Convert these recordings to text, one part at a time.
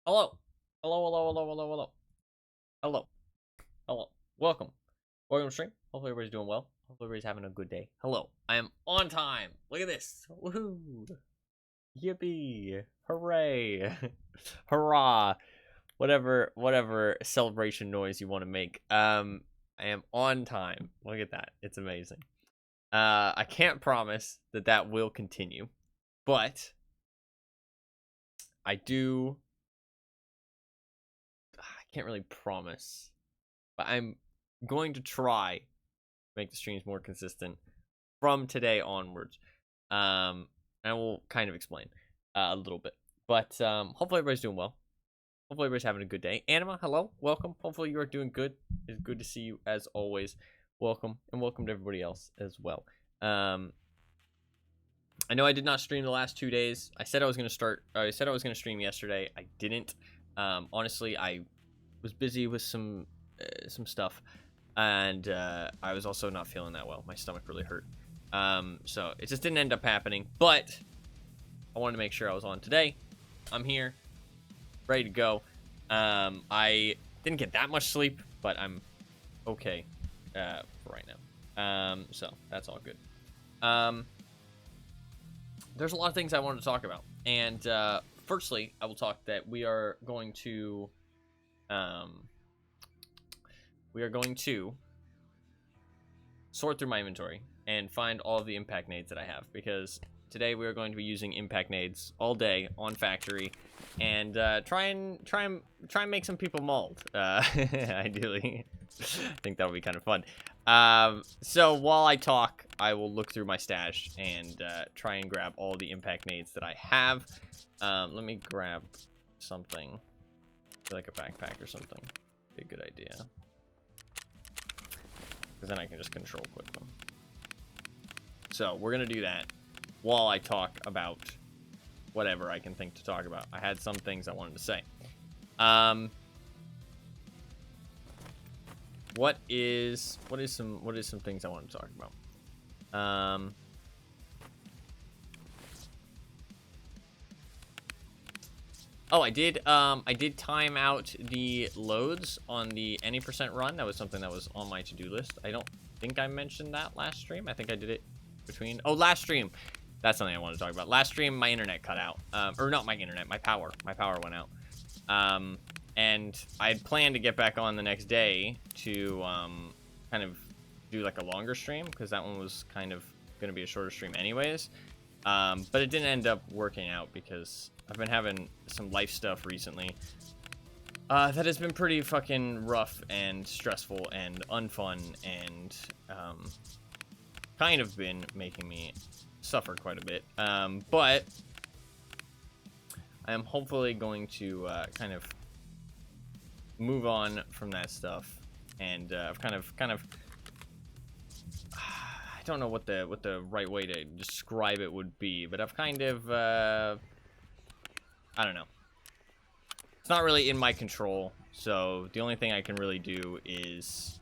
Hello. Hello, hello, hello, hello, hello. Hello. Hello. Welcome. Welcome to stream. Hopefully everybody's doing well. Hopefully everybody's having a good day. Hello. I am on time. Look at this. Woohoo. Yippee. Hooray. Hurrah. Whatever celebration noise you want to make. I am on time. Look at that. It's amazing. I can't promise that that will continue, but I can't really promise, but I'm going to try to make the streams more consistent from today onwards. And we'll kind of explain a little bit, but hopefully everybody's doing well. Hopefully everybody's having a good day. Anima, hello, welcome. Hopefully you are doing good. It's good to see you as always. Welcome, and welcome to everybody else as well. I know I did not stream the last 2 days. I said I was going to stream yesterday. I didn't. Honestly, I was busy with some stuff, and I was also not feeling that well. My stomach really hurt. So it just didn't end up happening, but I wanted to make sure I was on today. I'm here, ready to go. I didn't get that much sleep, but I'm okay for right now. So that's all good. There's a lot of things I wanted to talk about, and firstly, I will talk that we are going to sort through my inventory and find all of the impact nades that I have, because today we are going to be using impact nades all day on factory, and try and make some people mauled. Ideally, I think that would be kind of fun. So while I talk, I will look through my stash and try and grab all the impact nades that I have. Let me grab something, like a backpack or something. Be a good idea, because then I can just control click them. So we're gonna do that while I talk about whatever I can think to talk about. I had some things I wanted to say. What is some things I want to talk about? Oh, I did time out the loads on the any % run. That was something that was on my to-do list. I don't think I mentioned that last stream. I think I did it between, last stream. That's something I want to talk about. Last stream, my internet cut out. Or not my internet, my power went out. And I had planned to get back on the next day to kind of do like a longer stream, because that one was kind of going to be a shorter stream anyways. But it didn't end up working out because I've been having some life stuff recently that has been pretty fucking rough and stressful and unfun, and kind of been making me suffer quite a bit. But I am hopefully going to kind of move on from that stuff, and I've kind of I don't know what the right way to describe it would be, but I've kind of I don't know. It's not really in my control, so the only thing I can really do is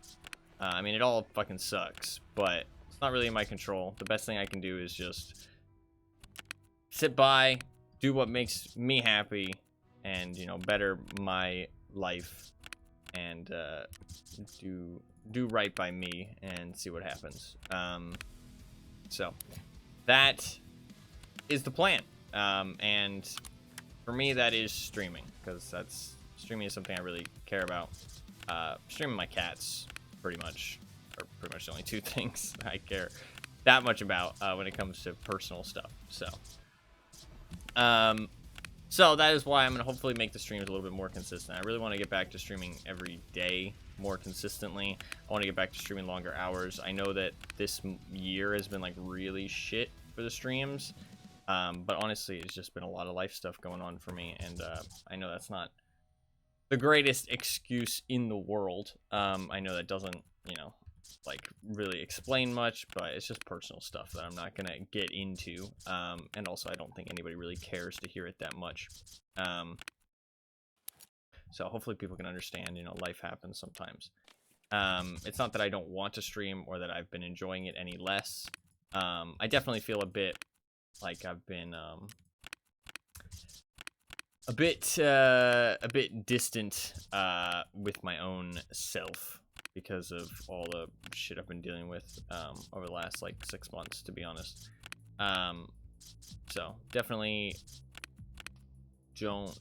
I mean, it all fucking sucks, but it's not really in my control. The best thing I can do is just sit by, do what makes me happy, and, you know, better my life, and do right by me and see what happens. So that is the plan. And for me, that is streaming, because streaming is something I really care about. Streaming my cats, pretty much, are pretty much the only 2 things I care that much about when it comes to personal stuff. So that is why I'm gonna hopefully make the streams a little bit more consistent. I really want to get back to streaming every day more consistently. I want to get back to streaming longer hours. I know that this year has been like really shit for the streams, but honestly, it's just been a lot of life stuff going on for me, and I know that's not the greatest excuse in the world. I know that doesn't, you know, like really explain much, but it's just personal stuff that I'm not gonna get into, and also I don't think anybody really cares to hear it that much. So hopefully people can understand, you know, life happens sometimes. It's not that I don't want to stream or that I've been enjoying it any less. I definitely feel a bit like I've been a bit distant with my own self because of all the shit I've been dealing with over the last like 6 months, to be honest. So definitely don't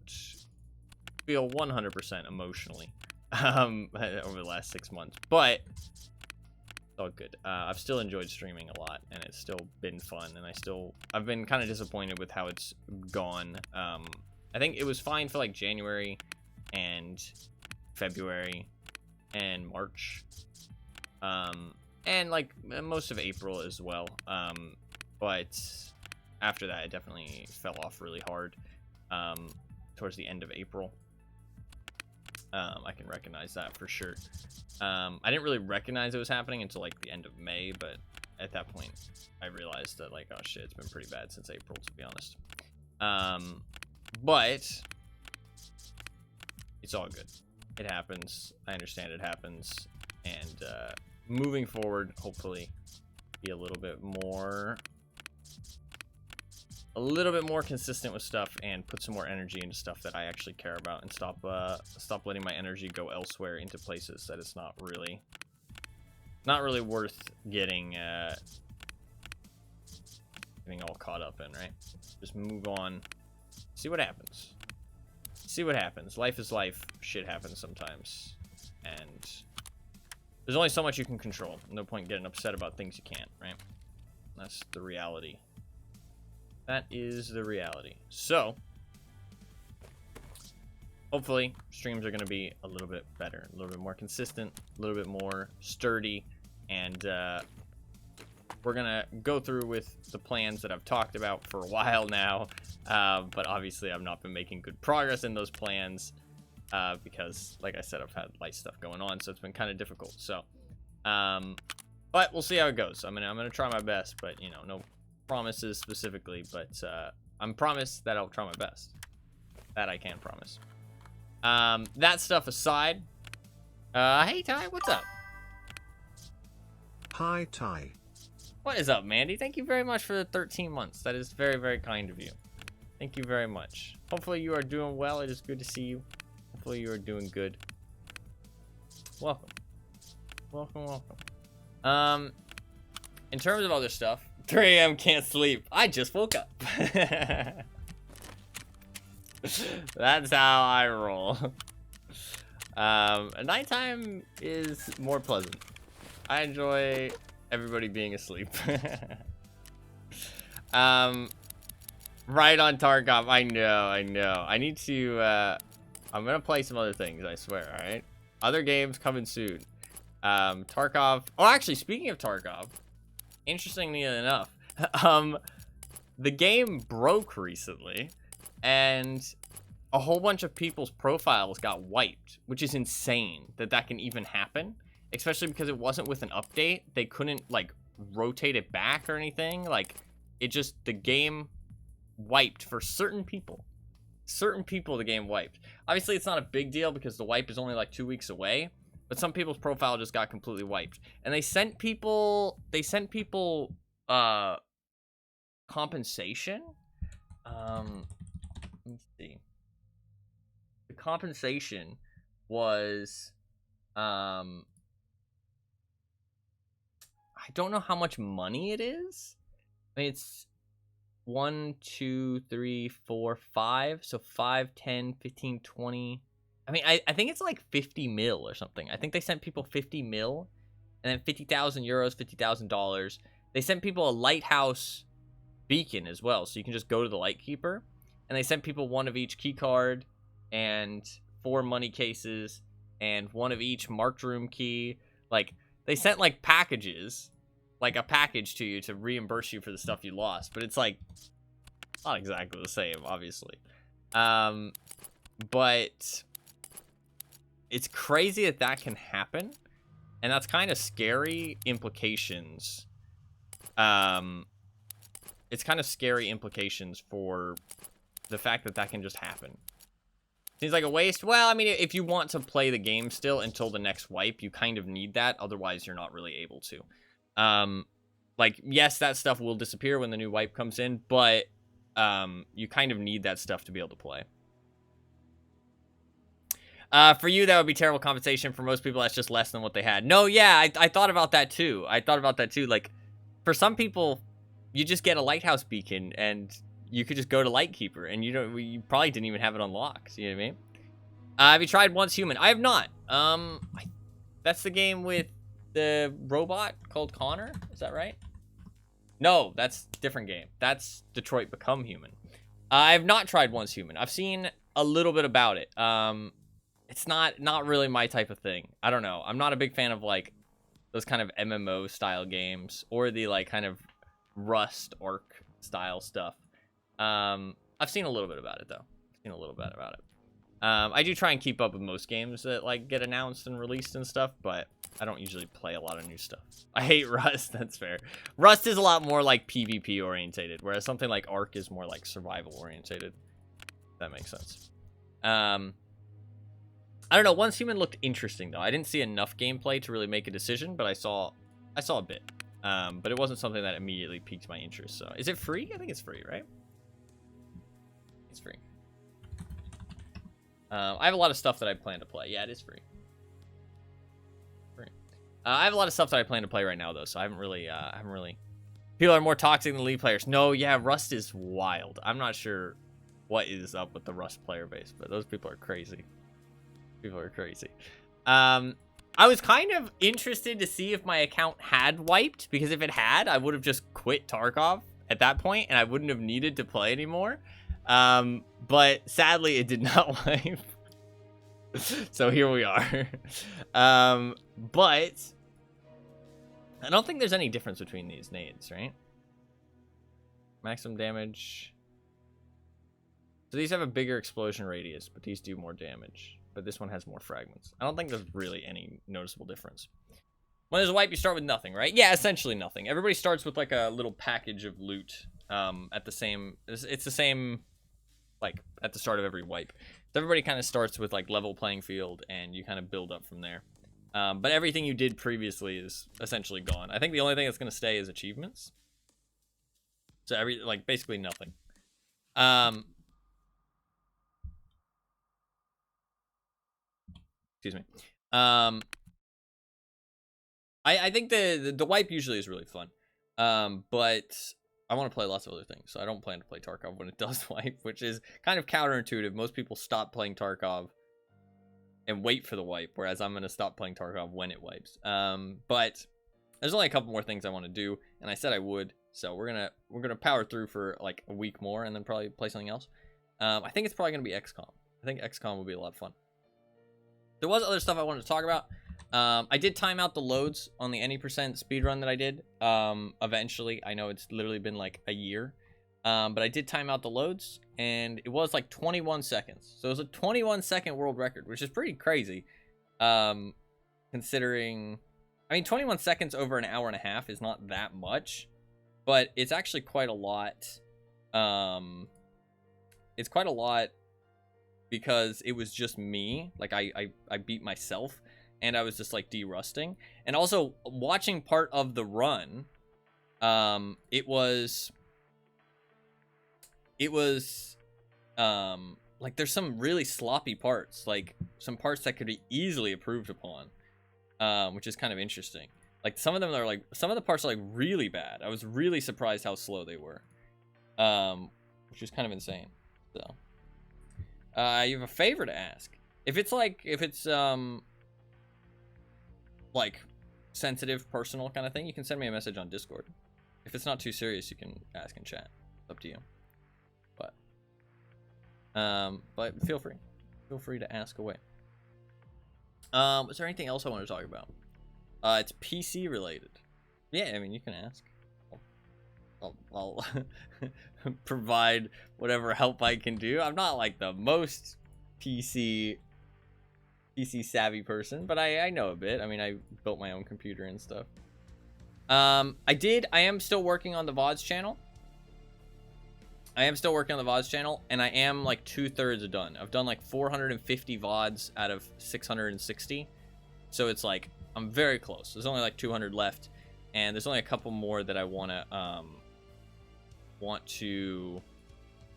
feel 100% emotionally over the last 6 months, but it's all good. I've still enjoyed streaming a lot, and it's still been fun, and I've been kind of disappointed with how it's gone. I think it was fine for like January and February and March, and like most of April as well, but after that it definitely fell off really hard towards the end of April. I can recognize that for sure. I didn't really recognize it was happening until like the end of May, but at that point I realized that like, oh shit, it's been pretty bad since April, to be honest. But it's all good. It happens. I understand it happens, and moving forward, hopefully be a little bit more consistent with stuff and put some more energy into stuff that I actually care about, and stop letting my energy go elsewhere into places that it's not really worth getting all caught up in, right? Just move on, see what happens. Life is life. Shit happens sometimes, and there's only so much you can control. No point getting upset about things you can't, right? That's the reality. That is the reality. So hopefully streams are going to be a little bit better, a little bit more consistent, a little bit more sturdy, and we're gonna go through with the plans that I've talked about for a while now, but obviously I've not been making good progress in those plans because, like I said, I've had life stuff going on, so it's been kind of difficult. So but we'll see how it goes. I'm gonna try my best, but you know, no promises specifically, but I'm promised that I'll try my best. That I can promise. That stuff aside, hey Ty, what's up? Hi Ty. What is up, Mandy? Thank you very much for the 13 months. That is very, very kind of you. Thank you very much. Hopefully you are doing well. It is good to see you. Hopefully you are doing good. Welcome. In terms of other stuff, 3 a.m. can't sleep. I just woke up. That's how I roll. Nighttime is more pleasant. I enjoy everybody being asleep. Right on Tarkov. I know. I need to, I'm gonna play some other things, I swear, alright? Other games coming soon. Tarkov. Oh, actually, speaking of Tarkov, interestingly enough, the game broke recently, and a whole bunch of people's profiles got wiped, which is insane that can even happen. Especially because it wasn't with an update. They couldn't, like, rotate it back or anything. Like, the game wiped for certain people. Certain people, the game wiped. Obviously, it's not a big deal because the wipe is only, like, 2 weeks away. But some people's profile just got completely wiped. And they sent people, compensation. Let me see. The compensation was, I don't know how much money it is. I mean, it's 1, 2, 3, 4, 5. So 5, 10, 15, 20. I mean, I think it's like 50 mil or something. I think they sent people 50 mil and then 50,000 euros, $50,000. They sent people a lighthouse beacon as well. So you can just go to the Lightkeeper. And they sent people 1 of each key card and 4 money cases and 1 of each marked room key. Like, they sent like packages, like a package to you to reimburse you for the stuff you lost, but it's like not exactly the same, obviously. But it's crazy that can happen, and that's kind of scary implications. It's kind of scary implications for the fact that can just happen. Seems like a waste. Well, I mean, if you want to play the game still until the next wipe, you kind of need that. Otherwise, you're not really able to. Like, yes, that stuff will disappear when the new wipe comes in, but you kind of need that stuff to be able to play. For you, that would be terrible compensation. For most people, that's just less than what they had. No, yeah, I thought about that too. Like, for some people, you just get a lighthouse beacon and you could just go to Lightkeeper, and you probably didn't even have it unlocked. You know what I mean? Have you tried Once Human? I have not. That's the game with the robot called Connor. Is that right? No, that's a different game. That's Detroit Become Human. I have not tried Once Human. I've seen a little bit about it. It's not really my type of thing. I don't know. I'm not a big fan of like those kind of MMO style games or the like kind of Rust Arc style stuff. I've seen a little bit about it though. I do try and keep up with most games that like get announced and released and stuff, but I don't usually play a lot of new stuff. I hate Rust. That's fair. Rust is a lot more like PvP orientated, whereas something like Arc is more like survival orientated. That makes sense. I don't know. Once Human looked interesting though. I didn't see enough gameplay to really make a decision, but I saw a bit. But it wasn't something that immediately piqued my interest. So, is it free? I think it's free, right? It's free. I have a lot of stuff that I plan to play. Yeah, it is free. I have a lot of stuff that I plan to play right now, though, so I haven't really. People are more toxic than League players. No, yeah, Rust is wild. I'm not sure what is up with the Rust player base, but those people are crazy. I was kind of interested to see if my account had wiped, because if it had, I would have just quit Tarkov at that point, and I wouldn't have needed to play anymore. But sadly, it did not wipe. So here we are. But I don't think there's any difference between these nades, right? Maximum damage. So these have a bigger explosion radius, but these do more damage. But this one has more fragments. I don't think there's really any noticeable difference. When there's a wipe, you start with nothing, right? Yeah, essentially nothing. Everybody starts with like a little package of loot at the same... It's the same, like, at the start of every wipe. So everybody kind of starts with like level playing field, and you kind of build up from there. But everything you did previously is essentially gone. I think the only thing that's going to stay is achievements. So basically nothing. Excuse me. I think the wipe usually is really fun. But I want to play lots of other things, so I don't plan to play Tarkov when it does wipe, which is kind of counterintuitive. Most people stop playing Tarkov and wait for the wipe, whereas I'm going to stop playing Tarkov when it wipes. But there's only a couple more things I want to do, and I said I would, so we're gonna power through for like a week more, and then probably play something else. I think it's probably gonna be XCOM. I think XCOM will be a lot of fun. There was other stuff I wanted to talk about. I did time out the loads on the any percent speedrun that I did. Eventually, I know it's literally been like a year. But I did time out the loads, and it was like 21 seconds. So it was a 21-second world record, which is pretty crazy. Considering, I mean, 21 seconds over an hour and a half is not that much, but it's actually quite a lot. It's quite a lot because it was just me. Like I beat myself, and I was just like derusting, and also watching part of the run. It was like there's some really sloppy parts, like some parts that could be easily improved upon, which is kind of interesting. Like some of the parts are like really bad. I was really surprised how slow they were, which is kind of insane. So you have a favor to ask. If it's like sensitive, personal kind of thing, you can send me a message on Discord. If it's not too serious, you can ask in chat. It's up to you. But feel free to ask away. Is there anything else I want to talk about? It's PC related. Yeah, I mean, you can ask. I'll provide whatever help I can do. I'm not like the most PC savvy person, but I know a bit. I mean, I built my own computer and stuff. I am still working on the VODs channel. And I am like 2/3 done. I've done like 450 VODs out of 660. So it's like, I'm very close. There's only like 200 left. And there's only a couple more that I want to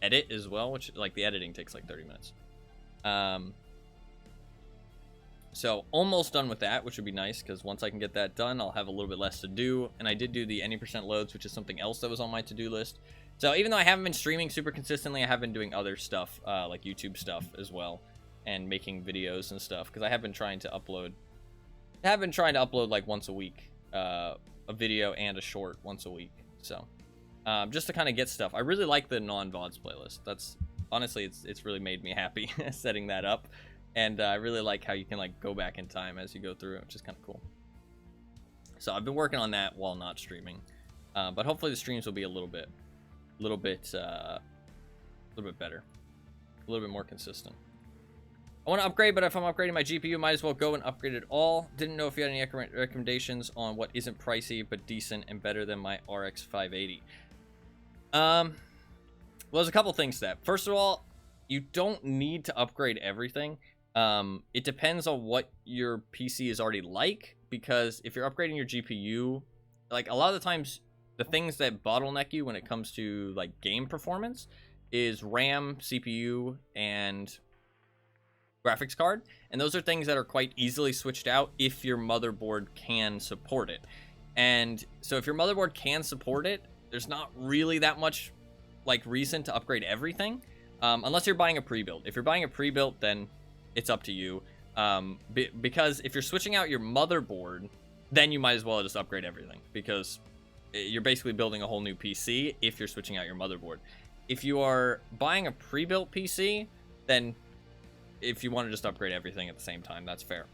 edit as well, which like the editing takes like 30 minutes. So almost done with that, which would be nice, because once I can get that done, I'll have a little bit less to do. And I did do the any percent loads, which is something else that was on my to-do list. So even though I haven't been streaming super consistently, I have been doing other stuff, like YouTube stuff as well, and making videos and stuff, because I have been trying to upload. I have been trying to upload like once a week, a video and a short once a week. So just to kind of get stuff. I really like the non-VODs playlist. That's honestly, it's really made me happy setting that up. And I really like how you can like go back in time as you go through, which is kind of cool. So I've been working on that while not streaming, but hopefully the streams will be a little bit better, a little bit more consistent. I want to upgrade, but if I'm upgrading my GPU, might as well go and upgrade it all. Didn't know if you had any recommendations on what isn't pricey but decent and better than my RX 580. Well, there's a couple things to that. First of all, you don't need to upgrade everything. It depends on what your PC is already like, because if you're upgrading your GPU, like a lot of the times the things that bottleneck you when it comes to like game performance is RAM, CPU, and graphics card, and those are things that are quite easily switched out if your motherboard can support it. And so if your motherboard can support it, there's not really that much like reason to upgrade everything, unless you're buying a pre-built. If you're buying a pre-built, then it's up to you, because if you're switching out your motherboard, then you might as well just upgrade everything, because you're basically building a whole new PC if you're switching out your motherboard. If you are buying a pre-built PC, then if you want to just upgrade everything at the same time, that's fair.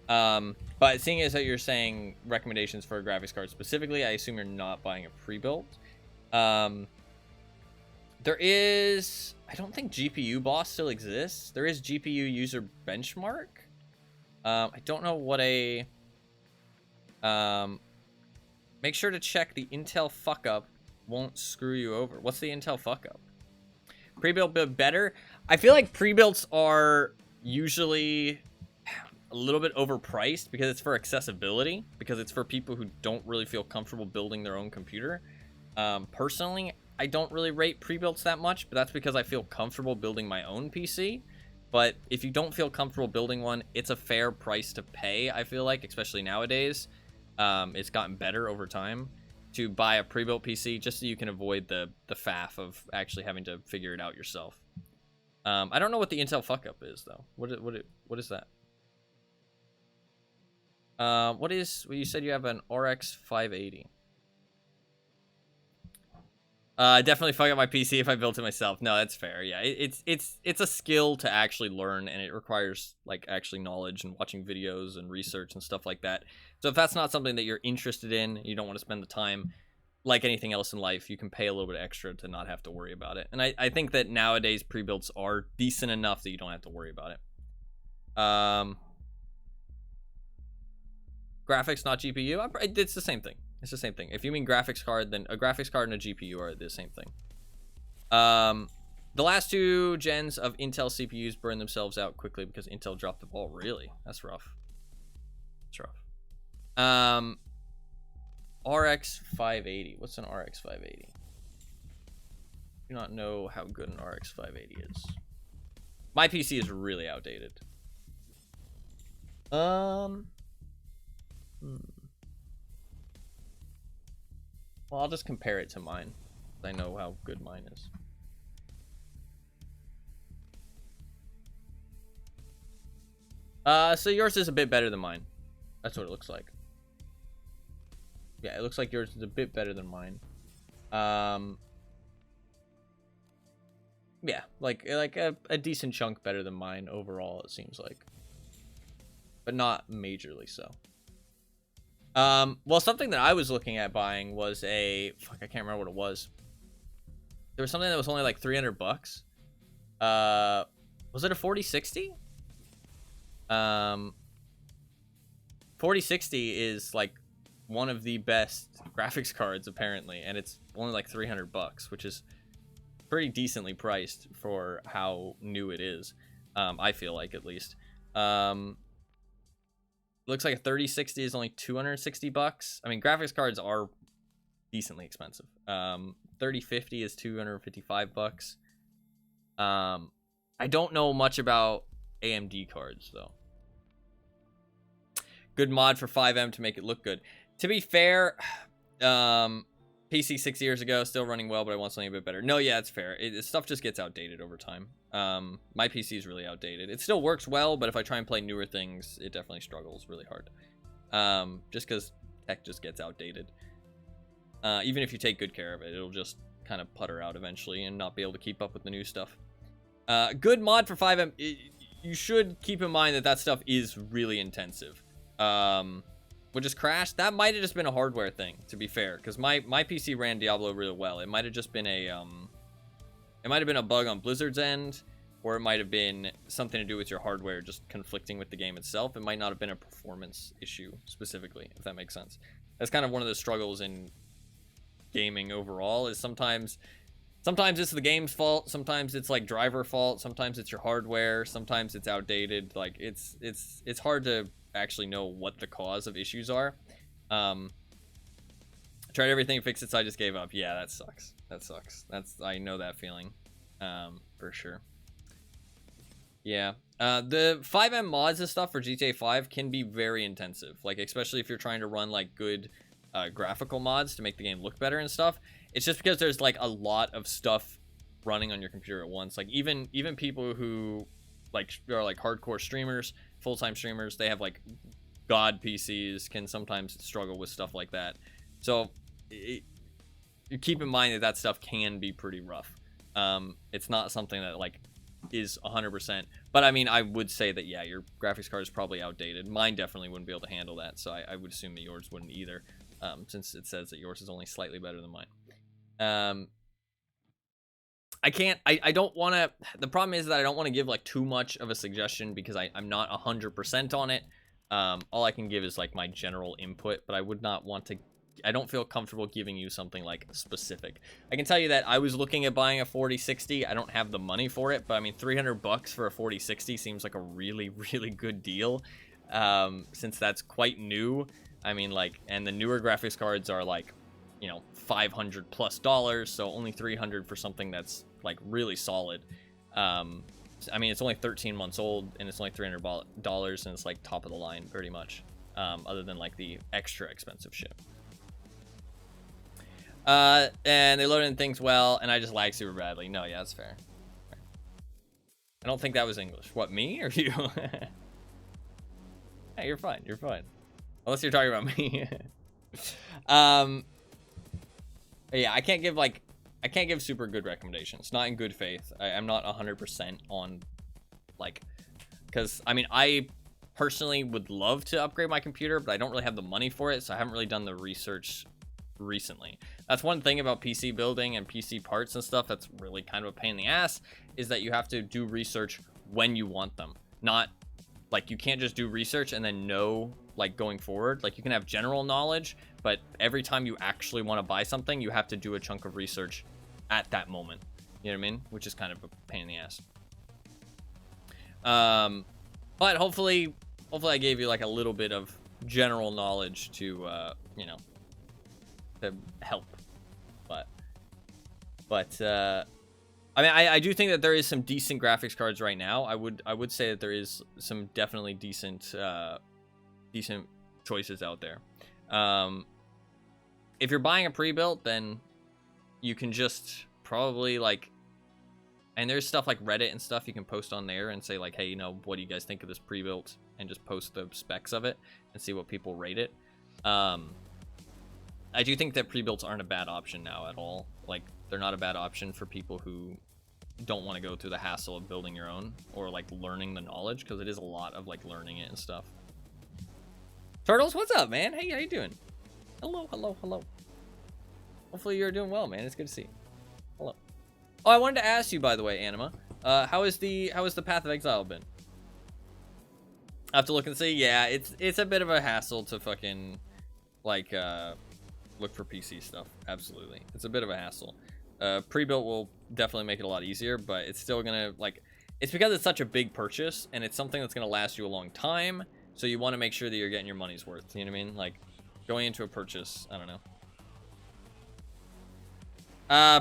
But seeing as that you're saying recommendations for a graphics card specifically, I assume you're not buying a pre-built. There is, I don't think GPU Boss still exists. There is GPU User Benchmark. I don't know what a... make sure to check the Intel fuck-up won't screw you over. What's the Intel fuck-up? Pre-built build better? I feel like pre-builts are usually a little bit overpriced because it's for accessibility, because it's for people who don't really feel comfortable building their own computer. Personally, I don't really rate pre-builts that much, but that's because I feel comfortable building my own PC. But if you don't feel comfortable building one, it's a fair price to pay, I feel like, especially nowadays. It's gotten better over time to buy a pre-built PC just so you can avoid the faff of actually having to figure it out yourself. I don't know what the Intel fuck-up is, though. What is that? What is... Well, you said you have an RX 580. Definitely fuck up my PC if I built it myself. No, that's fair. Yeah, it's a skill to actually learn, and it requires like actually knowledge and watching videos and research and stuff like that. So if that's not something that you're interested in, you don't want to spend the time, like anything else in life, you can pay a little bit extra to not have to worry about it. And I think that nowadays pre-builds are decent enough that you don't have to worry about it. Graphics, not GPU. It's the same thing. It's the same thing. If you mean graphics card, then a graphics card and a GPU are the same thing. The last two gens of Intel CPUs burned themselves out quickly because Intel dropped the ball. Really? That's rough. That's rough. RX 580. What's an RX 580? I do not know how good an RX 580 is. My PC is really outdated. Well, I'll just compare it to mine. I know how good mine is. So yours is a bit better than mine. That's what it looks like. Yeah, it looks like yours is a bit better than mine. Yeah, like a decent chunk better than mine overall, it seems like. But not majorly so. Well, something that I was looking at buying was a... Fuck, I can't remember what it was. There was something that was only like $300. Was it a 4060? 4060 is like one of the best graphics cards apparently, and it's only like $300, which is pretty decently priced for how new it is. I feel like, at least. Looks like a 3060 is only $260. I mean, graphics cards are decently expensive. 3050 is $255. I don't know much about AMD cards though. Good mod for 5M to make it look good. To be fair, PC 6 years ago, still running well, but I want something a bit better. No, yeah, it's fair. Stuff just gets outdated over time. My PC is really outdated. It still works well, but if I try and play newer things, it definitely struggles really hard. Just because tech just gets outdated. Even if you take good care of it, it'll just kind of putter out eventually and not be able to keep up with the new stuff. Good mod for 5M. You should keep in mind that that stuff is really intensive. Would just crash. That might have just been a hardware thing, to be fair, because my PC ran Diablo really well. It might have just been a bug on Blizzard's end, or it might have been something to do with your hardware just conflicting with the game itself. It might not have been a performance issue specifically, if that makes sense. That's kind of one of the struggles in gaming overall, is sometimes it's the game's fault, sometimes it's like driver fault, sometimes it's your hardware, sometimes it's outdated. Like it's hard to actually know what the cause of issues are. Tried everything, fixed it, so I just gave up. Yeah, that sucks. I know that feeling, for sure. Yeah, the 5M mods and stuff for GTA 5 can be very intensive, like especially if you're trying to run like good graphical mods to make the game look better and stuff. It's just because there's like a lot of stuff running on your computer at once. Like even people who are like hardcore streamers, full-time streamers, they have like god PCs, can sometimes struggle with stuff like that. So you keep in mind that stuff can be pretty rough. It's not something that like is 100%, but I mean, I would say that yeah, your graphics card is probably outdated. Mine definitely wouldn't be able to handle that, so I would assume that yours wouldn't either, since it says that yours is only slightly better than mine. I don't want to, the problem is that I don't want to give like too much of a suggestion because I'm not 100% on it. All I can give is like my general input, but I would not want to, I don't feel comfortable giving you something like specific. I can tell you that I was looking at buying a 4060. I don't have the money for it, but I mean, $300 for a 4060 seems like a really, really good deal. Since that's quite new. I mean, like, and the newer graphics cards are like, you know, $500+, so only $300 for something that's like really solid. I mean, it's only 13 months old and it's only $300 and it's like top of the line pretty much, other than like the extra expensive shit. And they load in things well, and I just lag super badly. No, yeah, that's fair. I don't think that was English. What, me or you? Hey, you're fine. You're fine. Unless you're talking about me. Yeah, I can't give super good recommendations. Not in good faith. I'm not 100% on, like, because I mean, I personally would love to upgrade my computer, but I don't really have the money for it, so I haven't really done the research recently. That's one thing about PC building and PC parts and stuff that's really kind of a pain in the ass, is that you have to do research when you want them. Not like, you can't just do research and then know, like, going forward. Like, you can have general knowledge, but every time you actually want to buy something, you have to do a chunk of research at that moment. You know what I mean? Which is kind of a pain in the ass. But hopefully I gave you like a little bit of general knowledge to you know, to help. But I mean, I do think that there is some decent graphics cards right now. I would say that there is some definitely decent choices out there. If you're buying a pre-built, then you can just probably like, and there's stuff like Reddit and stuff you can post on there and say like, hey, you know, what do you guys think of this pre-built, and just post the specs of it and see what people rate it. I do think that pre-builts aren't a bad option now at all. Like, they're not a bad option for people who don't want to go through the hassle of building your own or like learning the knowledge, because it is a lot of like learning it and stuff. Turtles, what's up, man? Hey, how you doing? Hello. Hopefully you're doing well, man. It's good to see you. Hello. Oh, I wanted to ask you, by the way, Anima, how is the Path of Exile been? I have to look and see. Yeah, it's a bit of a hassle to fucking like look for PC stuff. Absolutely, it's a bit of a hassle. Pre-built will definitely make it a lot easier, but it's still gonna, like, it's because it's such a big purchase and it's something that's gonna last you a long time. So you want to make sure that you're getting your money's worth. You know what I mean? Like, going into a purchase, I don't know.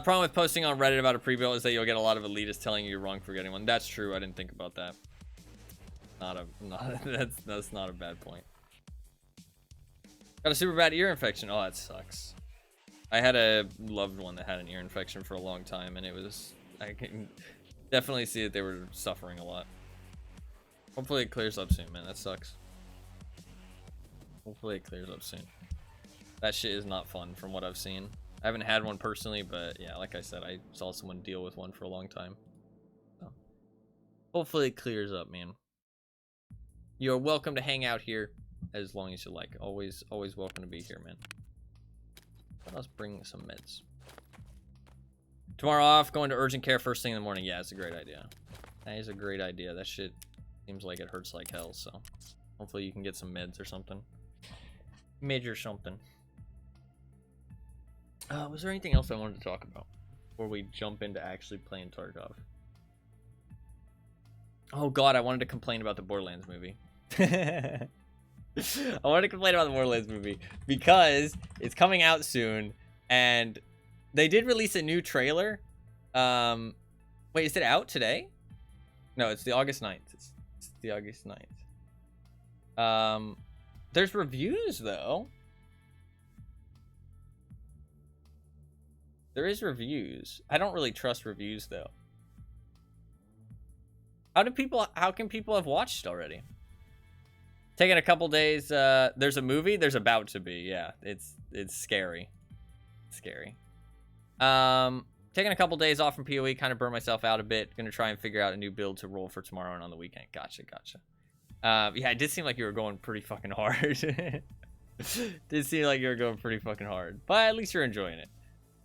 Problem with posting on Reddit about a pre-built is that you'll get a lot of elitists telling you you're wrong for getting one. That's true. I didn't think about that. That's not a bad point. Got a super bad ear infection. Oh, that sucks. I had a loved one that had an ear infection for a long time, and it was... I can definitely see that they were suffering a lot. Hopefully it clears up soon, man. That sucks. Hopefully it clears up soon. That shit is not fun from what I've seen. I haven't had one personally, but yeah, like I said, I saw someone deal with one for a long time. So hopefully it clears up, man. You're welcome to hang out here as long as you like. Always welcome to be here, man. Let's bring some meds. Tomorrow off, going to urgent care first thing in the morning. Yeah, it's a great idea. That is a great idea. That shit seems like it hurts like hell, so hopefully you can get some meds or something. Meds or something. Was there anything else I wanted to talk about before we jump into actually playing Tarkov? Oh god, I wanted to complain about the Borderlands movie. I wanted to complain about the Borderlands movie because it's coming out soon, and they did release a new trailer. Wait, is it out today? No, it's the August 9th. It's the August 9th. There's reviews though. There is reviews. I don't really trust reviews though. How can people have watched already? Taking a couple days. There's a movie. There's about to be. Yeah, it's scary. It's scary. Taking a couple days off from PoE, kind of burn myself out a bit. Gonna try and figure out a new build to roll for tomorrow and on the weekend. Gotcha. Yeah, it did seem like you were going pretty fucking hard. Did seem like you were going pretty fucking hard, but at least you're enjoying it.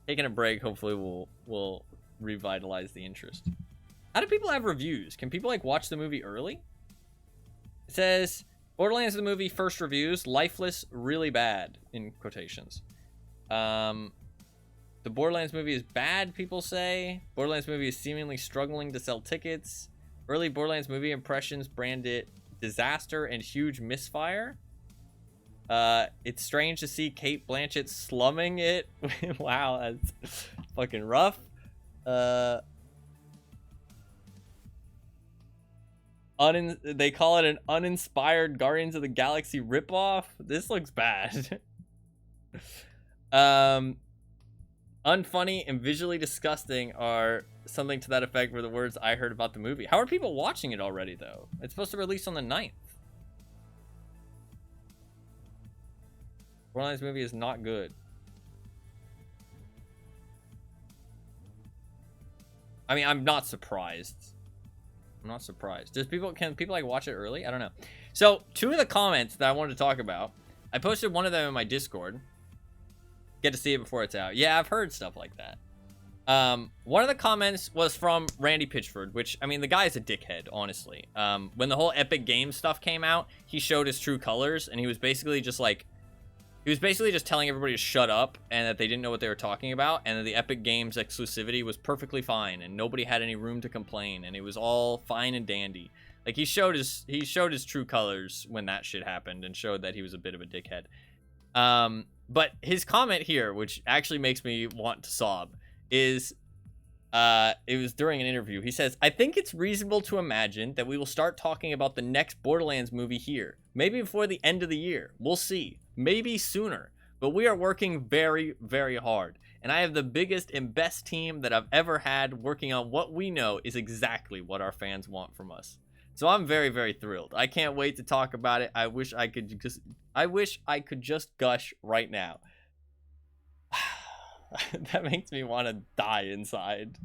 Taking a break, hopefully will revitalize the interest. How do people have reviews? Can people like watch the movie early? It says Borderlands the movie first reviews, lifeless, really bad in quotations. The Borderlands movie is bad, people say. Borderlands movie is seemingly struggling to sell tickets. Early Borderlands movie impressions brand it disaster and huge misfire. It's strange to see Cate Blanchett slumming it. Wow, that's fucking rough. They call it an uninspired Guardians of the Galaxy ripoff. This looks bad. Unfunny and visually disgusting are something to that effect were the words I heard about the movie. How are people watching it already, though? It's supposed to release on the 9th. Borderlands movie is not good. I mean, I'm not surprised. I'm not surprised. Can people like watch it early? I don't know. So 2 of the comments that I wanted to talk about, I posted one of them in my Discord. Get to see it before it's out. Yeah, I've heard stuff like that. One of the comments was from Randy Pitchford, which, I mean, the guy's a dickhead, honestly. When the whole Epic Games stuff came out, he showed his true colors, and he was basically just telling everybody to shut up and that they didn't know what they were talking about, and that the Epic Games exclusivity was perfectly fine and nobody had any room to complain and it was all fine and dandy. Like he showed his true colors when that shit happened and showed that he was a bit of a dickhead. But his comment here, which actually makes me want to sob, is it was during an interview. He says, "I think it's reasonable to imagine that we will start talking about the next Borderlands movie here. Maybe before the end of the year. We'll see. Maybe sooner. But we are working very, very hard. And I have the biggest and best team that I've ever had working on what we know is exactly what our fans want from us." So I'm very, very thrilled. I can't wait to talk about it. I wish I could just gush right now. That makes me want to die inside.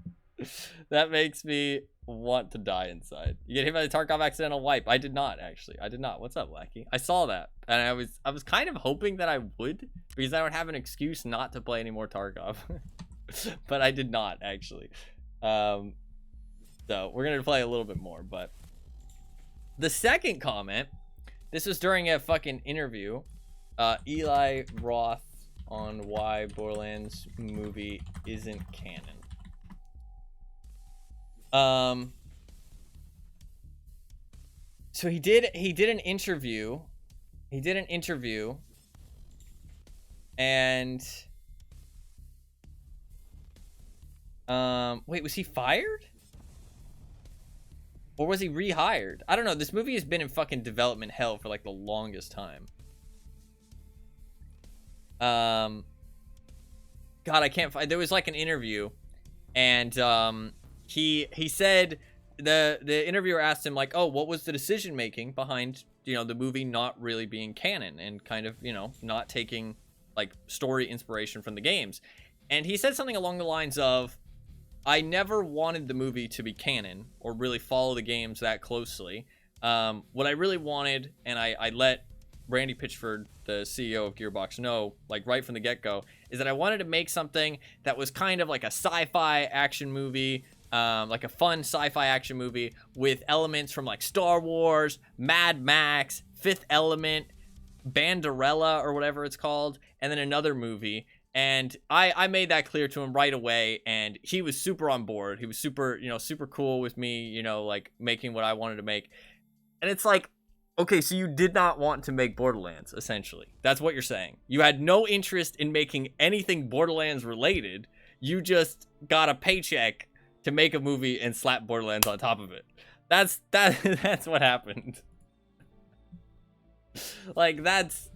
That makes me want to die inside. You get hit by the Tarkov accidental wipe. I did not, actually. I did not. What's up, Wacky? I saw that, and I was kind of hoping that I would, because I would have an excuse not to play any more Tarkov. But I did not, actually. So we're gonna play a little bit more. But the second comment, this was during a fucking interview. Eli Roth on why Borderlands movie isn't canon. So he did an interview. And wait, was he fired? Or was he rehired? I don't know. This movie has been in fucking development hell for like the longest time. God, I can't find. There was like an interview, and he said the interviewer asked him like, oh, what was the decision making behind the movie not really being canon and kind of not taking like story inspiration from the games, and he said something along the lines of, I never wanted the movie to be canon or really follow the games that closely. What I really wanted, and I let Randy Pitchford, the CEO of Gearbox, know, like right from the get-go, is that I wanted to make something that was kind of like a sci-fi action movie, like a fun sci-fi action movie with elements from like Star Wars, Mad Max, Fifth Element, Banderella, or whatever it's called, and then another movie. And I made that clear to him right away, and he was super on board. He was super, super cool with me, like making what I wanted to make. And it's like, okay, so you did not want to make Borderlands, essentially. That's what you're saying. You had no interest in making anything Borderlands related. You just got a paycheck to make a movie and slap Borderlands on top of it. That's what happened. Like, that's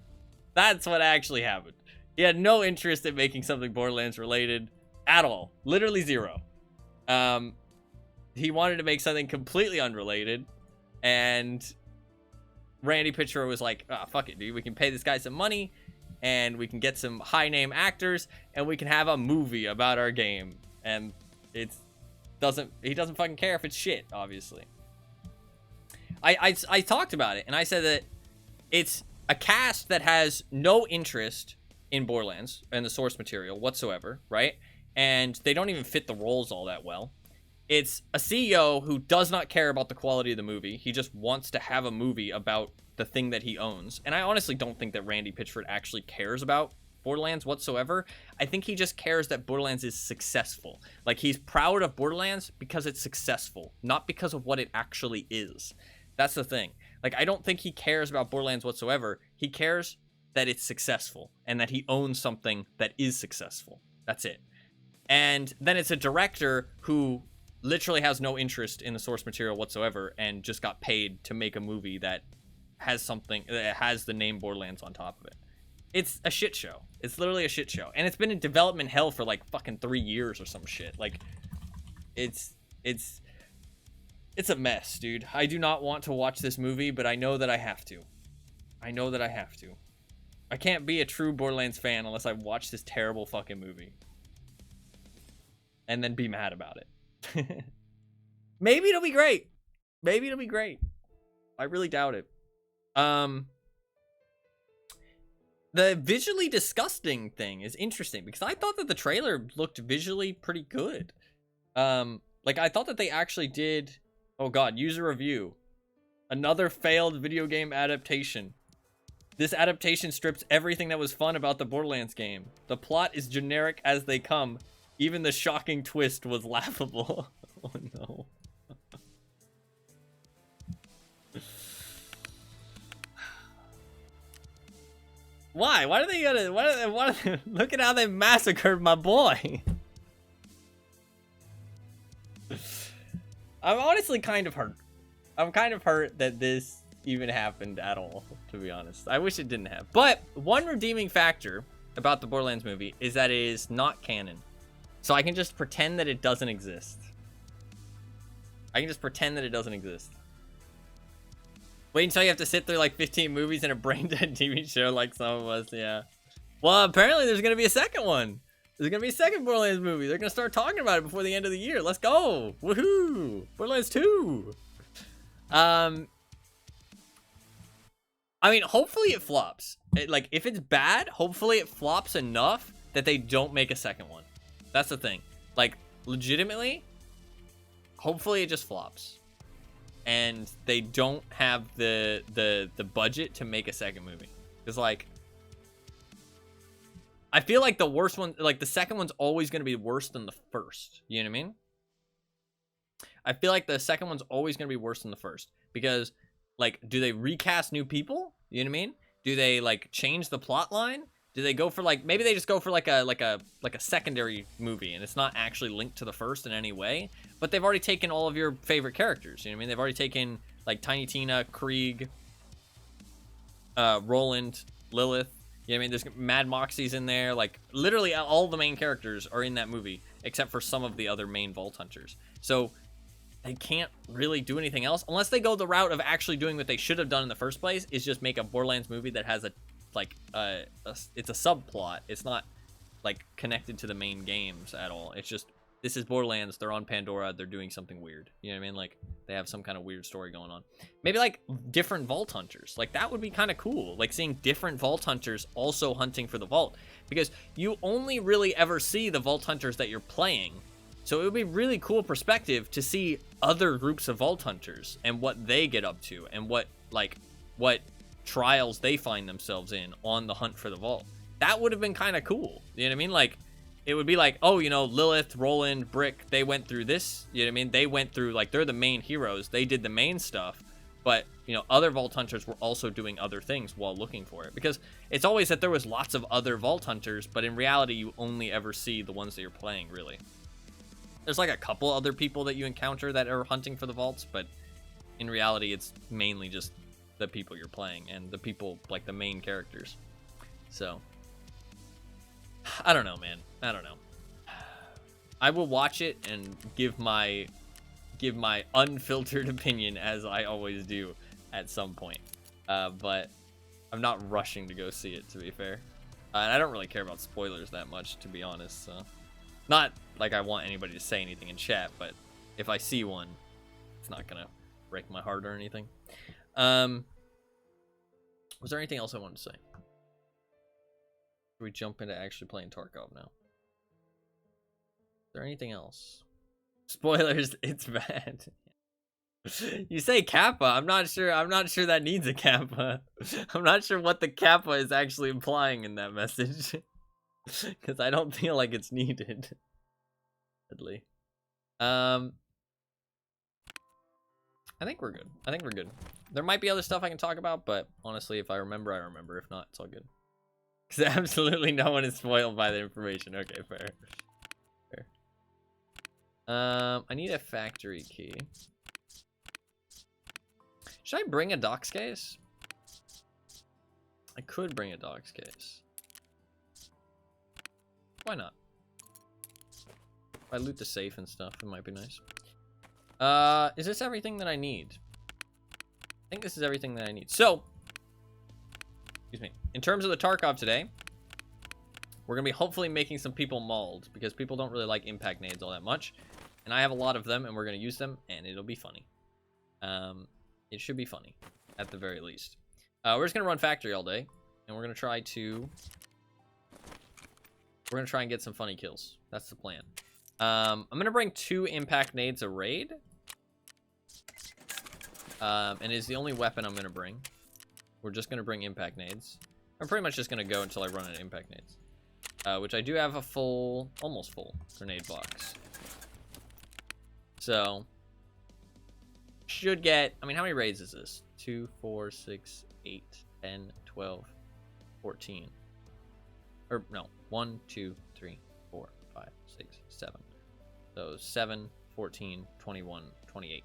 what actually happened. He had no interest in making something Borderlands related at all. Literally zero. He wanted to make something completely unrelated, and Randy Pitchford was like, oh, fuck it, dude. We can pay this guy some money, and we can get some high-name actors, and we can have a movie about our game. And he doesn't fucking care if it's shit, obviously. I talked about it, and I said that it's a cast that has no interest in Borderlands and the source material whatsoever, right? And they don't even fit the roles all that well. It's a CEO who does not care about the quality of the movie. He just wants to have a movie about the thing that he owns. And I honestly don't think that Randy Pitchford actually cares about Borderlands whatsoever. I think he just cares that Borderlands is successful. Like, he's proud of Borderlands because it's successful, not because of what it actually is. That's the thing. Like, I don't think he cares about Borderlands whatsoever. He cares that it's successful and that he owns something that is successful. That's it. And then it's a director who literally has no interest in the source material whatsoever and just got paid to make a movie that has something that has the name Borderlands on top of it. It's a shit show. It's literally a shit show. And it's been in development hell for like fucking 3 years or some shit. Like, it's a mess, dude. I do not want to watch this movie, but I know that I have to. I can't be a true Borderlands fan unless I watch this terrible fucking movie and then be mad about it. Maybe it'll be great. I really doubt it. The visually disgusting thing is interesting because I thought that the trailer looked visually pretty good. Like, I thought that they actually did. Oh god, user review. Another failed video game adaptation. This adaptation strips everything that was fun about the Borderlands game. The plot is generic as they come. Even the shocking twist was laughable. Oh no. Why? Why do they gotta... Look at how they massacred my boy. I'm honestly kind of hurt. I'm kind of hurt that this even happened at all, to be honest. I wish it didn't have. But one redeeming factor about the Borderlands movie is that it is not canon. So I can just pretend that it doesn't exist. Wait until you have to sit through like 15 movies and a brain-dead TV show like some of us, yeah. Well, apparently there's going to be a second one. There's going to be a second Borderlands movie. They're going to start talking about it before the end of the year. Let's go. Woohoo. Borderlands 2. I mean, hopefully it flops. Like, if it's bad, hopefully it flops enough that they don't make a second one. That's the thing. Like, legitimately, hopefully it just flops. And they don't have the budget to make a second movie. Because, like, I feel like the worst one, like, the second one's always going to be worse than the first. You know what I mean? I feel like the second one's always going to be worse than the first. Because, like, do they recast new people? You know what I mean? Do they, like, change the plot line? Do they go for, like, maybe they just go for like a secondary movie and it's not actually linked to the first in any way, but they've already taken all of your favorite characters. You know what I mean? They've already taken like Tiny Tina, Krieg, Roland, Lilith. You know what I mean? There's Mad Moxie's in there. Like, literally all the main characters are in that movie, except for some of the other main Vault Hunters. So they can't really do anything else unless they go the route of actually doing what they should have done in the first place, is just make a Borderlands movie that has it's a subplot. It's not like connected to the main games at all. It's just, this is Borderlands, they're on Pandora, they're doing something weird. You know what I mean? Like, they have some kind of weird story going on. Maybe like different Vault Hunters. Like, that would be kind of cool. Like, seeing different Vault Hunters also hunting for the Vault. Because you only really ever see the Vault Hunters that you're playing. So it would be really cool perspective to see other groups of Vault Hunters and what they get up to and what trials they find themselves in on the hunt for the Vault. That would have been kind of cool. You know what I mean? Like, it would be like, oh, you know, Lilith, Roland, Brick, they went through this. You know what I mean? They went through, like, they're the main heroes. They did the main stuff. But, you know, other Vault Hunters were also doing other things while looking for it. Because it's always that there was lots of other Vault Hunters, but in reality, you only ever see the ones that you're playing, really. There's, like, a couple other people that you encounter that are hunting for the vaults, but in reality, it's mainly just the people you're playing and the people, like, the main characters. So I don't know, man. I don't know. I will watch it and give my unfiltered opinion, as I always do at some point. But I'm not rushing to go see it, to be fair. And I don't really care about spoilers that much, to be honest. So, not like I want anybody to say anything in chat, but if I see one, it's not gonna break my heart or anything. Was there anything else I wanted to say? We jump into actually playing Tarkov now. Is there anything else? Spoilers, it's bad. You say Kappa. I'm not sure that needs a Kappa. I'm not sure what the Kappa is actually implying in that message. Because I don't feel like it's needed. Sadly. I think we're good. There might be other stuff I can talk about, but honestly, if I remember, I remember. If not, it's all good. Because absolutely no one is spoiled by the information. Okay, fair. I need a factory key. Should I bring a docs case? I could bring a docs case. Why not? If I loot the safe and stuff, it might be nice. Is this everything that I need? I think this is everything that I need. So, excuse me. In terms of the Tarkov today, we're going to be hopefully making some people mauled, because people don't really like impact nades all that much. And I have a lot of them, and we're going to use them, and it'll be funny. It should be funny, at the very least. We're just going to run factory all day, and we're going to try and get some funny kills. That's the plan. I'm going to bring 2 impact nades a raid. And it's the only weapon I'm going to bring. We're just going to bring impact nades. I'm pretty much just going to go until I run out of impact nades. Which I do have a full, almost full, grenade box. So, should get, I mean, how many raids is this? 2, 4, 6, 8, 10, 12, 14. Or, no, 1, 2, 3, 4, 5, 6, 7. So, 7, 14, 21, 28,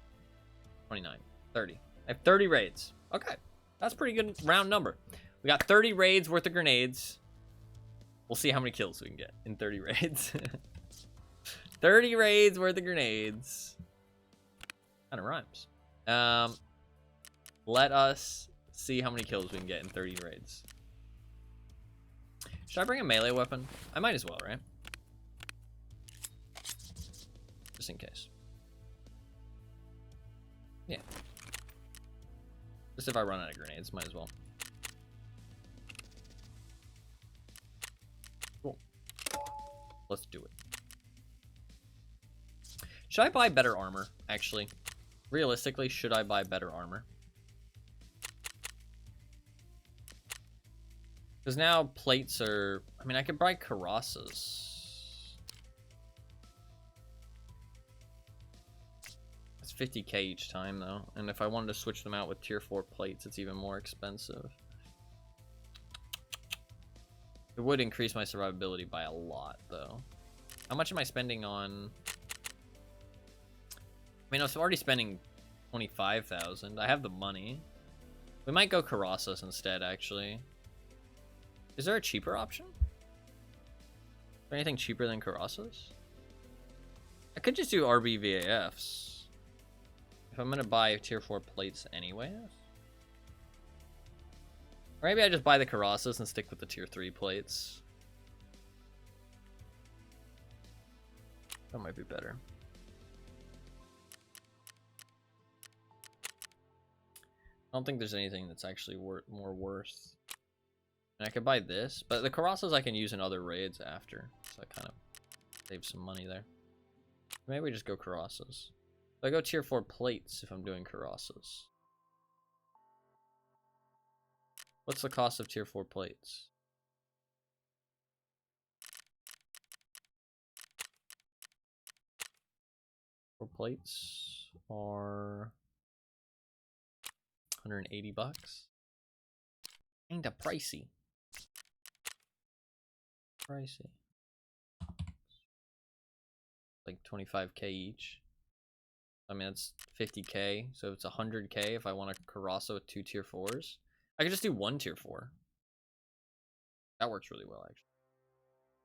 29, 30. I have 30 raids. Okay, that's a pretty good round number. We got 30 raids worth of grenades. We'll see how many kills we can get in 30 raids. 30 raids worth of grenades. Kind of rhymes. Let us see how many kills we can get in 30 raids. Should I bring a melee weapon? I might as well, right? Just in case. Yeah. Just if I run out of grenades, might as well. Cool. Let's do it. Should I buy better armor, actually? Realistically, should I buy better armor? Because now plates are... I mean, I could buy Carrasas. It's 50k each time, though. And if I wanted to switch them out with tier 4 plates, it's even more expensive. It would increase my survivability by a lot, though. How much am I spending on... I mean, I was already spending 25,000. I have the money. We might go Carrasas instead, actually. Is there a cheaper option? Is there anything cheaper than Carrasas? I could just do RB VAFs. If I'm gonna buy tier 4 plates anyway. Or maybe I just buy the Carrasas and stick with the tier 3 plates. That might be better. I don't think there's anything that's actually more worth. And I could buy this, but the Carrasas I can use in other raids after, so I kind of save some money there. Maybe we just go Carrasas. I go tier 4 plates if I'm doing Carrasas. What's the cost of tier 4 plates? Four plates are 180 bucks. Kinda pricey. Pricey. Like 25k each. I mean, it's 50k, so it's 100k if I want a Carrasa with 2 tier 4s. I could just do 1 tier 4. That works really well, actually.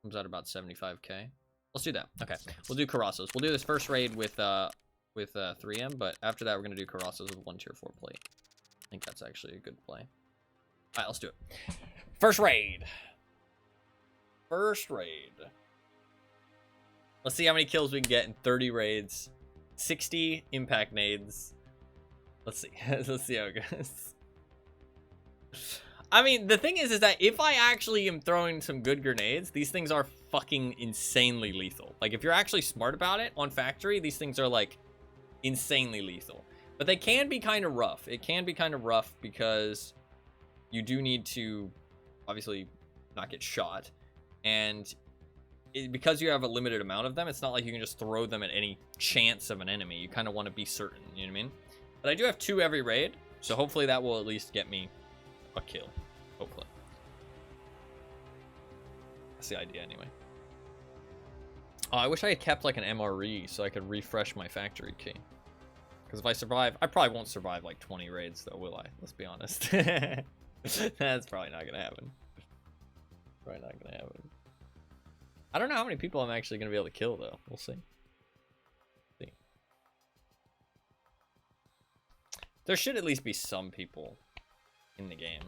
Comes out about 75k. Let's do that. Okay, we'll do Carrasas. We'll do this first raid with 3M, but after that, we're gonna do Carrasas with 1 tier 4 plate. I think that's actually a good play. All right, let's do it. First raid. First raid. Let's see how many kills we can get in 30 raids. 60 impact nades. Let's see. Let's see how it goes. I mean, the thing is that if I actually am throwing some good grenades, these things are fucking insanely lethal. Like, if you're actually smart about it on factory, these things are, like, insanely lethal. But they can be kind of rough. It can be kind of rough because you do need to, obviously, not get shot. And because you have a limited amount of them, it's not like you can just throw them at any chance of an enemy. You kind of want to be certain, you know what I mean? But I do have 2 every raid, so hopefully that will at least get me a kill. Hopefully. That's the idea anyway. Oh, I wish I had kept like an MRE so I could refresh my factory key. Because if I survive, I probably won't survive like 20 raids though, will I? Let's be honest. That's probably not gonna happen. Probably not gonna happen. I don't know how many people I'm actually gonna be able to kill though. We'll see. There should at least be some people in the game,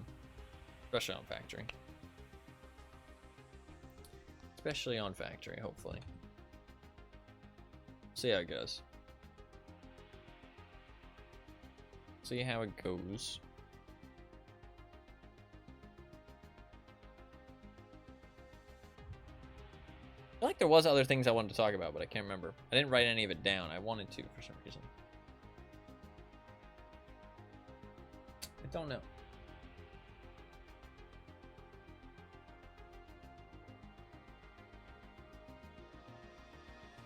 especially on factory. Especially on factory, hopefully. See how it goes. See how it goes. I feel like there was other things I wanted to talk about, but I can't remember. I didn't write any of it down. I wanted to for some reason. I don't know.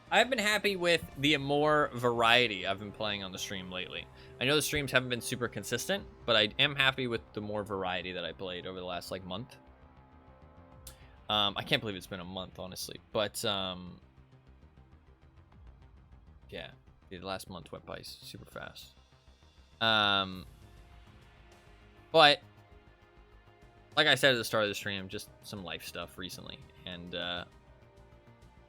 I've been happy with the more variety I've been playing on the stream lately. I know the streams haven't been super consistent, but I am happy with the more variety that I played over the last like month. I can't believe it's been a month, honestly, but yeah, the last month went by super fast. But like I said at the start of the stream, just some life stuff recently, and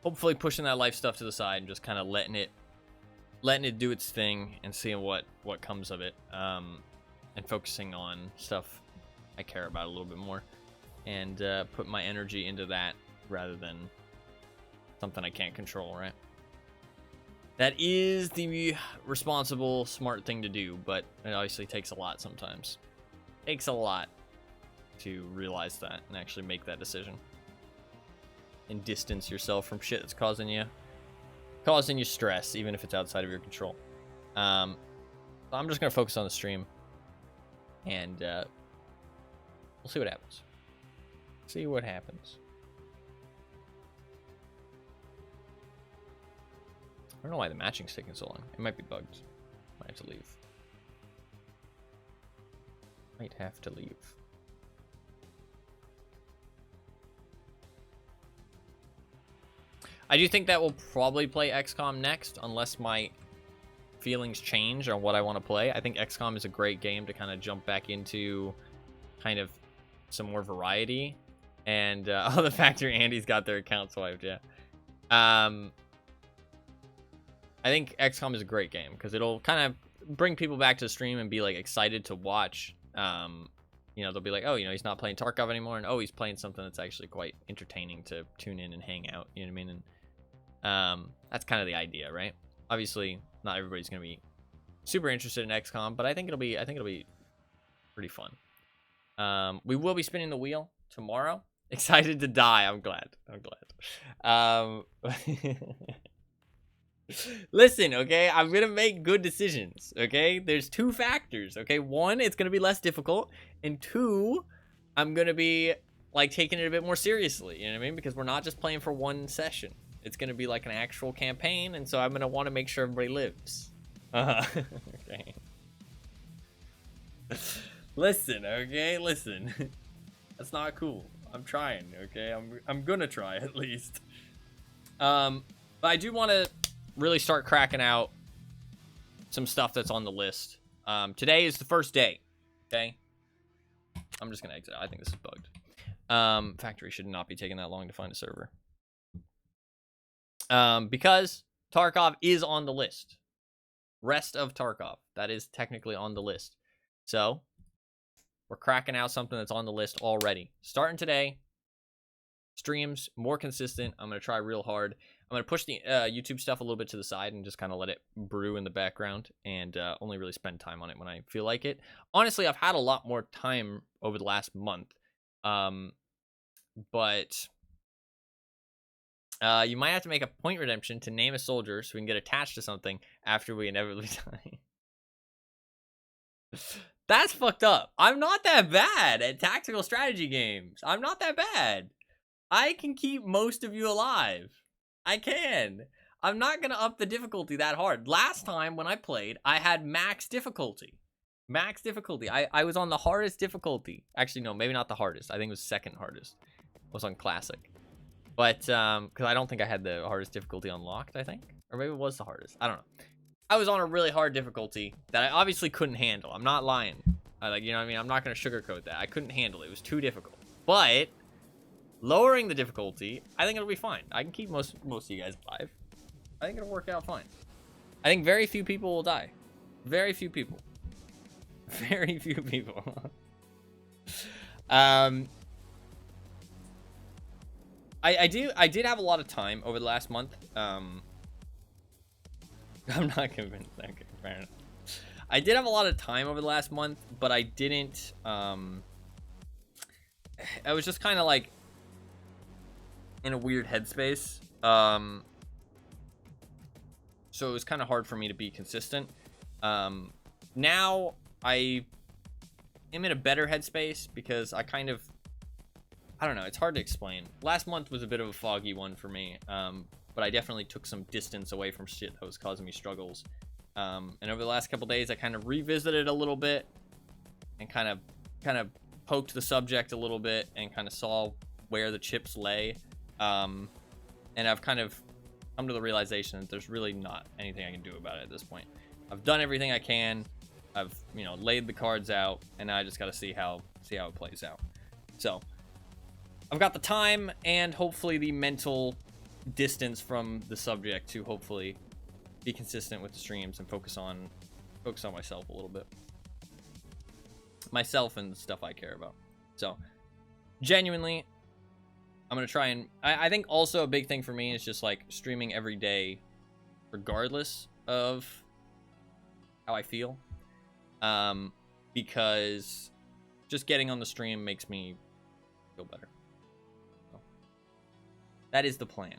hopefully pushing that life stuff to the side and just kind of letting it do its thing and seeing what comes of it, and focusing on stuff I care about a little bit more, and put my energy into that rather than something I can't control, right? That is the responsible, smart thing to do, but it obviously takes a lot sometimes. It takes a lot to realize that and actually make that decision. And distance yourself from shit that's causing you stress, even if it's outside of your control. So I'm just gonna focus on the stream, and we'll see what happens. See what happens. I don't know why the matching's taking so long. It might be bugged. Might have to leave. Might have to leave. I do think that we'll probably play XCOM next, unless my feelings change on what I want to play. I think XCOM is a great game to kind of jump back into kind of some more variety And oh, the factory Andy's got their account swiped. Yeah. I think XCOM is a great game because it'll kind of bring people back to the stream and be like excited to watch. You know, they'll be like, oh, you know, he's not playing Tarkov anymore, and oh, he's playing something that's actually quite entertaining to tune in and hang out. You know what I mean? And that's kind of the idea, right? Obviously, not everybody's gonna be super interested in XCOM, but I think it'll be pretty fun. We will be spinning the wheel tomorrow. Excited to die. I'm glad. Listen, okay, I'm gonna make good decisions. Okay, there's two factors. Okay, one, it's gonna be less difficult, and two, I'm gonna be like taking it a bit more seriously. You know what I mean? Because we're not just playing for one session. It's gonna be like an actual campaign, and so I'm gonna want to make sure everybody lives. Okay. Listen, okay, listen. That's not cool. I'm trying, okay? I'm gonna try at least. But I do want to really start cracking out some stuff that's on the list. Today is the first day, okay? I'm just gonna exit. I think this is bugged. Factory should not be taking that long to find a server. Because Tarkov is on the list. Rest of Tarkov, that is technically on the list. So we're cracking out something that's on the list already. Starting today, streams more consistent. I'm gonna try real hard. I'm gonna push the YouTube stuff a little bit to the side and just kind of let it brew in the background, and only really spend time on it when I feel like it. Honestly, I've had a lot more time over the last month, but you might have to make a point redemption to name a soldier so we can get attached to something after we inevitably die. That's fucked up. I'm not that bad at tactical strategy games. I'm not that bad. I can keep most of you alive. I can. I'm not going to up the difficulty that hard. Last time when I played, I had max difficulty. Max difficulty. I was on the hardest difficulty. Actually, no, maybe not the hardest. I think it was second hardest. I was on classic. But, because I don't think I had the hardest difficulty unlocked, I think. Or maybe it was the hardest. I don't know. I was on a really hard difficulty that I obviously couldn't handle. I'm not lying. Like, you know what I mean? I'm not going to sugarcoat that. I couldn't handle it. It was too difficult. But lowering the difficulty, I think it'll be fine. I can keep most of you guys alive. I think it'll work out fine. I think very few people will die. Very few people. Very few people. I did have a lot of time over the last month. I'm not convinced. Okay, fair enough. I did have a lot of time over the last month, but I didn't. I was just kind of like in a weird headspace. So it was kind of hard for me to be consistent. Now I am in a better headspace because I don't know. It's hard to explain. Last month was a bit of a foggy one for me. But I definitely took some distance away from shit that was causing me struggles. And over the last couple days, I kind of revisited a little bit and kind of poked the subject a little bit and kind of saw where the chips lay. And I've kind of come to the realization that there's really not anything I can do about it at this point. I've done everything I can. I've, you know, laid the cards out, and now I just got to see how it plays out. So I've got the time and hopefully the mental distance from the subject to hopefully be consistent with the streams and focus on myself a little bit, myself and the stuff I care about. So genuinely, I'm gonna try and I think also a big thing for me is just like streaming every day regardless of how I feel, because just getting on the stream makes me feel better. So that is the plan.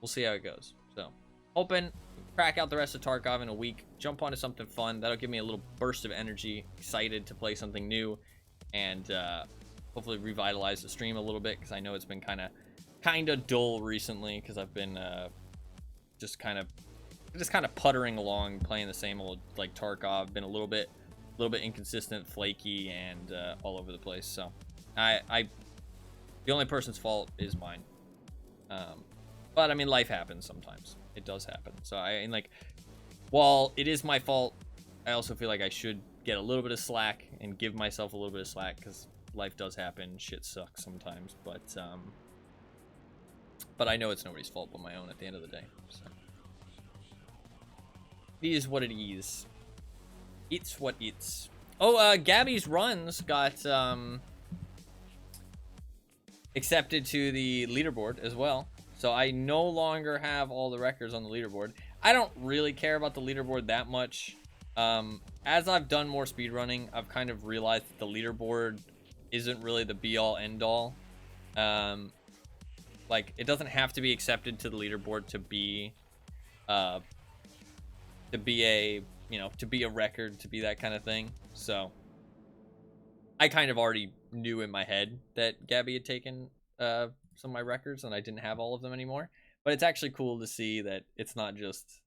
We'll see how it goes. So, hoping crack out the rest of Tarkov in a week, jump onto something fun. That'll give me a little burst of energy, excited to play something new, and hopefully revitalize the stream a little bit, because I know it's been kind of dull recently, because I've been just kind of puttering along, playing the same old like Tarkov. Been a little bit inconsistent, flaky, and all over the place. So, the only person's fault is mine. But I mean, life happens sometimes. It does happen. So while it is my fault, I also feel like I should get a little bit of slack and give myself a little bit of slack, because life does happen. Shit sucks sometimes, but I know it's nobody's fault but my own at the end of the day. So it is what it is. It's what it's. Oh, Gabby's runs got accepted to the leaderboard as well. So I no longer have all the records on the leaderboard. I don't really care about the leaderboard that much. As I've done more speedrunning, I've kind of realized that the leaderboard isn't really the be-all, end-all. Like, it doesn't have to be accepted to the leaderboard to be a, you know, to be a record, to be that kind of thing. So I kind of already knew in my head that Gabby had taken some of my records and I didn't have all of them anymore. But it's actually cool to see that it's not just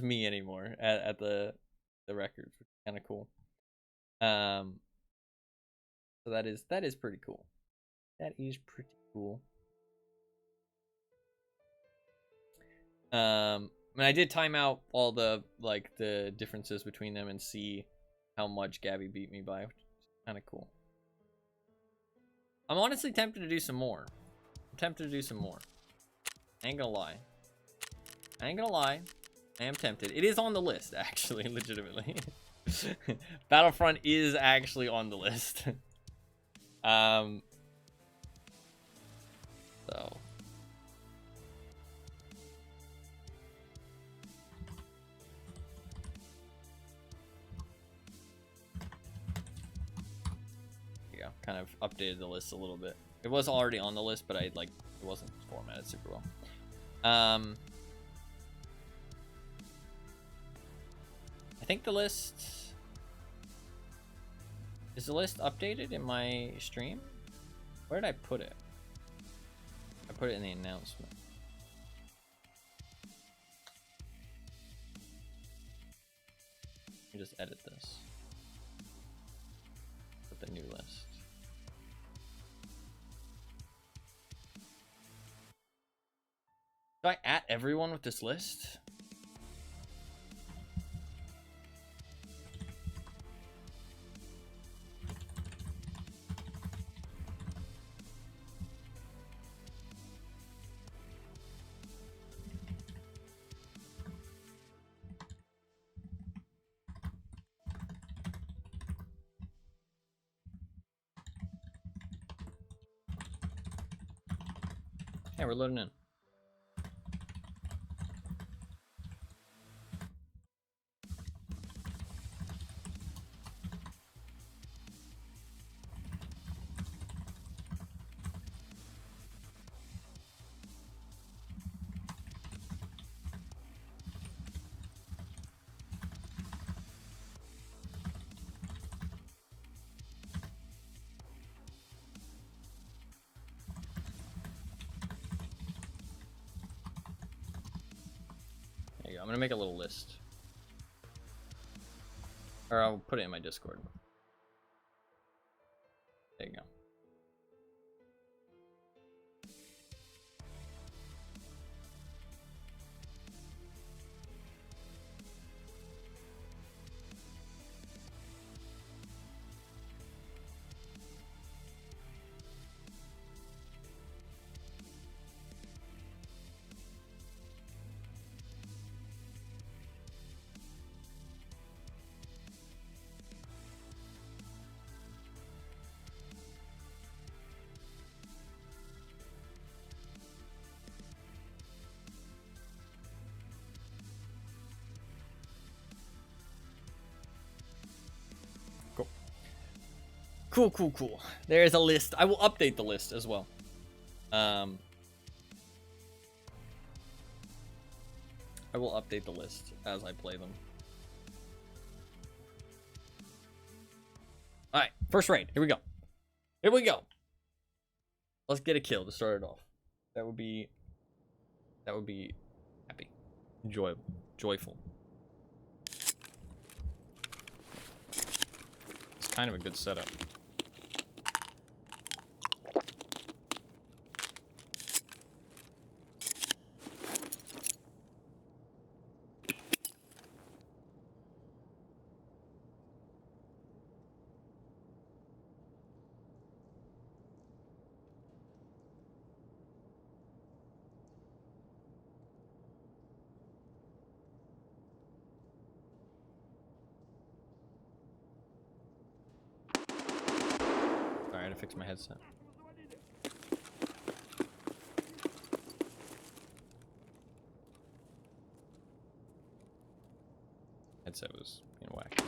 me anymore at the records, which is kind of cool. So that is pretty cool. That is pretty cool. And I did time out all the the differences between them and see how much Gabby beat me by, which is kind of cool. I'm honestly tempted to do some more. I ain't gonna lie. I am tempted. It is on the list, actually, legitimately. Battlefront is actually on the list. So yeah, kind of updated the list a little bit. It was already on the list, but it wasn't formatted super well. I think the list is the list updated in my stream. Where did I put it? I put it in the announcement. Let me just edit this. Put the new list. Do I at everyone with this list? Yeah, we're loading in. There you go. I'm gonna make a little list. Or I'll put it in my Discord. There you go. Cool. There's a list. I will update the list as well. I will update the list as I play them. Alright, first raid. Here we go. Let's get a kill to start it off. That would be happy. Joyful. It's kind of a good setup. fix my headset. Headset was being whacked.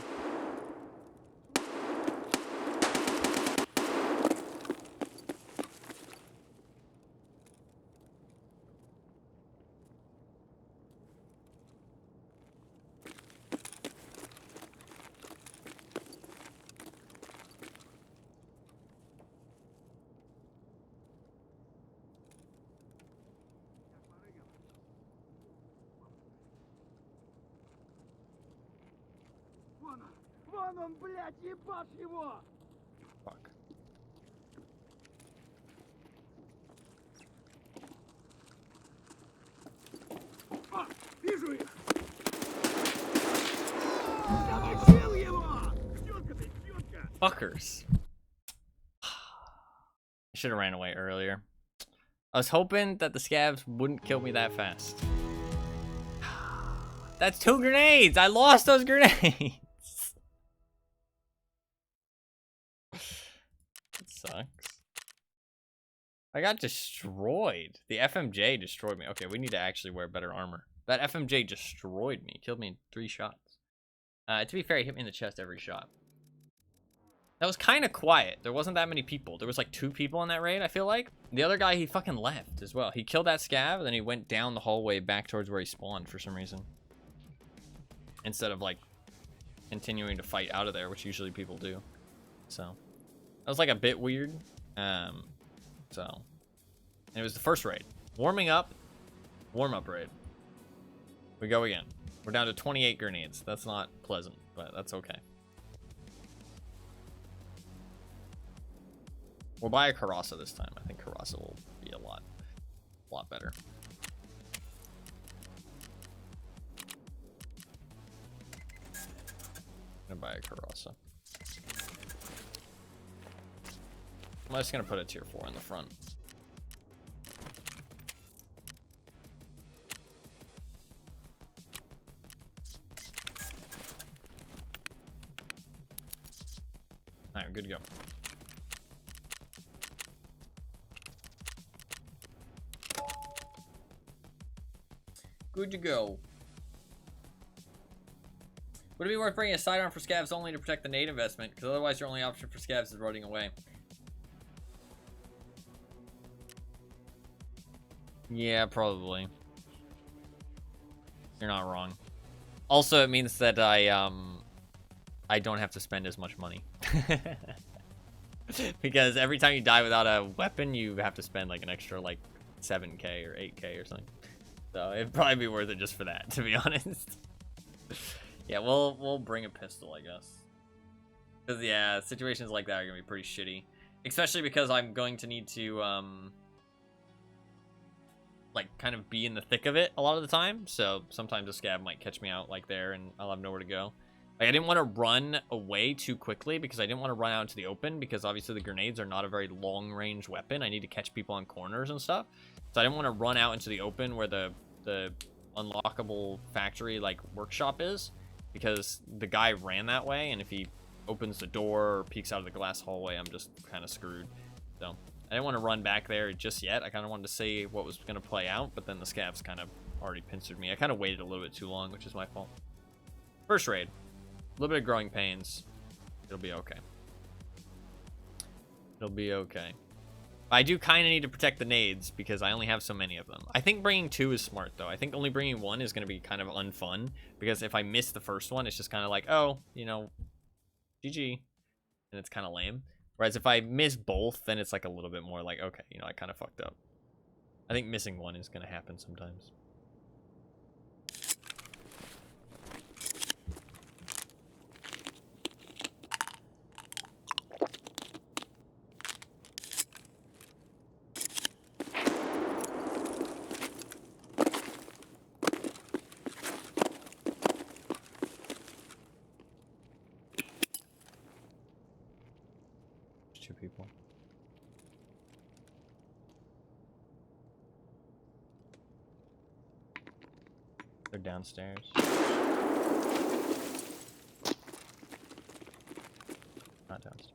Вон он, блядь, ебашь его! Fuck. А, вижу их! Замочил его! Чётко ты, чётко! Fuckers. I should have ran away earlier. I was hoping that the scavs wouldn't kill me that fast. That's 2 grenades! I lost those grenades! That sucks. I got destroyed. The FMJ destroyed me. Okay, we need to actually wear better armor. That FMJ destroyed me. Killed me in 3 shots. To be fair, he hit me in the chest every shot. That was kind of quiet. There wasn't that many people. There was like 2 people in that raid, I feel like. The other guy, he fucking left as well. He killed that scav, and then he went down the hallway back towards where he spawned for some reason. Instead of like continuing to fight out of there, which usually people do. So that was like a bit weird. And it was the first raid. Warming up. Warm-up raid. We go again. We're down to 28 grenades. That's not pleasant, but that's okay. We'll buy a Karasa this time. I think Karasa will be a lot better. I'm gonna buy a Karasa. I'm just gonna put a tier 4 in the front. Alright, good to go. Good to go. Would it be worth bringing a sidearm for scavs only to protect the nade investment? Because otherwise your only option for scavs is running away. Yeah, probably. You're not wrong. Also, it means that I don't have to spend as much money. Because every time you die without a weapon, you have to spend like an extra like 7k or 8k or something. So it'd probably be worth it just for that, to be honest. Yeah, we'll bring a pistol, I guess. Because yeah, situations like that are gonna be pretty shitty, especially because I'm going to need to like kind of be in the thick of it a lot of the time. So sometimes a scav might catch me out like there, and I'll have nowhere to go. Like I didn't want to run away too quickly because I didn't want to run out into the open, because obviously the grenades are not a very long range weapon. I need to catch people on corners and stuff. So I didn't want to run out into the open where the unlockable factory like workshop is, because the guy ran that way, and if he opens the door or peeks out of the glass hallway, I'm just kind of screwed. So I didn't want to run back there just yet. I kind of wanted to see what was going to play out, but then the scavs kind of already pincered me. I kind of waited a little bit too long, which is my fault. First raid. A little bit of growing pains. It'll be okay. It'll be okay. I do kind of need to protect the nades because I only have so many of them. I think bringing 2 is smart, though. I think only bringing 1 is going to be kind of unfun, because if I miss the first one, it's just kind of like, oh, you know, GG. And it's kind of lame. Whereas if I miss both, then it's like a little bit more like, okay, you know, I kind of fucked up. I think missing 1 is going to happen sometimes. There's 2 people. They're downstairs. Not downstairs.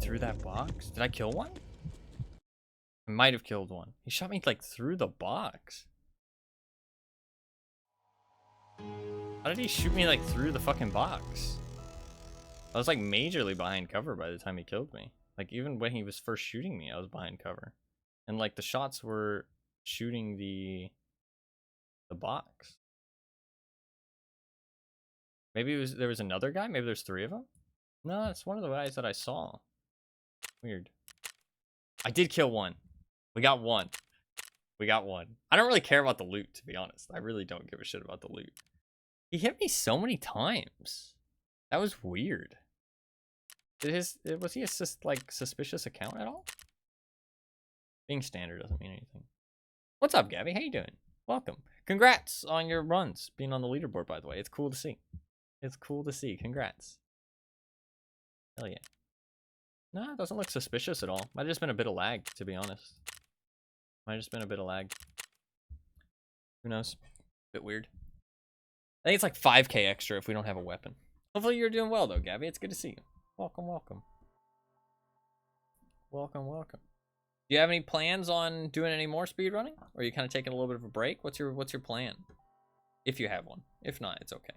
through that box? Did I kill one? I might have killed one. He shot me like through the box. How did he shoot me like through the fucking box? I was like majorly behind cover by the time he killed me. Like even when he was first shooting me, I was behind cover. And like the shots were shooting the box. Maybe there was another guy? Maybe there's 3 of them? No, it's one of the guys that I saw. Weird. I did kill one. We got one. We got one. I don't really care about the loot, to be honest. I really don't give a shit about the loot. He hit me so many times. That was weird. Was he a suspicious account at all? Being standard doesn't mean anything. What's up, Gabby? How you doing? Welcome. Congrats on your runs being on the leaderboard, by the way. It's cool to see. It's cool to see. Congrats. Hell yeah. No, it doesn't look suspicious at all. Might have just been a bit of lag, to be honest. Might have just been a bit of lag. Who knows? Bit weird. I think it's like 5k extra if we don't have a weapon. Hopefully you're doing well, though, Gabby. It's good to see you. Welcome, welcome. Welcome, welcome. Do you have any plans on doing any more speedrunning? Or are you kind of taking a little bit of a break? What's your plan? If you have one. If not, it's okay.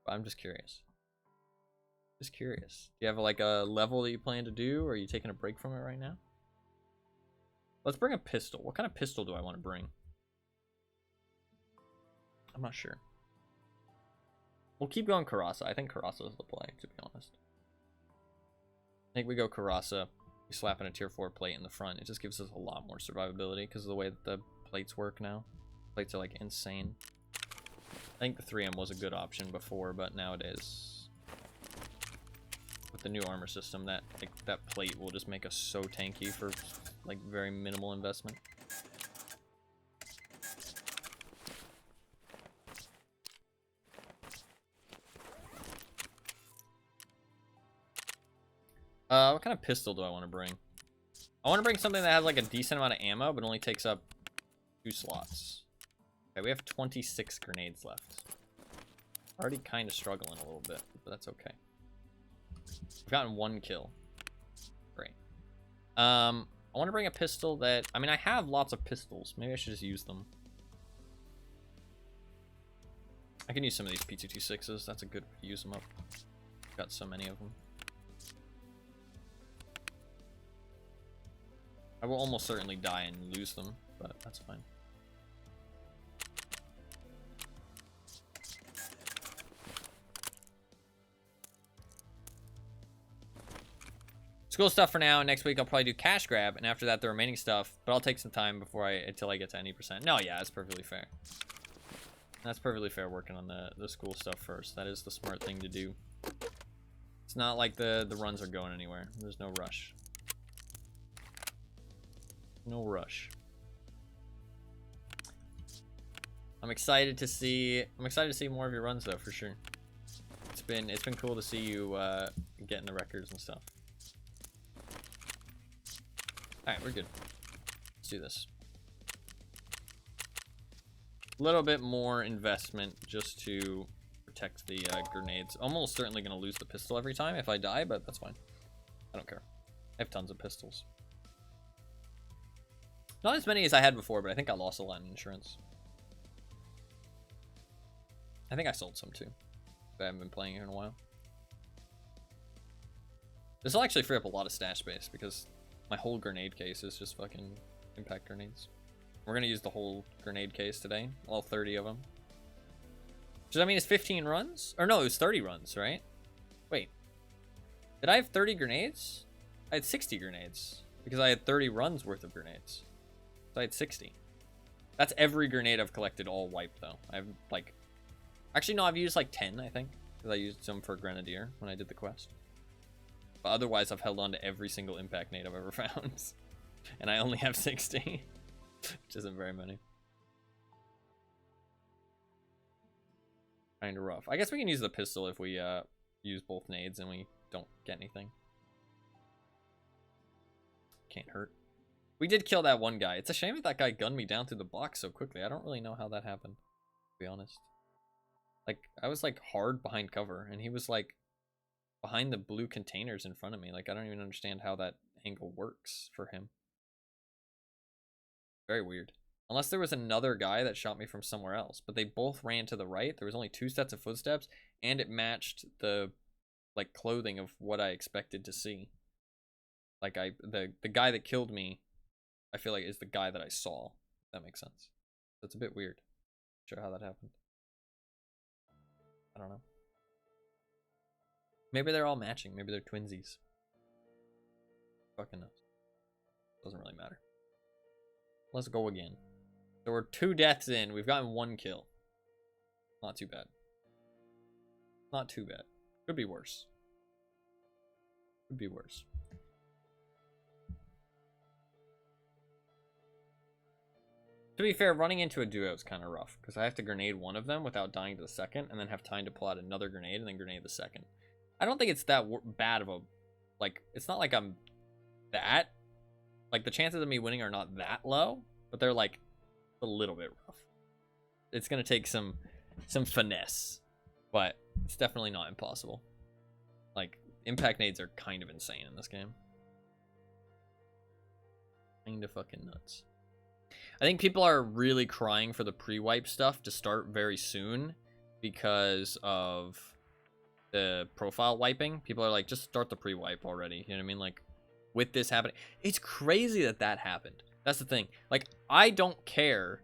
But I'm just curious. Just curious. Do you have like a level that you plan to do, or are you taking a break from it right now? Let's bring a pistol. What kind of pistol do I want to bring? I'm not sure. We'll keep going Karasa. I think Karasa is the play, to be honest. I think we go Karasa. We slap in a tier 4 plate in the front. It just gives us a lot more survivability because of the way that the plates work now. Plates are like insane. I think the 3M was a good option before, but nowadays, with the new armor system, that plate will just make us so tanky for like very minimal investment. What kind of pistol do I want to bring? I want to bring something that has like a decent amount of ammo, but only takes up 2 slots. Okay, we have 26 grenades left. Already kind of struggling a little bit, but that's okay. We've gotten 1 kill. Great. I want to bring a pistol that... I mean, I have lots of pistols. Maybe I should just use them. I can use some of these P226s. That's a good way to use them up. Got so many of them. I will almost certainly die and lose them, but that's fine. School stuff for now. Next week I'll probably do cash grab, and after that the remaining stuff. But I'll take some time until I get to any percent. No, yeah, that's perfectly fair. That's perfectly fair working on the school stuff first. That is the smart thing to do. It's not like the runs are going anywhere. There's no rush. No rush. I'm excited to see more of your runs though, for sure. It's been cool to see you getting the records and stuff. Alright, we're good. Let's do this. A little bit more investment just to protect the grenades. Almost certainly gonna lose the pistol every time if I die, but that's fine. I don't care. I have tons of pistols. Not as many as I had before, but I think I lost a lot in insurance. I think I sold some too. But I haven't been playing here in a while. This will actually free up a lot of stash space because my whole grenade case is just fucking impact grenades. We're gonna use the whole grenade case today, all 30 of them. Does that mean it's 15 runs? Or no, it was 30 runs, right? Wait, did I have 30 grenades? I had 60 grenades because I had 30 runs worth of grenades. So I had 60. That's every grenade I've collected all wiped though. I've like, actually no, I've used like 10 I think, because I used some for Grenadier when I did the quest. But otherwise I've held on to every single impact nade I've ever found. And I only have 60, which isn't very many. Kind of rough. I guess we can use the pistol if we use both nades and we don't get anything. Can't hurt. We did kill that one guy. It's a shame that that guy gunned me down through the box so quickly. I don't really know how that happened, to be honest. Like, I was like hard behind cover and he was like behind the blue containers in front of me. Like, I don't even understand how that angle works for him. Very weird. Unless there was another guy that shot me from somewhere else. But they both ran to the right. There was only 2 sets of footsteps. And it matched the, like, clothing of what I expected to see. Like, the guy that killed me, I feel like, is the guy that I saw. If that makes sense. That's a bit weird. Not sure how that happened. I don't know. Maybe they're all matching. Maybe they're twinsies. Fucking knows. Doesn't really matter. Let's go again. So we're 2 deaths in. We've gotten 1 kill. Not too bad. Not too bad. Could be worse. Could be worse. To be fair, running into a duo is kind of rough, because I have to grenade one of them without dying to the second, and then have time to pull out another grenade and then grenade the second. I don't think it's that bad of a... Like, it's not like I'm that... Like, the chances of me winning are not that low, but they're, like, a little bit rough. It's going to take some finesse, but it's definitely not impossible. Like, impact nades are kind of insane in this game. Kind of fucking nuts. I think people are really crying for the pre-wipe stuff to start very soon because of the profile wiping. People are like, just start the pre-wipe already. You know what I mean? Like, with this happening, it's crazy that that happened. That's the thing. Like, I don't care.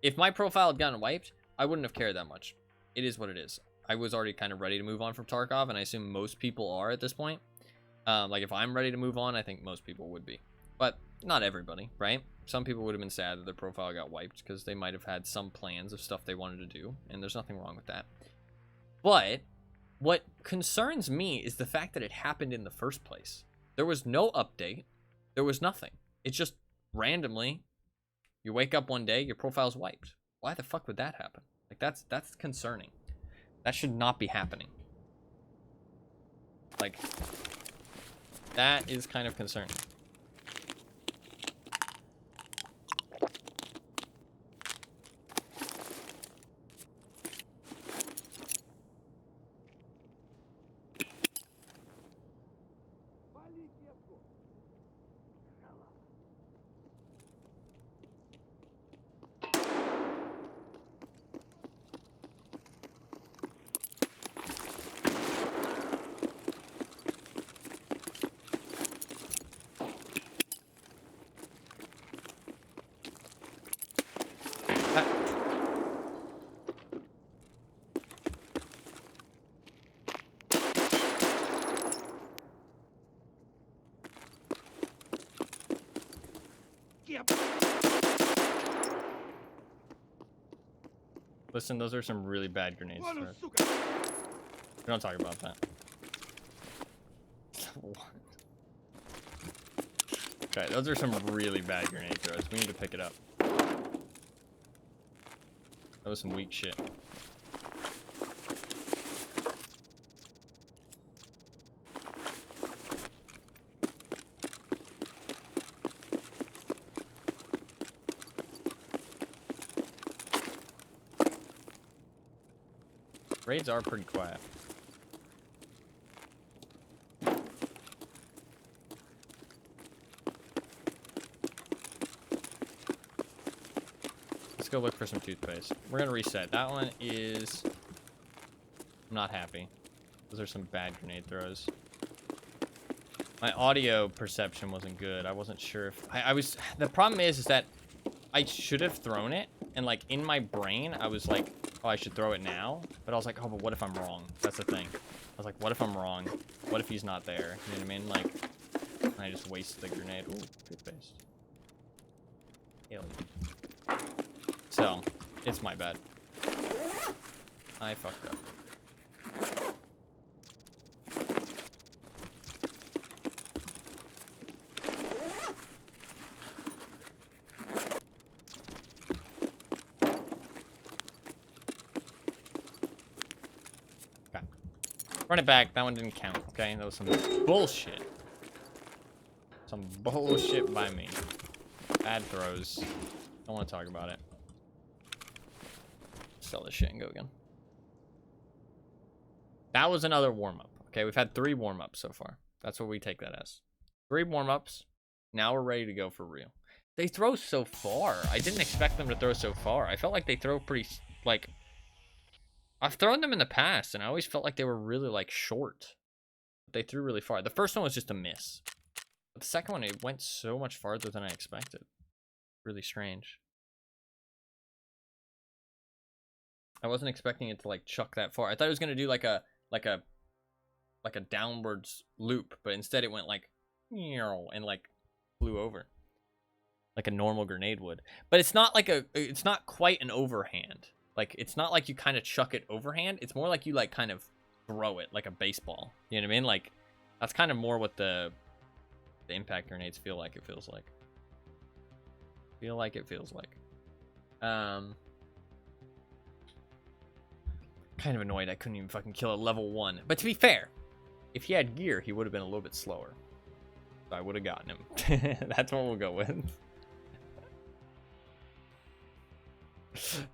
If my profile had gotten wiped, I wouldn't have cared that much. It is what it is. I was already kind of ready to move on from Tarkov, and I assume most people are at this point. Like, if I'm ready to move on, I think most people would be. But not everybody, right? Some people would have been sad that their profile got wiped because they might have had some plans of stuff they wanted to do, and there's nothing wrong with that. But what concerns me is the fact that it happened in the first place. There was no update. There was nothing. It's just randomly, you wake up one day, your profile's wiped. Why the fuck would that happen? Like, that's concerning. That should not be happening. Like, that is kind of concerning. Listen, those are some really bad grenades. We don't talk about that. Okay, those are some really bad grenade throws. We need to pick it up. That was some weak shit. Raids are pretty quiet. Let's go look for some toothpaste. We're gonna reset. That one is... I'm not happy. Those are some bad grenade throws. My audio perception wasn't good. I wasn't sure if... I was... The problem is that I should have thrown it, and like in my brain, I was like, oh, I should throw it now. But I was like, oh, but what if I'm wrong? That's the thing. I was like, what if I'm wrong? What if he's not there? You know what I mean? Like, I just wasted the grenade. Ooh, toothpaste. Hell yeah. So, it's my bad. I fucked up. Run it back. That one didn't count, okay? That was some bullshit. Some bullshit by me. Bad throws. Don't want to talk about it. Sell this shit and go again. That was another warm-up, Okay, we've had 3 warm-ups so far. That's what we take that as. 3 warm-ups. Now we're ready to go for real. They throw so far. I didn't expect them to throw so far. I felt like they throw pretty, like... I've thrown them in the past, and I always felt like they were really, like, short. But they threw really far. The first one was just a miss. But the second one, it went so much farther than I expected. Really strange. I wasn't expecting it to, like, chuck that far. I thought it was going to do, like a downwards loop, but instead it went, like, and, like, flew over. Like a normal grenade would. But it's not like it's not quite an overhand. Like, it's not like you kind of chuck it overhand. It's more like you, like, kind of throw it like a baseball. You know what I mean? Like, that's kind of more what the impact grenades feel like. It feels like. It feels like. Kind of annoyed I couldn't even fucking kill a level 1. But to be fair, if he had gear, he would have been a little bit slower. So I would have gotten him. That's what we'll go with.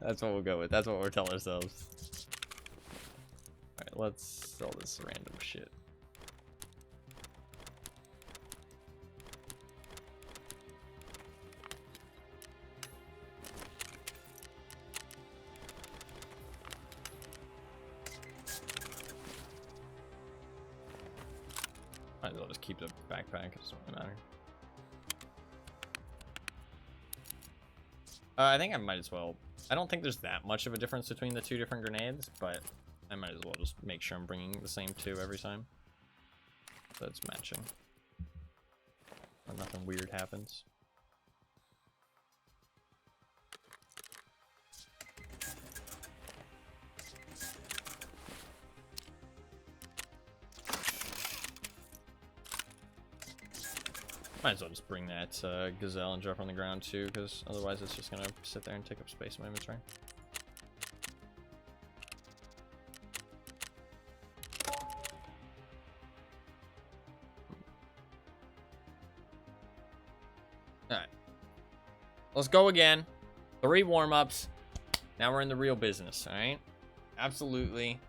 That's what we'll go with. That's what we'll tell ourselves. Alright, let's sell this random shit. Might as well just keep the backpack. It doesn't really matter. I think I might as well. I don't think there's that much of a difference between the 2 different grenades, but I might as well just make sure I'm bringing the same 2 every time. So it's matching. Or nothing weird happens. Might as well just bring that gazelle and drop on the ground too, because otherwise it's just gonna sit there and take up space in my inventory. Alright. Let's go again. 3 warm-ups. Now we're in the real business, alright? Absolutely.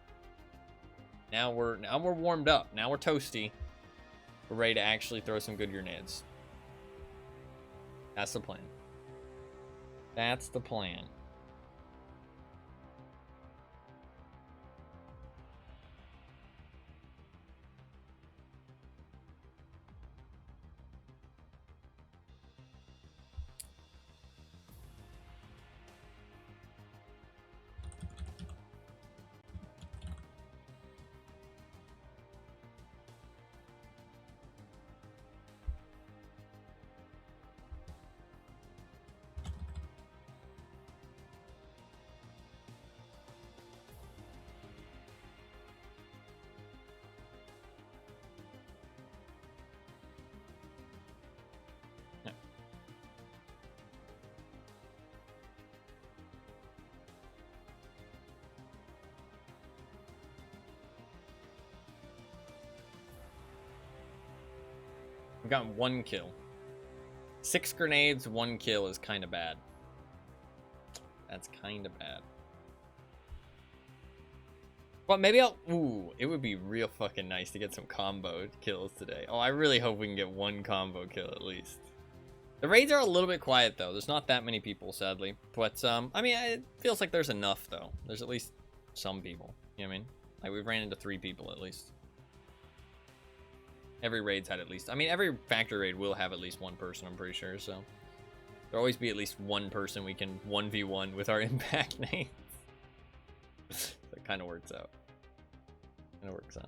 Now we're warmed up. Now we're toasty. We're ready to actually throw some good grenades. That's the plan. That's the plan. We've gotten 1 kill. 6 grenades, 1 kill is kind of bad. That's kind of bad. But maybe I'll... Ooh, it would be real fucking nice to get some combo kills today. Oh, I really hope we can get 1 combo kill at least. The raids are a little bit quiet, though. There's not that many people, sadly. But, I mean, it feels like there's enough, though. There's at least some people. You know what I mean? Like, we've ran into 3 people at least. Every raid's had at least... I mean, every factory raid will have at least 1 person, I'm pretty sure, so... There'll always be at least 1 person we can 1v1 with our impact name. That kind of works out. Kind of works out.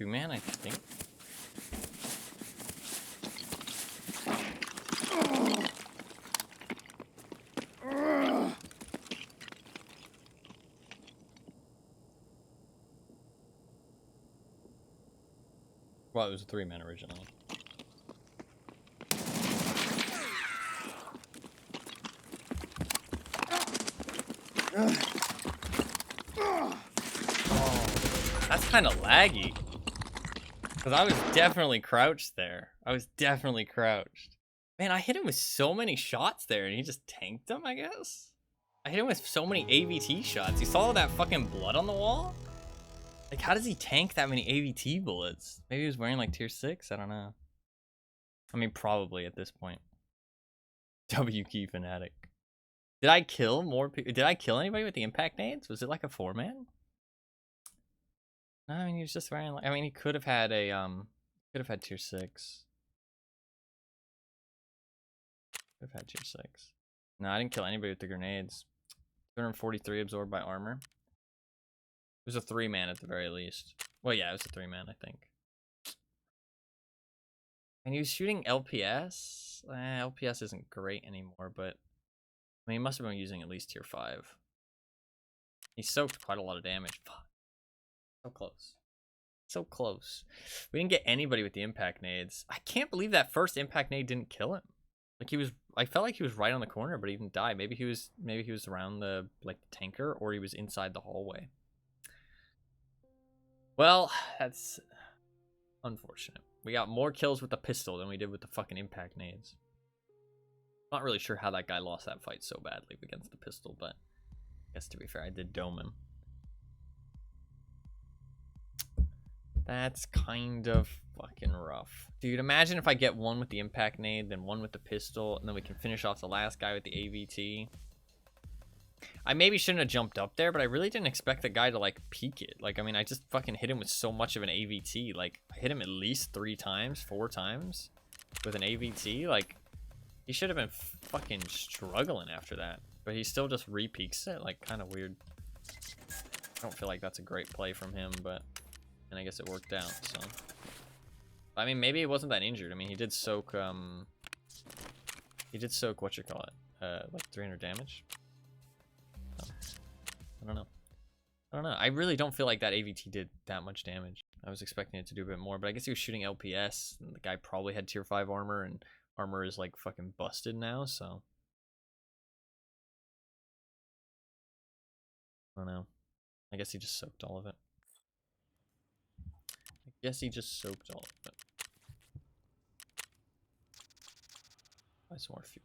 2-man, I think. Well, it was a 3-man originally. That's kind of laggy. Because I was definitely crouched there. I was definitely crouched. Man, I hit him with so many shots there, and he just tanked them, I guess? I hit him with so many AVT shots. You saw all that fucking blood on the wall? Like, how does he tank that many AVT bullets? Maybe he was wearing, like, tier 6? I don't know. I mean, probably at this point. W key fanatic. Did I kill more people? Did I kill anybody with the impact nades? Was it like a 4-man? No, I mean, he was just wearing, like, I mean, he could have had a, could have had tier 6. Could have had tier 6. No, I didn't kill anybody with the grenades. 243 absorbed by armor. It was a 3-man at the very least. Well, yeah, it was a 3-man, I think. And he was shooting LPS? LPS isn't great anymore, but I mean, he must have been using at least tier 5. He soaked quite a lot of damage. Fuck. So close. So close. We didn't get anybody with the impact nades. I can't believe that first impact nade didn't kill him. Like, he was, I felt like he was right on the corner, but he didn't die. Maybe he was around the, like, the tanker, or he was inside the hallway. Well, that's unfortunate. We got more kills with the pistol than we did with the fucking impact nades. Not really sure how that guy lost that fight so badly against the pistol, but I guess to be fair, I did dome him. That's kind of fucking rough. Dude, imagine if I get one with the impact nade, then one with the pistol, and then we can finish off the last guy with the AVT. I maybe shouldn't have jumped up there, but I really didn't expect the guy to, like, peek it. Like, I mean, I just fucking hit him with so much of an AVT. Like, I hit him at least 3 times, 4 times with an AVT. Like, he should have been fucking struggling after that. But he still just re-peeks it. Like, kind of weird. I don't feel like that's a great play from him, but... And I guess it worked out, so... I mean, maybe he wasn't that injured. I mean, he did soak, He did soak, like 300 damage? I don't know. I don't know. I really don't feel like that AVT did that much damage. I was expecting it to do a bit more, but I guess he was shooting LPS, and the guy probably had tier 5 armor, and armor is, like, fucking busted now, so... I don't know. I guess he just soaked all of it. Buy some more fuel.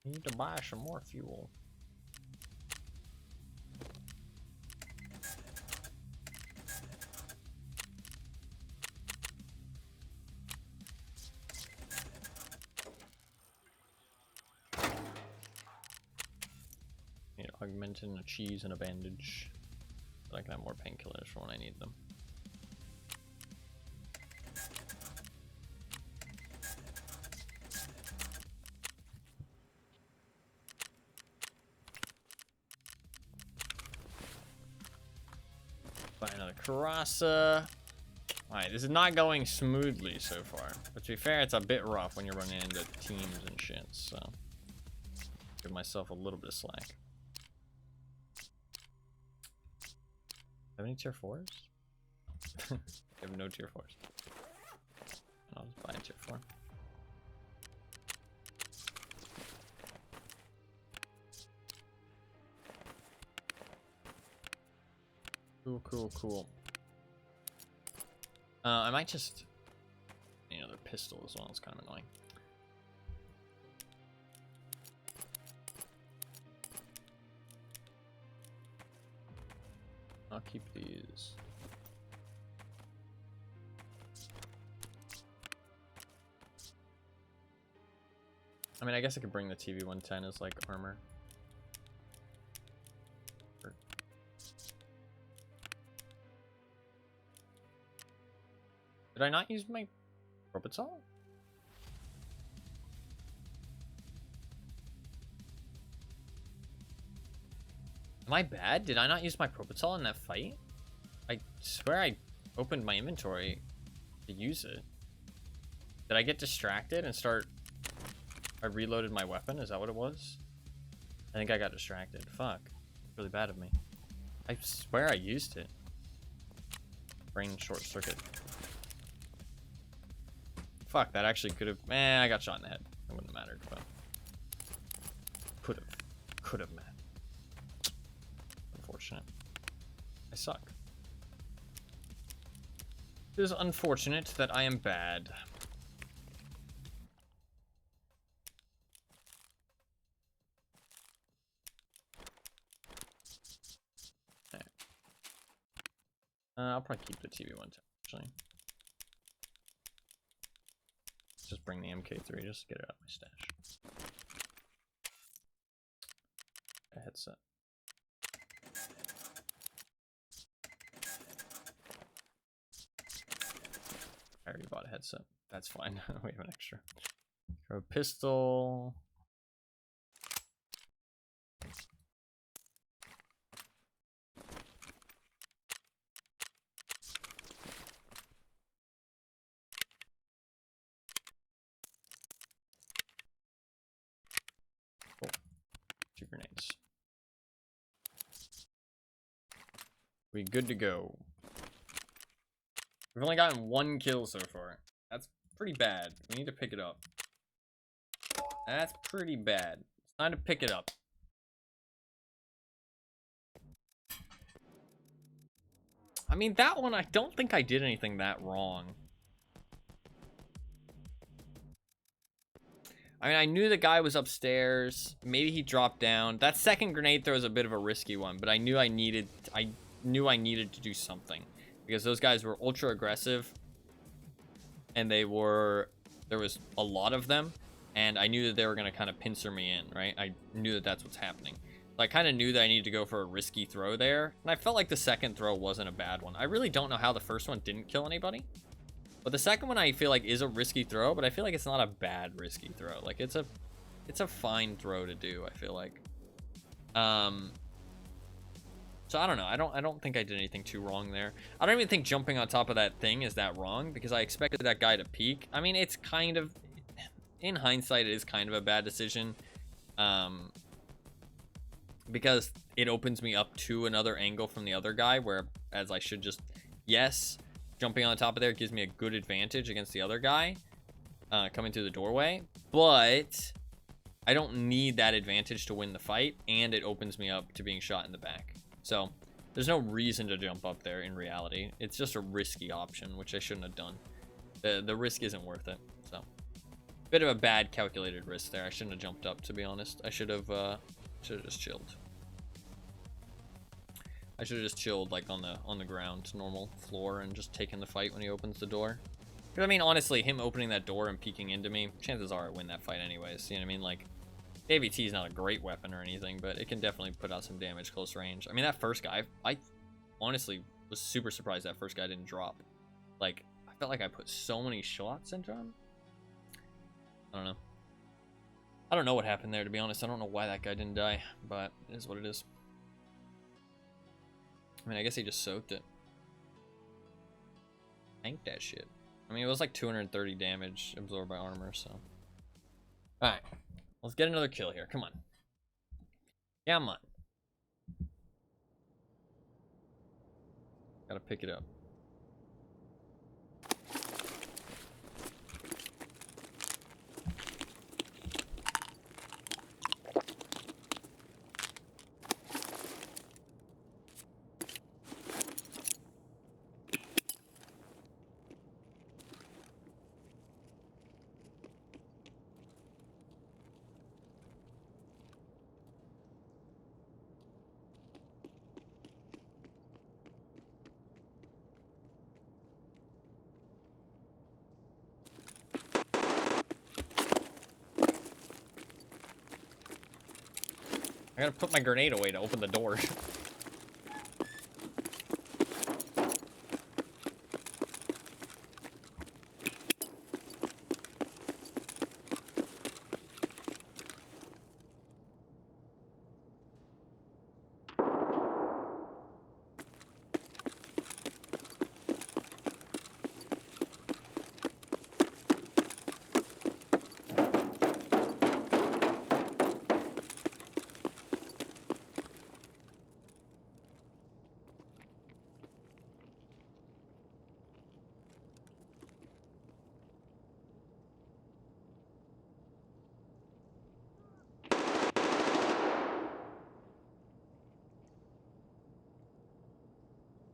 Need to buy some more fuel. Need augmentin, a cheese, and a bandage. So I can have more painkillers for when I need them. Buy another Karasa. Alright, this is not going smoothly so far. But to be fair, it's a bit rough when you're running into teams and shit, so... Give myself a little bit of slack. Have any tier 4s? I have no tier 4s. I'll just buy a tier 4. Cool, cool, cool. I might just... Another pistol as well, it's kind of annoying. I'll keep these. I mean, I guess I could bring the TV-110 as, like, armor. Did I not use my Robotol? I mean, Am I bad? Did I not use my propulsol in that fight? I swear I opened my inventory to use it. Did I get distracted and start... I reloaded my weapon? Is that what it was? I think I got distracted. Fuck. Really bad of me. I swear I used it. Brain short circuit. Fuck, that actually could have... I got shot in the head. It wouldn't have mattered, but... Could have. Could have mattered. Unfortunate. I suck. It is unfortunate that I am bad. Okay. I'll probably keep the TV one time, actually. Just bring the MK3, just get it out of my stash. A headset. I already bought a headset. That's fine. We have an extra. Throw a pistol. Cool. 2 grenades. We good to go. We've only gotten 1 kill so far. That's pretty bad. We need to pick it up. That's pretty bad. It's time to pick it up. I mean, that one, I don't think I did anything that wrong. I mean, I knew the guy was upstairs. Maybe he dropped down. That second grenade throw is a bit of a risky one, but I knew I needed to do something. Because those guys were ultra aggressive. And there was a lot of them. And I knew that they were going to kind of pincer me in, right? I knew that that's what's happening. So I kind of knew that I needed to go for a risky throw there. And I felt like the second throw wasn't a bad one. I really don't know how the first one didn't kill anybody. But the second one I feel like is a risky throw, but I feel like it's not a bad risky throw. Like it's a fine throw to do, I feel like. So I don't know. I don't think I did anything too wrong there. I don't even think jumping on top of that thing is that wrong because I expected that guy to peek. I mean, it's kind of, in hindsight, it is kind of a bad decision. Because it opens me up to another angle from the other guy, whereas I should just, yes, jumping on top of there gives me a good advantage against the other guy coming through the doorway, but I don't need that advantage to win the fight, and it opens me up to being shot in the back. So there's no reason to jump up there in reality. It's just a risky option, which I shouldn't have done. The risk isn't worth it. So bit of a bad calculated risk there. I shouldn't have jumped up, to be honest. I should have just chilled. I should have just chilled like on the ground, normal floor, and just taken the fight when he opens the door. Because I mean, honestly, him opening that door and peeking into me, chances are I win that fight anyways. You know what I mean? Like, AVT is not a great weapon or anything, but it can definitely put out some damage close range. I mean, that first guy, I honestly was super surprised that first guy didn't drop. Like, I felt like I put so many shots into him. I don't know. I don't know what happened there, to be honest. I don't know why that guy didn't die, but it is what it is. I mean, I guess he just soaked it. Tanked that shit. I mean, it was like 230 damage absorbed by armor, so. Alright. Let's get another kill here. Come on. Come on. Gotta pick it up. I gotta put my grenade away to open the door.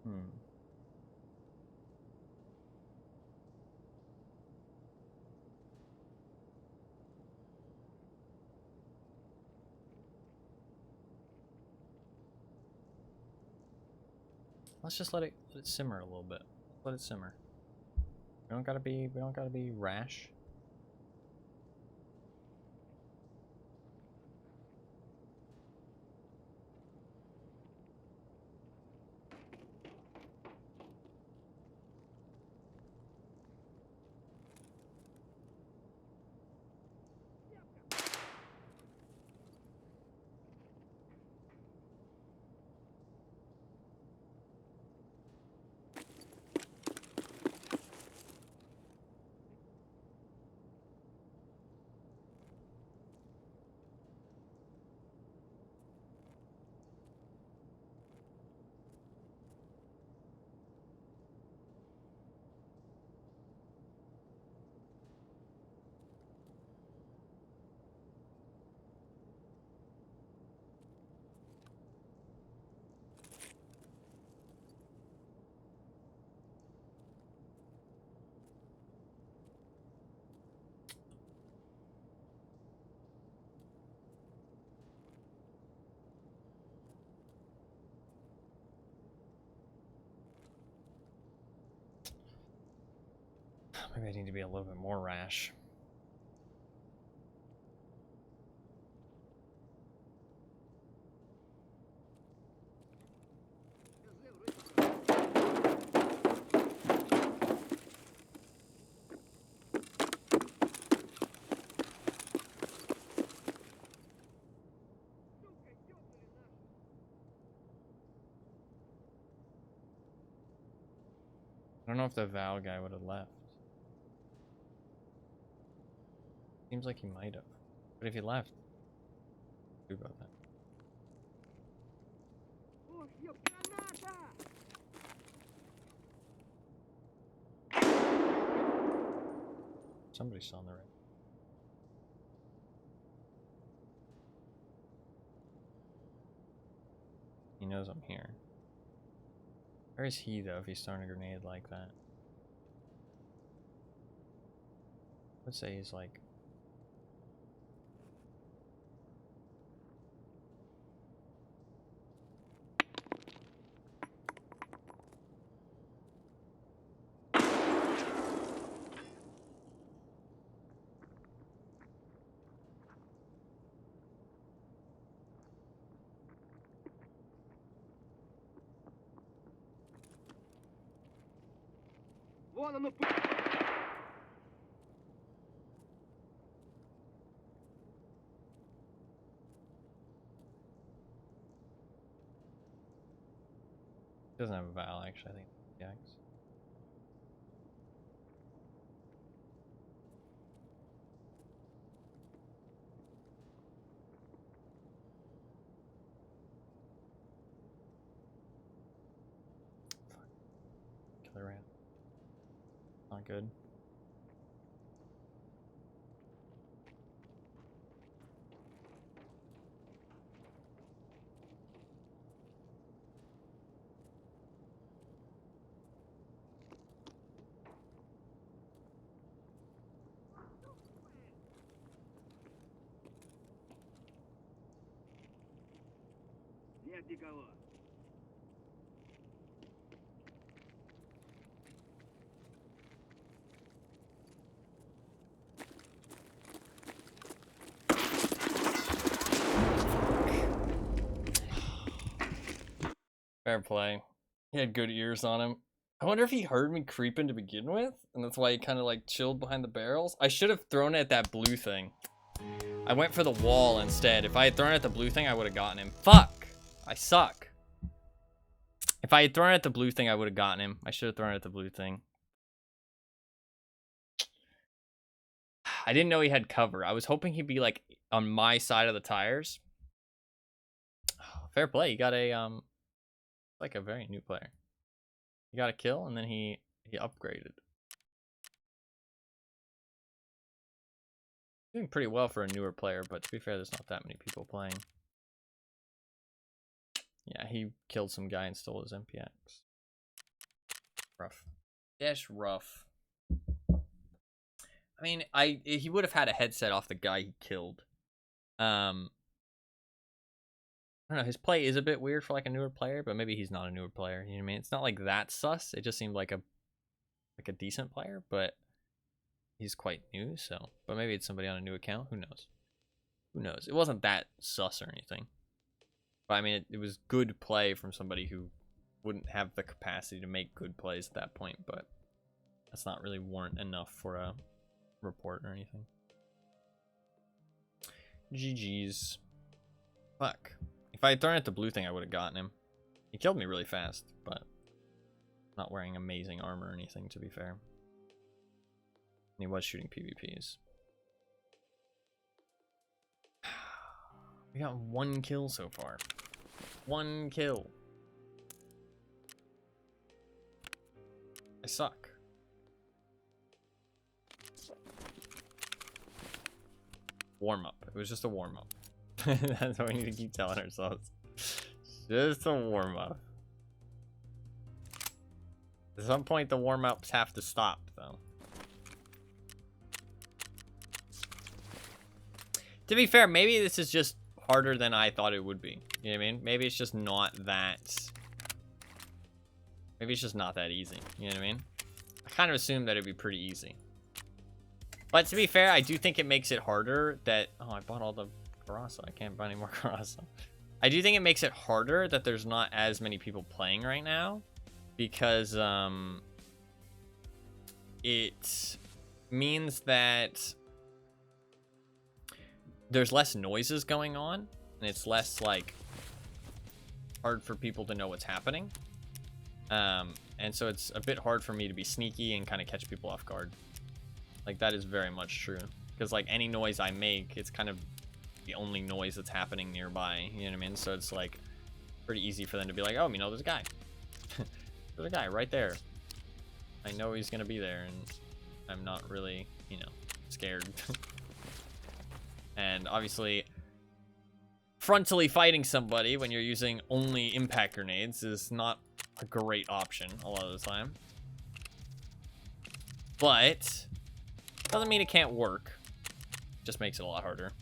Hmm. Let's just let it simmer a little bit. Let it simmer. We don't gotta be rash. Maybe I need to be a little bit more rash. I don't know if the Val guy would have left. Seems like he might have. But if he left, do about that. Ох, ёб, граната! Somebody's still on the right. He knows I'm here. Where is he though if he's throwing a grenade like that? Let's say he's like Вон оно, doesn't have a Val actually, I think X. Killer ran. Not good. нет никого. Fair play. He had good ears on him. I wonder if he heard me creeping to begin with, and that's why he kind of like chilled behind the barrels. I should have thrown it at that blue thing. I went for the wall instead. If I had thrown it at the blue thing, I would have gotten him. Fuck! I suck. If I had thrown it at the blue thing, I would have gotten him. I should have thrown it at the blue thing. I didn't know he had cover. I was hoping he'd be like on my side of the tires. Fair play. You got a like a very new player. He got a kill and then he upgraded. Doing pretty well for a newer player, but to be fair, there's not that many people playing. Yeah, he killed some guy and stole his MPX. Rough. That's rough. I mean, he would have had a headset off the guy he killed. I don't know. His play is a bit weird for like a newer player, but maybe he's not a newer player. You know what I mean? It's not like that sus. It just seemed like a decent player, but he's quite new. So, but maybe it's somebody on a new account. Who knows? Who knows? It wasn't that sus or anything. But I mean, it was good play from somebody who wouldn't have the capacity to make good plays at that point. But that's not really warrant enough for a report or anything. GG's. Fuck. If I had thrown at the blue thing, I would have gotten him. He killed me really fast, but I'm not wearing amazing armor or anything, to be fair. And he was shooting PvPs. We got 1 kill so far. 1 kill. I suck. Warm up. It was just a warm up. That's what we need to keep telling ourselves. Just a warm up. At some point, the warm ups have to stop, though. To be fair, maybe this is just harder than I thought it would be. You know what I mean? Maybe it's just not that. Maybe it's just not that easy. You know what I mean? I kind of assumed that it'd be pretty easy. But to be fair, I do think it makes it harder that... Oh, I bought all the Karasa. I can't buy any more Karasa. I do think it makes it harder that there's not as many people playing right now. Because it means that there's less noises going on. And it's less, like, hard for people to know what's happening. And so it's a bit hard for me to be sneaky and kind of catch people off guard. Like, that is very much true. Because, like, any noise I make, it's kind of the only noise that's happening nearby. You know what I mean? So it's, like, pretty easy for them to be like, oh, you know, there's a guy. There's a guy right there. I know he's going to be there, and I'm not really, you know, scared. And, obviously, frontally fighting somebody when you're using only impact grenades is not a great option a lot of the time. But... doesn't mean it can't work. Just makes it a lot harder.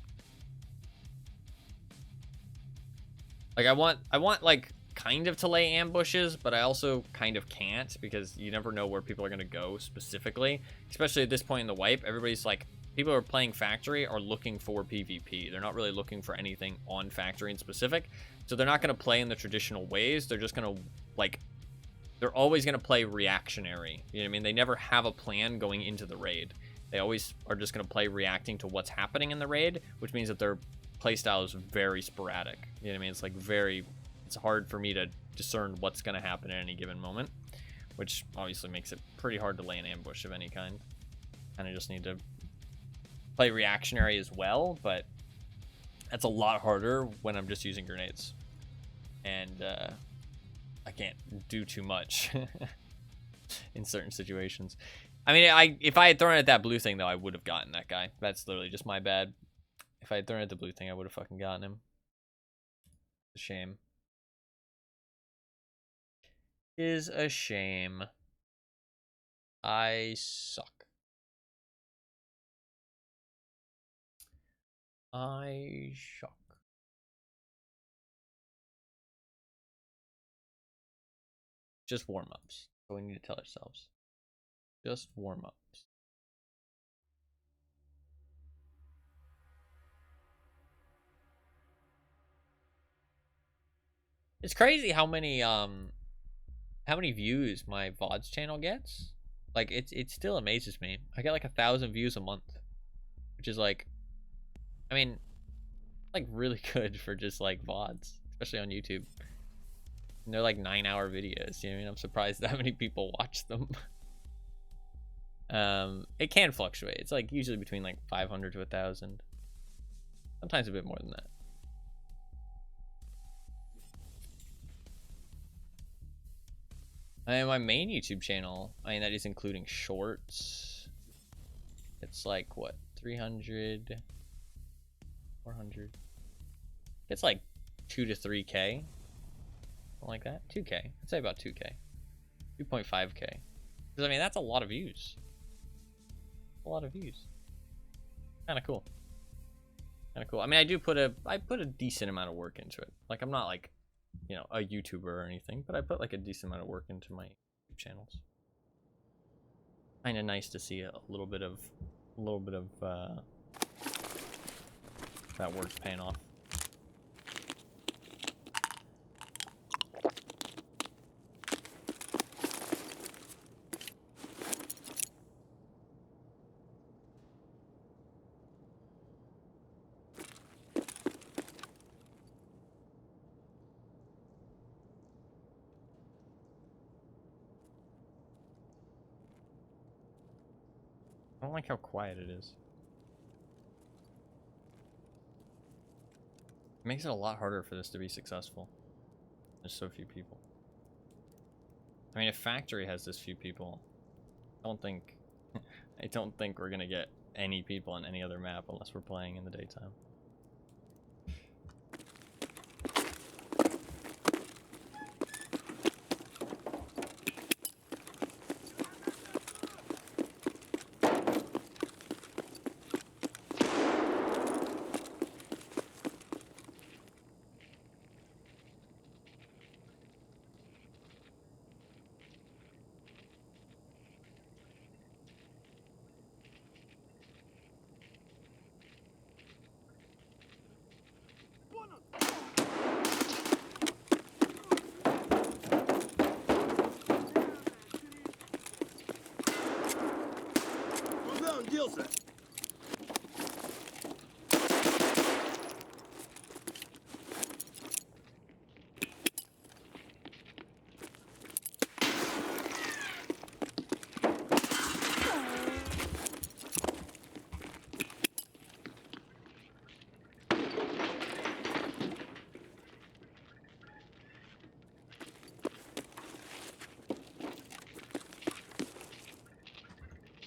Like I want like kind of to lay ambushes, but I also kind of can't because you never know where people are gonna go specifically. Especially at this point in the wipe, everybody's like, people who are playing factory are looking for PvP. They're not really looking for anything on factory in specific. So they're not gonna play in the traditional ways. They're just gonna like, they're always gonna play reactionary. You know what I mean? They never have a plan going into the raid. They always are just going to play reacting to what's happening in the raid, which means that their playstyle is very sporadic. You know what I mean? It's like it's hard for me to discern what's going to happen at any given moment, which obviously makes it pretty hard to lay an ambush of any kind. And I just need to play reactionary as well, but that's a lot harder when I'm just using grenades. And I can't do too much in certain situations. I mean, if I had thrown at that blue thing, though, I would have gotten that guy. That's literally just my bad. If I had thrown at the blue thing, I would have fucking gotten him. It's a shame. Is a shame. I suck. I suck. Just warm-ups. So we need to tell ourselves. Just warm-ups. It's crazy how many views my VODs channel gets. Like it still amazes me. I get like 1,000 views a month, which is like, I mean, like really good for just like VODs, especially on YouTube. And they're like 9-hour videos. You know what I mean? I'm surprised that many people watch them. It can fluctuate. It's like usually between like 500 to 1,000. Sometimes a bit more than that. And my main YouTube channel, I mean, that is including shorts. It's like what, 300, 400. It's like 2 to 3K, something like that. 2K. I'd say about 2K. 2.5K. Because I mean, that's a lot of views. A lot of views. Kind of cool. Kind of cool. I mean, I put a decent amount of work into it. Like, I'm not like, you know, a YouTuber or anything, but I put like a decent amount of work into my YouTube channels. Kind of nice to see a little bit of that work's paying off. I don't like how quiet it is. It makes it a lot harder for this to be successful. There's so few people. I mean, if Factory has this few people, I don't think we're gonna get any people on any other map unless we're playing in the daytime.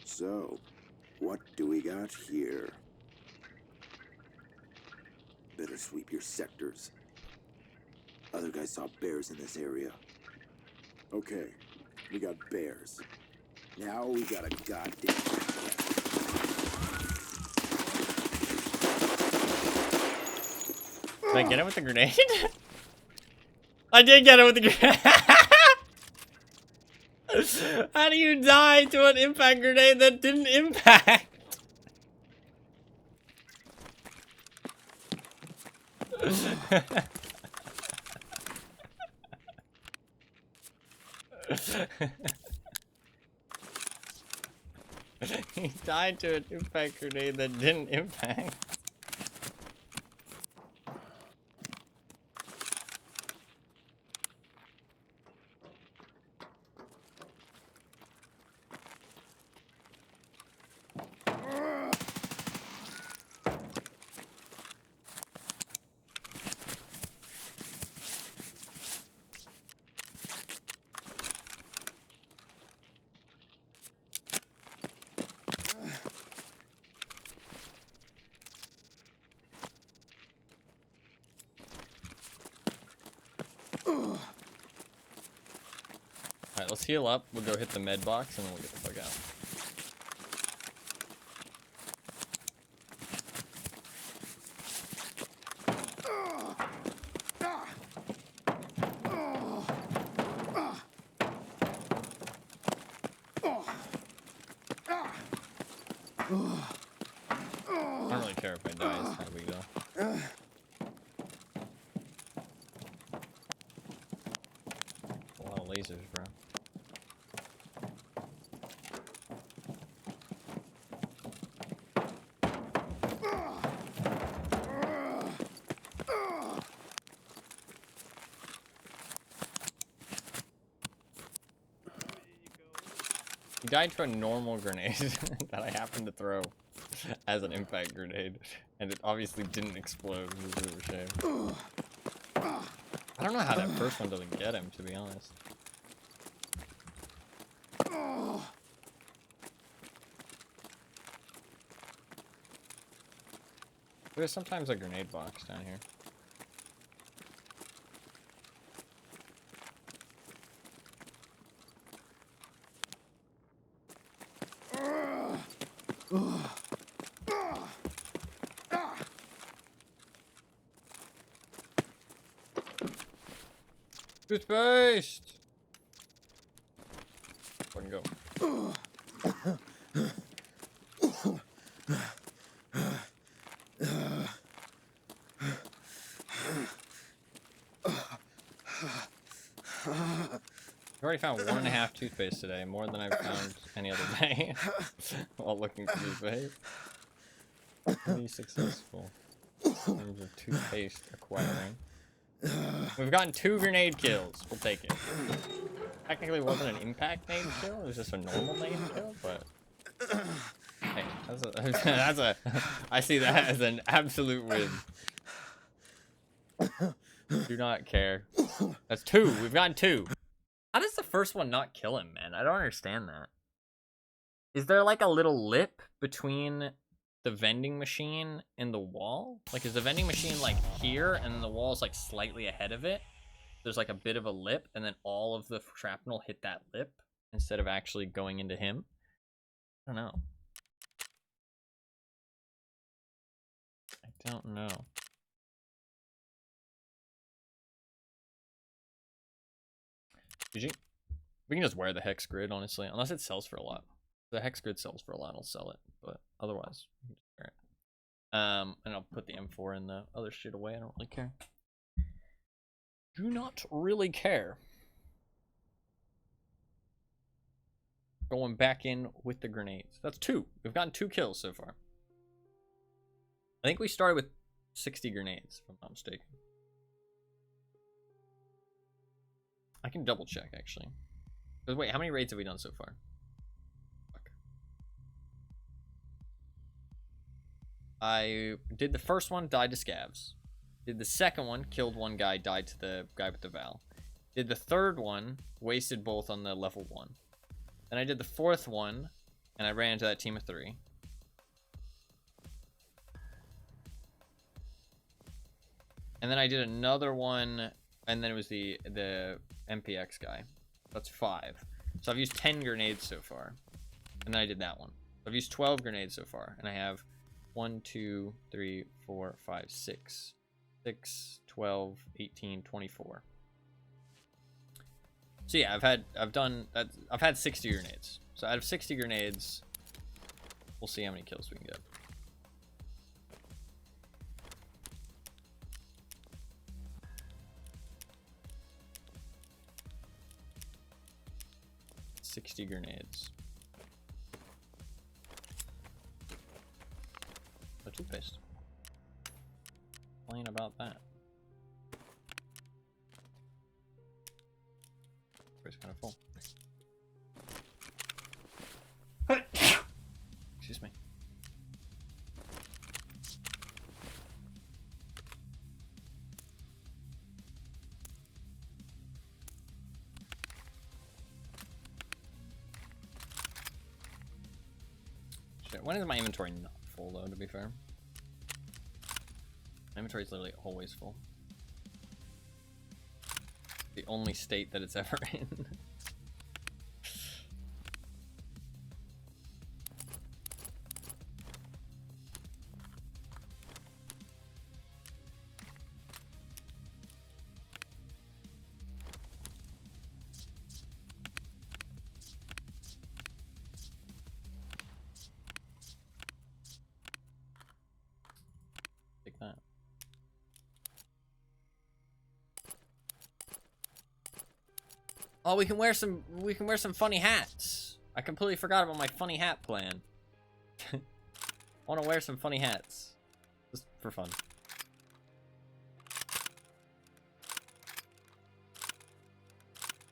So, what do we got here? Better sweep your sectors. Other guys saw bears in this area. Okay, we got bears. Now we got a goddamn... Did I get it with the grenade? I did get it with the grenade. How do you die to an impact grenade that didn't impact? He died to an impact grenade that didn't impact. Alright, let's heal up. We'll go hit the med box and then we'll get the fuck out. I don't really care if I die, it's not a big deal. A lot of lasers, bro. He died to a normal grenade that I happened to throw as an impact grenade, and it obviously didn't explode. It was a bit of a shame. I don't know how that first one doesn't get him, to be honest. There's sometimes a grenade box down here. Toothpaste! Fucking go. I already found 1.5 toothpaste today, more than I've found any other day while looking for toothpaste. Pretty successful in terms of toothpaste acquiring. We've gotten 2 grenade kills. We'll take it. Technically, it wasn't an impact nade kill. It was just a normal nade kill, but hey, that's a I see that as an absolute win. Do not care. That's 2. We've gotten 2. How does the first one not kill him, man? I don't understand that. Is there like a little lip between the vending machine and the wall? Like, is the vending machine like here and the wall's like slightly ahead of it? There's like a bit of a lip, and then all of the shrapnel hit that lip instead of actually going into him? I don't know. I don't know. GG. We can just wear the hex grid, honestly, unless it sells for a lot. If the hex grid sells for a lot, I'll sell it, but otherwise, we can just wear it. And I'll put the M4 and the other shit away. I don't really care. Do not really care. Going back in with the grenades. That's 2. We've gotten 2 kills so far. I think we started with 60 grenades, if I'm not mistaken. I can double check, actually. But wait, how many raids have we done so far? Fuck. I did the first one, died to scavs. Did the second one, killed one guy, died to the guy with the Val. Did the third one, wasted both on the level 1. Then I did the fourth one, and I ran into that team of 3. And then I did another one, and then it was the MPX guy. That's 5. So I've used 10 grenades so far. And then I did that one. I've used 12 grenades so far. And I have 1, 2, 3, 4, 5, 6. 6, 12, 18, 24. So yeah, I've had 60 grenades. So out of 60 grenades, we'll see how many kills we can get. $60 grenades. No toothpaste. Complain about that. It's kind of full. Excuse me. Shit, when is my inventory not full though, to be fair? My inventory is literally always full. The only state that it's ever in. Take that. Oh, we can wear some funny hats. I completely forgot about my funny hat plan. I want to wear some funny hats. Just for fun.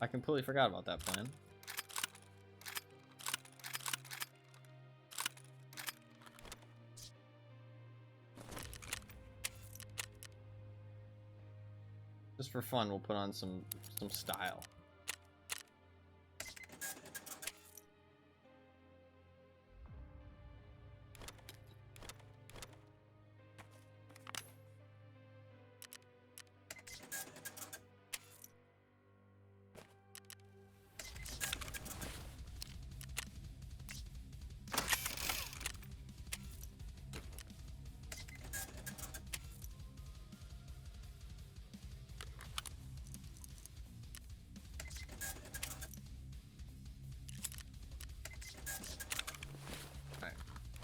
I completely forgot about that plan. Just for fun, we'll put on some style.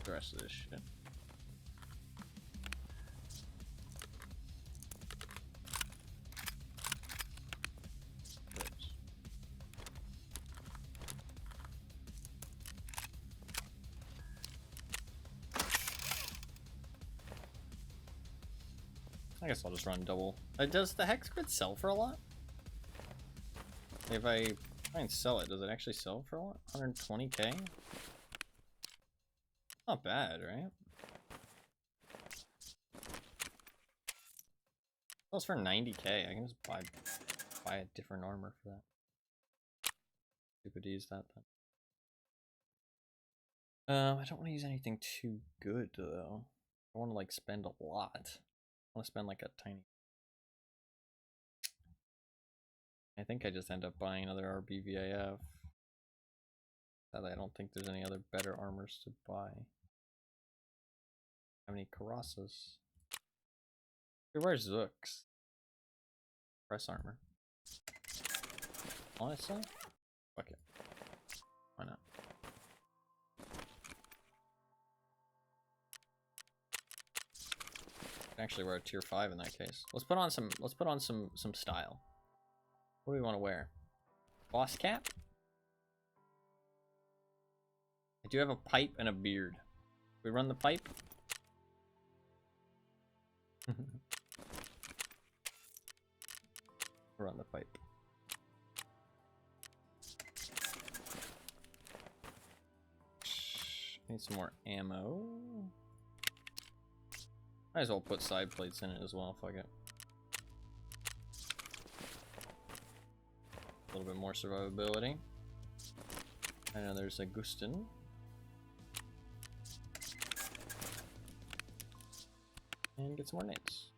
the rest of this shit. I guess I'll just run double. Does the hex grid sell for a lot? If I try and sell it, does it actually sell for a lot? 120k? Not bad, right? Sells for 90k. I can just buy a different armor for that. Stupid to use that then. I don't want to use anything too good though. I want to like spend a lot. I want to spend like a tiny. I think I just end up buying another RBVAF. Sadly, I don't think there's any other better armors to buy. How many Karasas? Where's Zooks? Press armor. Honestly? Fuck it. Why not? Actually, we're at tier 5 in that case. Let's put on some style. What do we want to wear? Boss cap? I do have a pipe and a beard. We run the pipe? Run the pipe. Need some more ammo. Might as well put side plates in it as well, fuck it. A little bit more survivability. I know there's a Gustin. And get some more nades.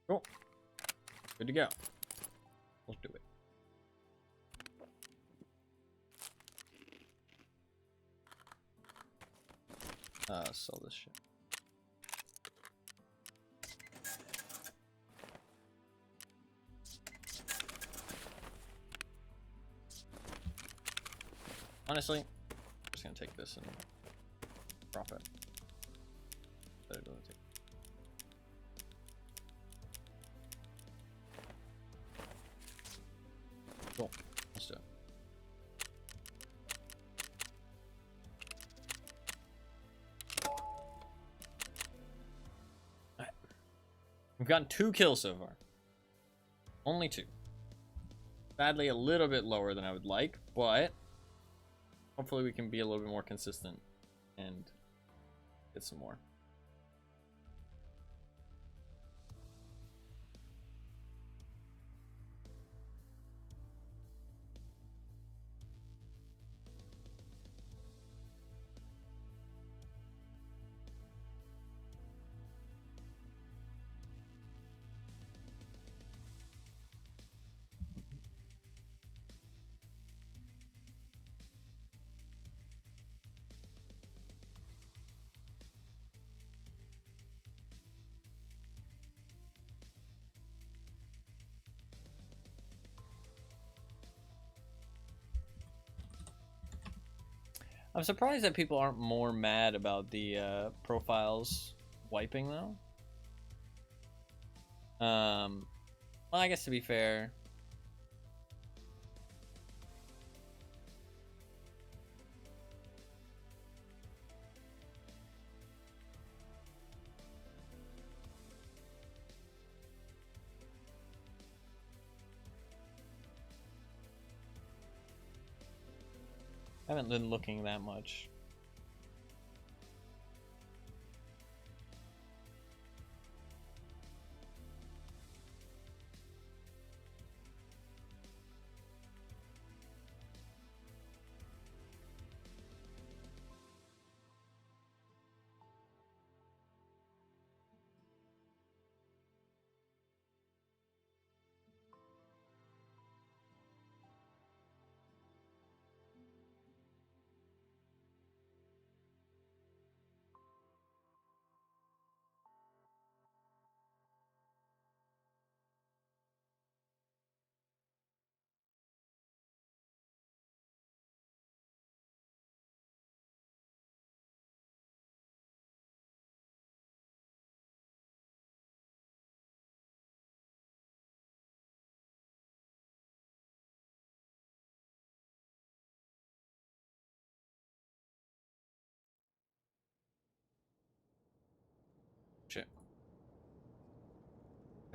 Cool. Good to go. Let's do it. Sell this shit. Honestly, I'm just gonna take this and drop it. Better than take. Cool. Let's do it. Alright. We've gotten 2 kills so far. Only 2. Sadly, a little bit lower than I would like, but hopefully we can be a little bit more consistent and get some more. I'm surprised that people aren't more mad about the profiles wiping though. Well, I guess to be fair, I haven't been looking that much.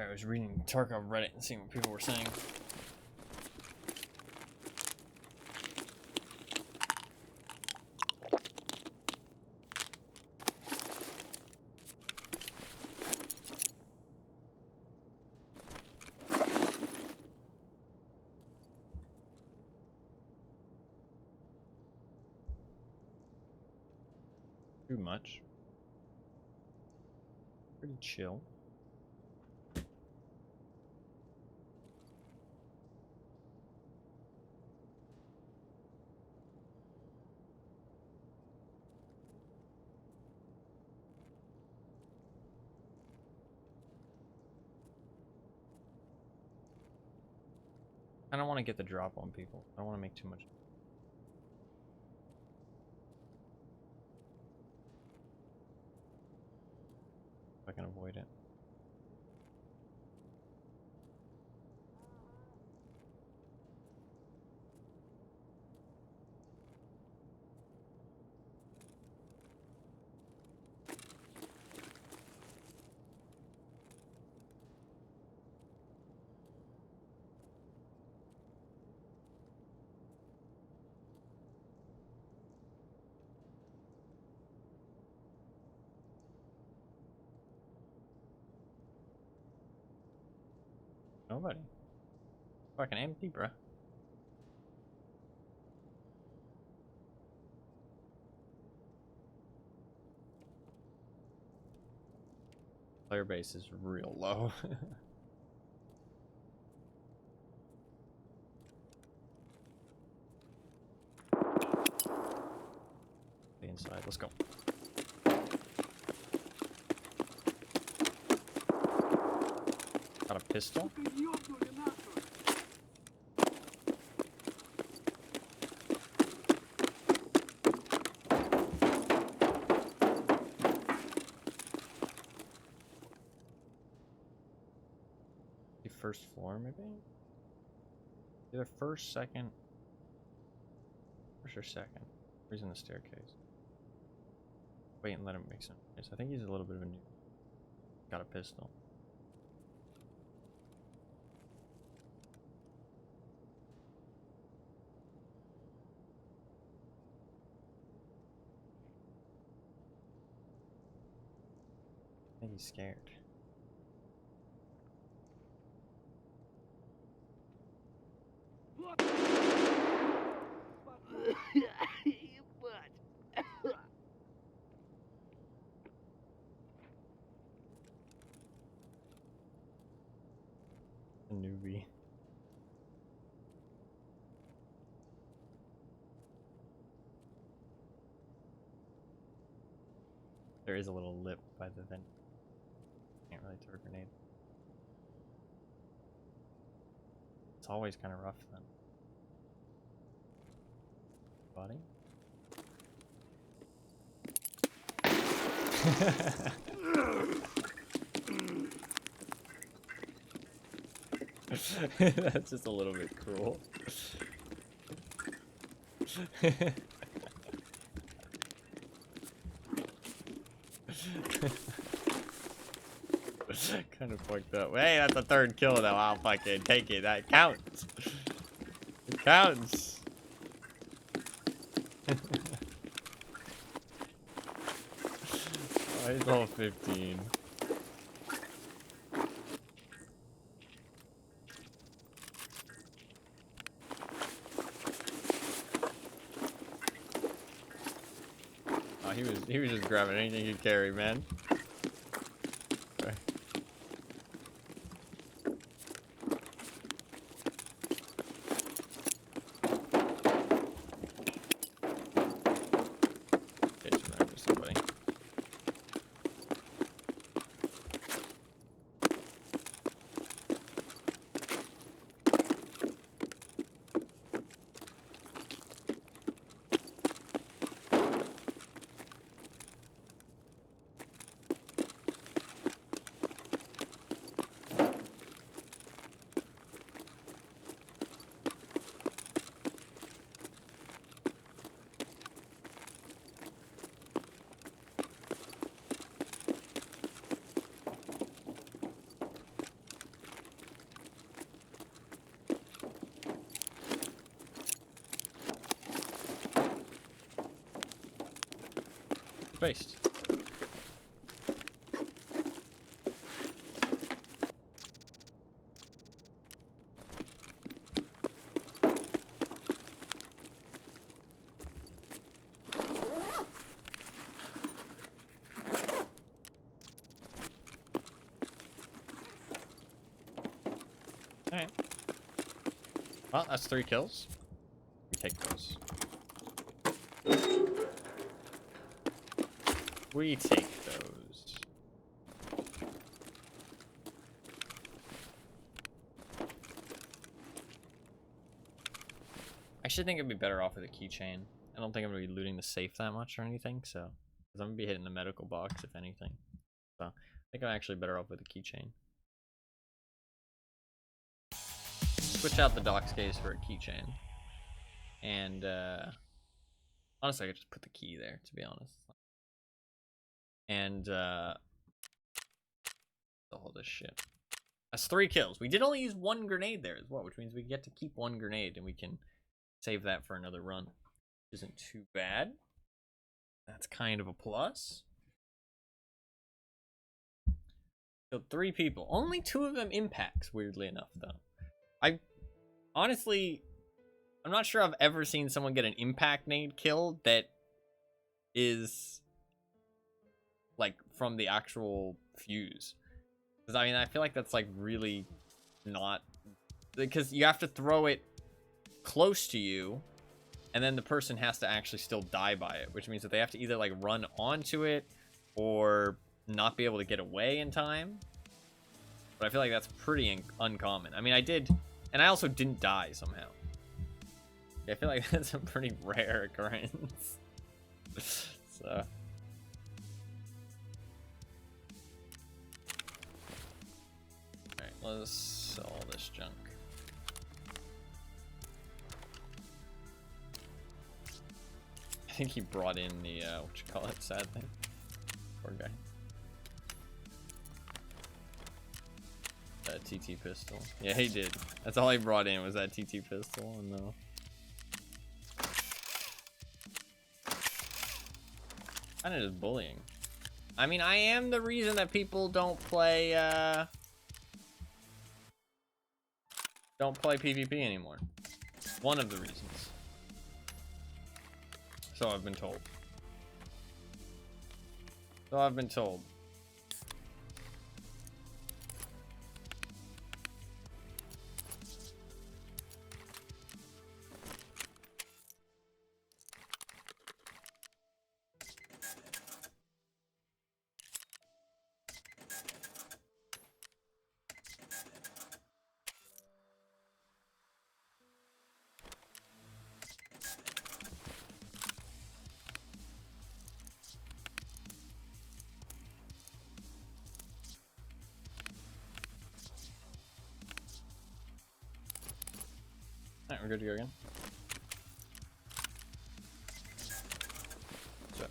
I was reading Tarkov Reddit and seeing what people were saying. Too much. Pretty chill. I don't want to get the drop on people. I don't want to make too much. If I can avoid it. Nobody. Fucking empty, bruh. Player base is real low. The inside, let's go. Got a pistol? First floor, maybe? Either first, second. First or second. He's in the staircase. Wait and let him make some noise. I think he's a little bit of a noob. Got a pistol. I think he's scared. A newbie. There is a little lip by the vent. Can't really throw a grenade. It's always kind of rough then. Buddy? That's just a little bit cruel. Kind of fucked up. Hey, that's a third kill though. I'll fucking take it. That counts. It counts. Oh, he's level 15. Oh, he was just grabbing anything he could carry, man. Okay. Chase him after somebody. Spaced. Alright. Well, that's 3 kills. We take those. We take those. I should think it'd be better off with a keychain. I don't think I'm gonna be looting the safe that much or anything, so. Because I'm gonna be hitting the medical box, if anything. So, I think I'm actually better off with a keychain. Switch out the docs case for a keychain. And, honestly, I could just put the key there, to be honest. And, all this shit. That's 3 kills. We did only use 1 grenade there as well, which means we get to keep 1 grenade and we can save that for another run. Which isn't too bad. That's kind of a plus. So 3 people. Only 2 of them impacts, weirdly enough, though. Honestly, I'm not sure I've ever seen someone get an impact nade kill that is like from the actual fuse. Because I mean, I feel like that's like really not, because you have to throw it close to you and then the person has to actually still die by it, which means that they have to either like run onto it or not be able to get away in time. But I feel like that's pretty uncommon. I mean, I did, and I also didn't die somehow. I feel like that's a pretty rare occurrence. So. Alright, let's sell all this junk. I think he brought in the, sad thing. Poor guy. That TT pistol. Yeah, he did. That's all he brought in was that TT pistol, and kind of just bullying. I mean, I am the reason that people don't play PvP anymore. One of the reasons. So I've been told. Alright, we're good to go again. So.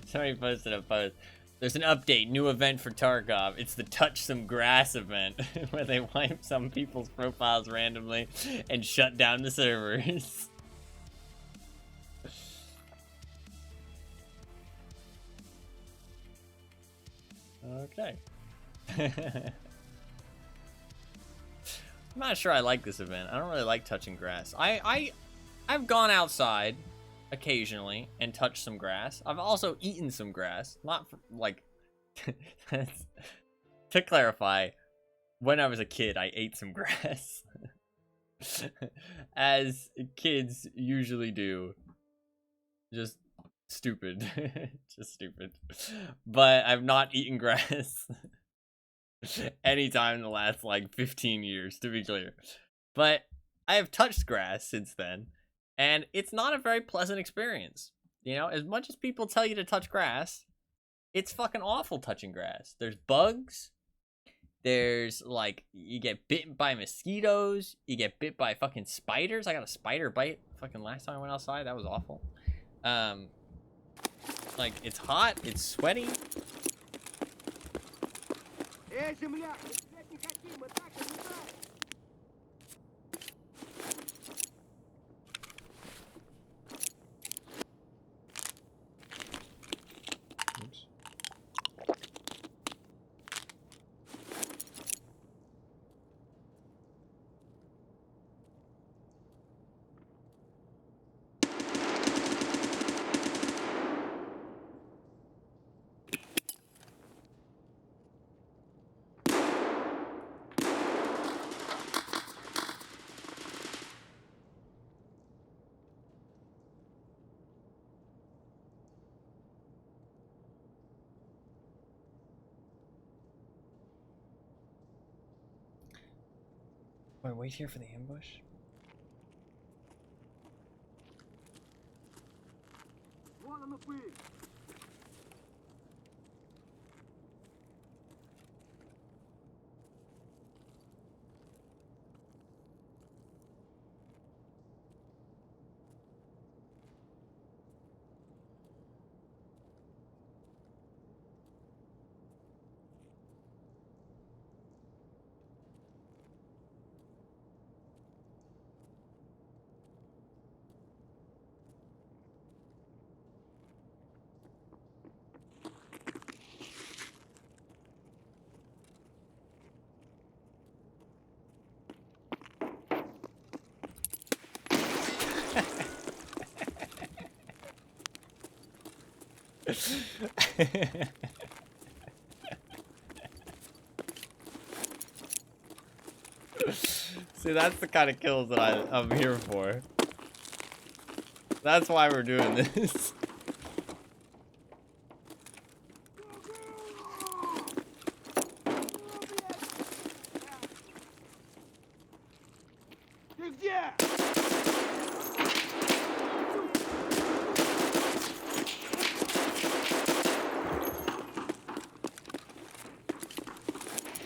Somebody posted a post. There's an update, new event for Tarkov. It's the Touch Some Grass event, where they wipe some people's profiles randomly and shut down the servers. Okay. I'm not sure I like this event. I don't really like touching grass. I I've gone outside occasionally and touched some grass. I've also eaten some grass. Not for, like to clarify, when I was a kid, I ate some grass. As kids usually do. Just stupid. Just stupid. But I've not eaten grass anytime in the last like 15 years, to be clear. But I have touched grass since then, and it's not a very pleasant experience. You know, as much as people tell you to touch grass, it's fucking awful touching grass. There's bugs. There's like, you get bitten by mosquitoes. You get bit by fucking spiders. I got a spider bite fucking last time I went outside. That was awful. Like, it's hot. It's sweaty. Земля! Блядь, не хотим, мы так и не знаем. Oops. Wait here for the ambush? Вон оно пыль. See, that's the kind of kills that I'm here for. That's why we're doing this. Ты где?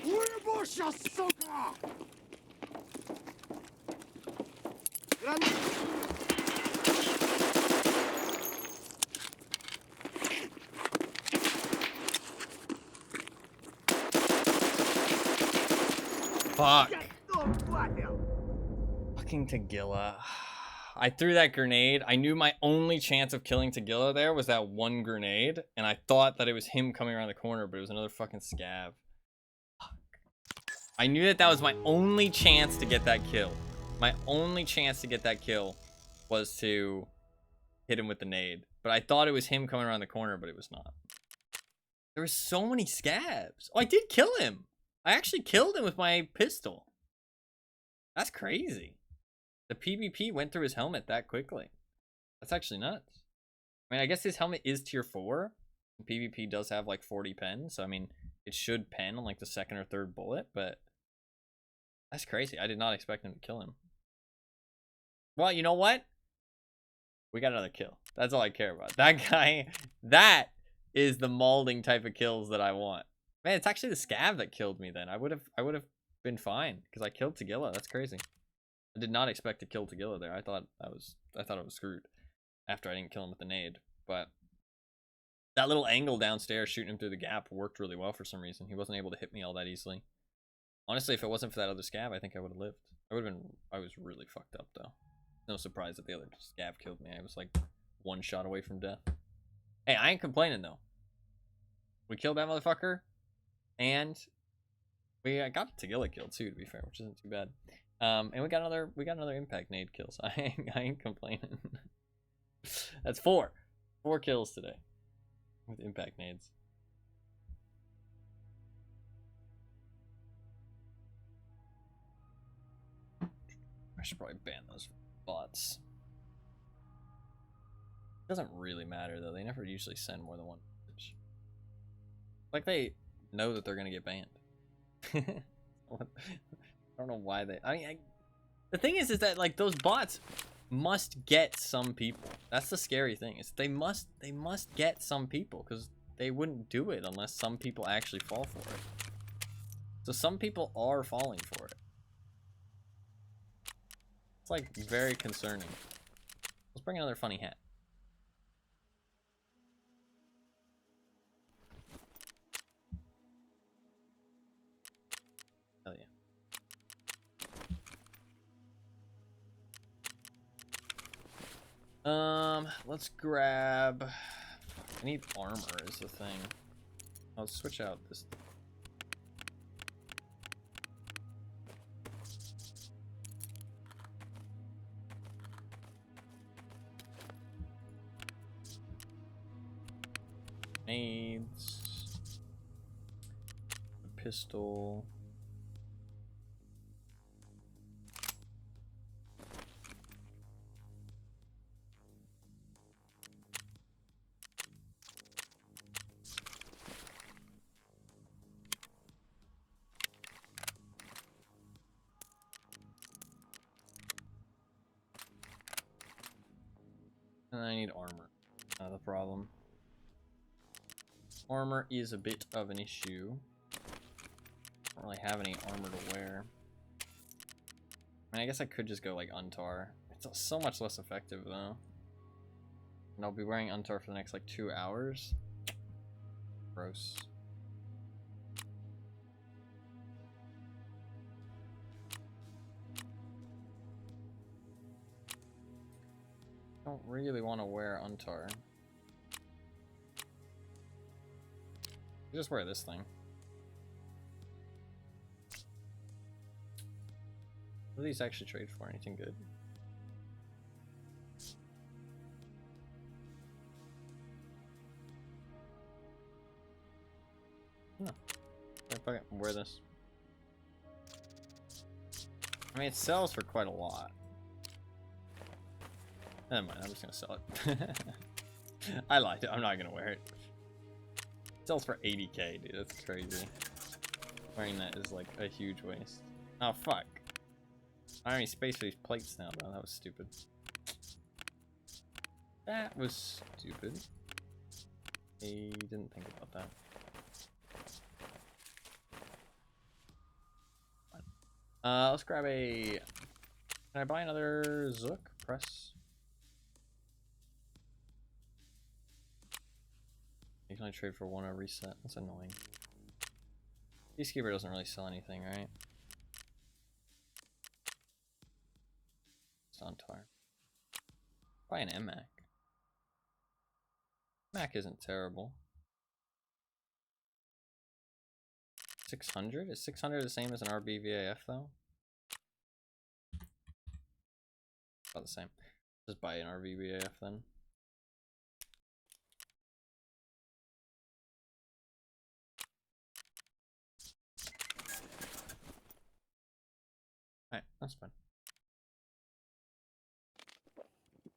Уебу сейчас, сука! Граната! Fuck. Я тут хватил! Fucking Tagilla. I threw that grenade. I knew my only chance of killing Tagilla there was that one grenade, and I thought that it was him coming around the corner, but it was another fucking scav. Fuck. I knew that that was my only chance to get that kill. My only chance to get that kill was to hit him with the nade. But I thought it was him coming around the corner, but it was not. There were so many scabs. Oh, I did kill him. I actually killed him with my pistol. That's crazy. The PvP went through his helmet that quickly. That's actually nuts. I mean, I guess his helmet is tier 4. And PvP does have like 40 pen. So, I mean, it should pen on like the second or third bullet. But that's crazy. I did not expect him to kill him. Well, you know what? We got another kill. That's all I care about. That guy, that is the molding type of kills that I want. Man, it's actually the scav that killed me then. I would have been fine because I killed Tagilla. That's crazy. I did not expect to kill Tagilla there. I thought I was screwed after I didn't kill him with the nade. But that little angle downstairs shooting him through the gap worked really well for some reason. He wasn't able to hit me all that easily. Honestly, if it wasn't for that other scav, I think I would have lived. I was really fucked up though. No surprise that the other scav killed me. I was like one shot away from death. Hey, I ain't complaining though. We killed that motherfucker. And we got Tagilla killed too, to be fair, which isn't too bad. And we got another impact nade kill, so I ain't complaining. That's 4 kills today with impact nades. I should probably ban those bots. Doesn't really matter though. They never usually send more than one message. Like they know that they're gonna get banned. I don't know why they. I mean, the thing is that like those bots must get some people. That's the scary thing. Is they must get some people because they wouldn't do it unless some people actually fall for it. So some people are falling for it. It's like very concerning. Let's bring another funny hat. Hell yeah. Let's grab. I need armor is the thing. I'll switch out this. Nades. A pistol. And I need armor. Not the problem. Armor is a bit of an issue. Don't really have any armor to wear. I mean, I guess I could just go like Untar. It's so much less effective though. And I'll be wearing Untar for the next like 2 hours. Gross. Don't really want to wear Untar. Just wear this thing. What do these actually trade for? Anything good? No. Okay, wear this. I mean, it sells for quite a lot. Never mind, I'm just gonna sell it. I lied. I'm not gonna wear it. It sells for 80k, dude. That's crazy. Wearing that is like a huge waste. Oh fuck. I don't have any space for these plates now, though. That was stupid. That was stupid. I didn't think about that. Let's grab a. Can I buy another Zook press? You can only trade for one a reset. That's annoying. Peacekeeper doesn't really sell anything, right? It's on tar. Buy an MAC. MAC isn't terrible. 600? Is 600 the same as an RBVAF though? About the same. Just buy an RBVAF then. Alright, that's fine.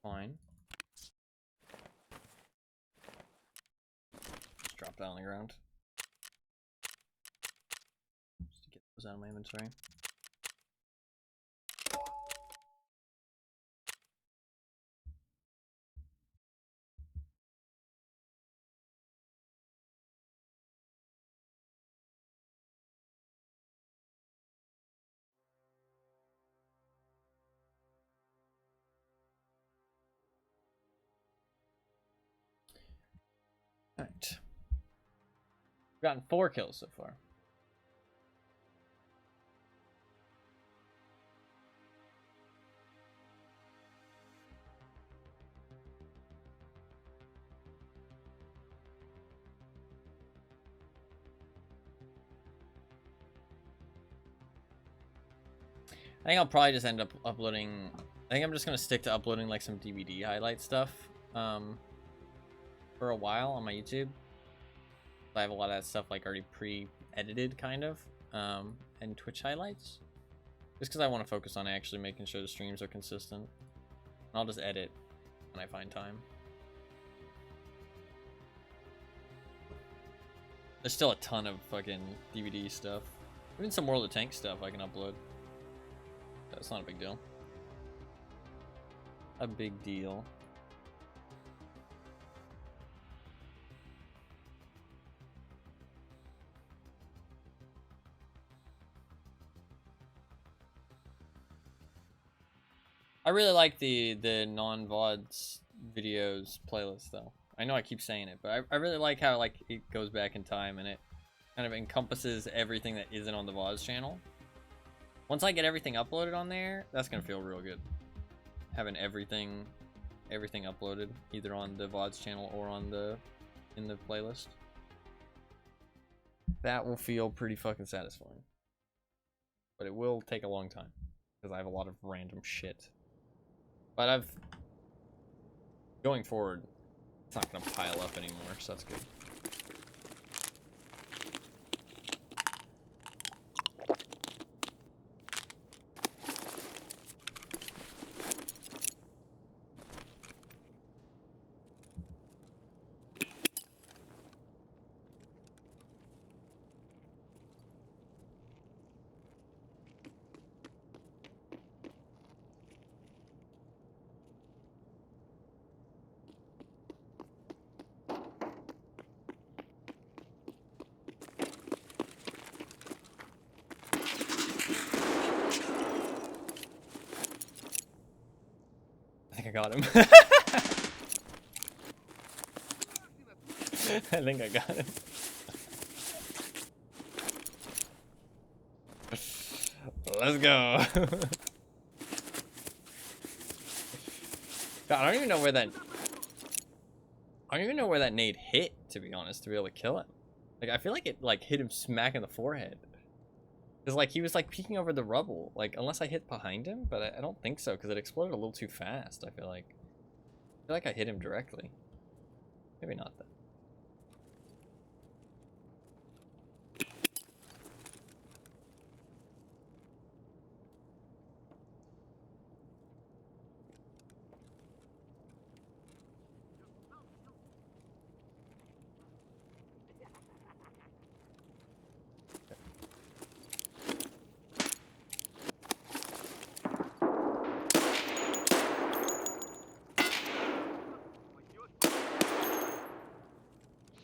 Fine. Just drop that on the ground. Just to get those out of my inventory. Alright. We've gotten 4 kills so far. I think I'll probably just end up uploading. I think I'm just gonna stick to uploading like some DVD highlight stuff for a while on my YouTube. I have a lot of that stuff like already pre-edited kind of, and Twitch highlights. Just because I want to focus on actually making sure the streams are consistent. And I'll just edit when I find time. There's still a ton of fucking DVD stuff. Even some World of Tanks stuff I can upload. That's not a big deal. A big deal. I really like the non-VODs videos playlist though. I know I keep saying it, but I really like how like it goes back in time and it kind of encompasses everything that isn't on the VODs channel. Once I get everything uploaded on there, that's gonna feel real good. Having everything uploaded either on the VODs channel or on in the playlist. That will feel pretty fucking satisfying. But it will take a long time because I have a lot of random shit. But going forward, it's not gonna pile up anymore, so that's good. I think I got him. I think I got him. Let's go. God, I don't even know where that nade hit, to be honest, to be able to kill him. Like, I feel like it like hit him smack in the forehead. Cause like he was like peeking over the rubble, like unless I hit behind him, but I don't think so because it exploded a little too fast. I feel like I hit him directly. Maybe not though.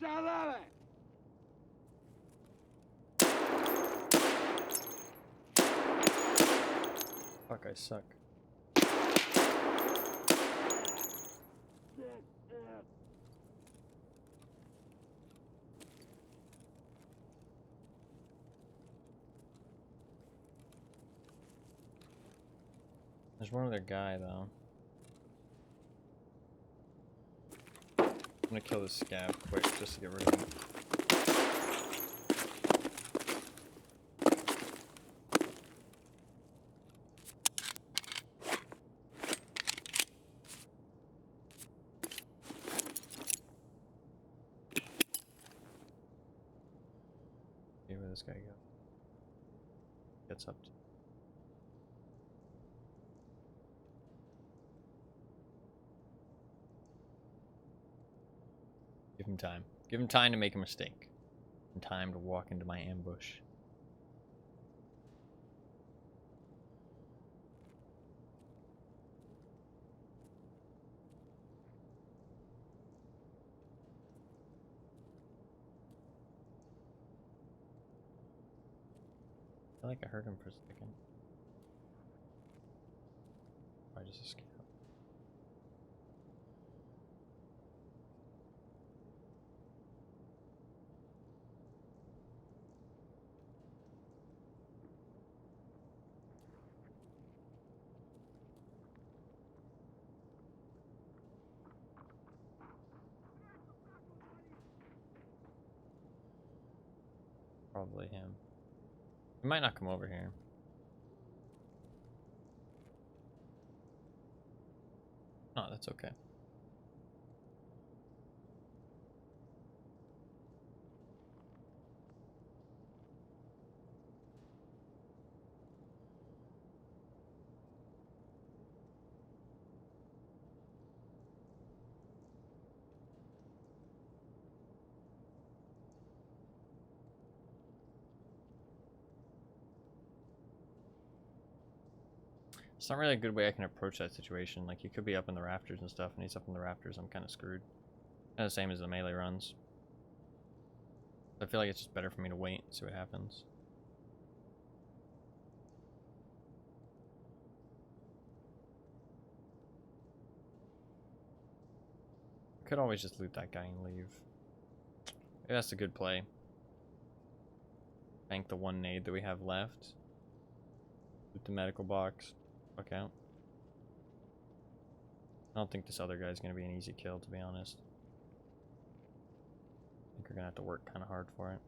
Salame! Fuck, I suck. There's one other guy though. I'm gonna kill this scav quick just to get rid of him. See where this guy goes. Gets up to. Give him time. Give him time to make a mistake. And time to walk into my ambush. I feel like I heard him for a second. I just escaped. Probably him. He might not come over here. Oh, that's okay. It's not really a good way I can approach that situation. Like, he could be up in the rafters and stuff, and he's up in the rafters. I'm kind of screwed. Kind of the same as the melee runs. I feel like it's just better for me to wait and see what happens. I could always just loot that guy and leave. Maybe that's a good play. Bank the one nade that we have left. Loot the medical box. Fuck out. I don't think this other guy's gonna be an easy kill, to be honest. I think we're gonna have to work kind of hard for it.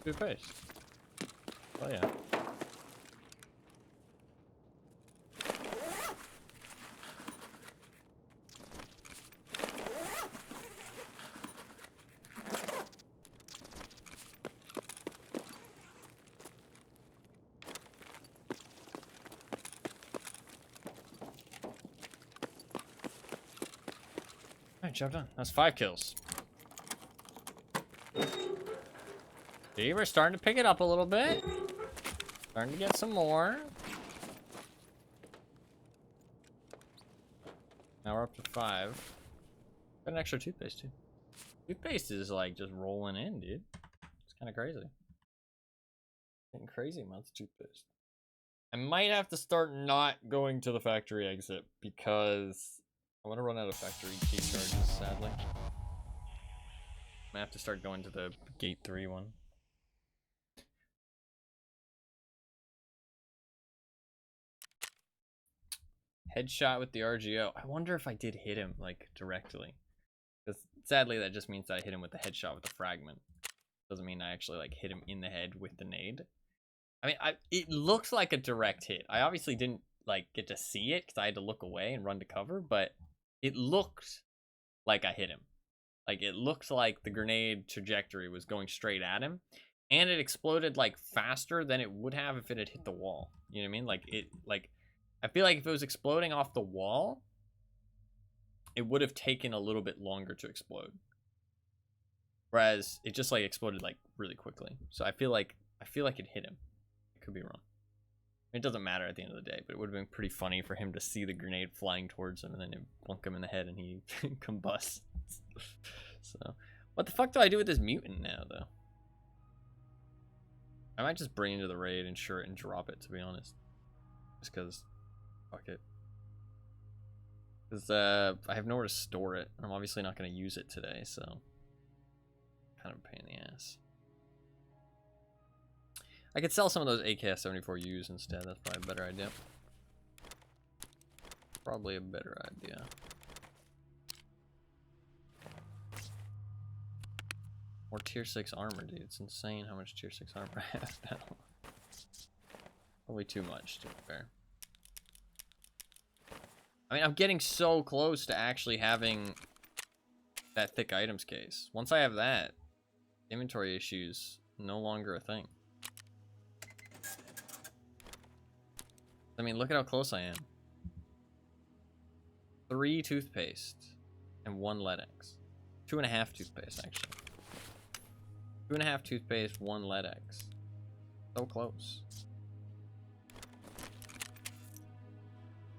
Good face. Oh yeah. Alright, job done. That's 5 kills. See, we're starting to pick it up a little bit. Starting to get some more. Now we're up to 5. Got an extra toothpaste too. Toothpaste is like just rolling in, dude. It's kind of crazy. Getting crazy amounts of toothpaste. I might have to start not going to the factory exit because I'm gonna run out of factory key charges, sadly. I'm gonna have to start going to the gate 3 one. Headshot with the RGO. I wonder if I did hit him, like, directly. Because, sadly, that just means that I hit him with the headshot with the fragment. Doesn't mean I actually, like, hit him in the head with the nade. I mean, it looks like a direct hit. I obviously didn't, like, get to see it because I had to look away and run to cover, but it looked like I hit him. Like, it looked like the grenade trajectory was going straight at him, and it exploded, like, faster than it would have if it had hit the wall. You know what I mean? Like, I feel like if it was exploding off the wall, it would have taken a little bit longer to explode. Whereas it just like exploded like really quickly. So I feel like it hit him. I could be wrong. It doesn't matter at the end of the day, but it would have been pretty funny for him to see the grenade flying towards him and then it plunk him in the head and he combusts. So what the fuck do I do with this mutant now though? I might just bring it into the raid, insure it, and drop it, to be honest. Just because fuck it. Because I have nowhere to store it. I'm obviously not going to use it today, so kind of a pain in the ass. I could sell some of those AKS-74Us instead. That's probably a better idea. Probably a better idea. More tier 6 armor, dude. It's insane how much tier 6 armor I have now. Probably too much, to be fair. I mean, I'm getting so close to actually having that thick items case. Once I have that, inventory issues no longer a thing. I mean, look at how close I am. 3 toothpaste and 1 Ledex. 2.5 toothpaste, actually. 2.5 toothpaste, 1 Ledex. So close.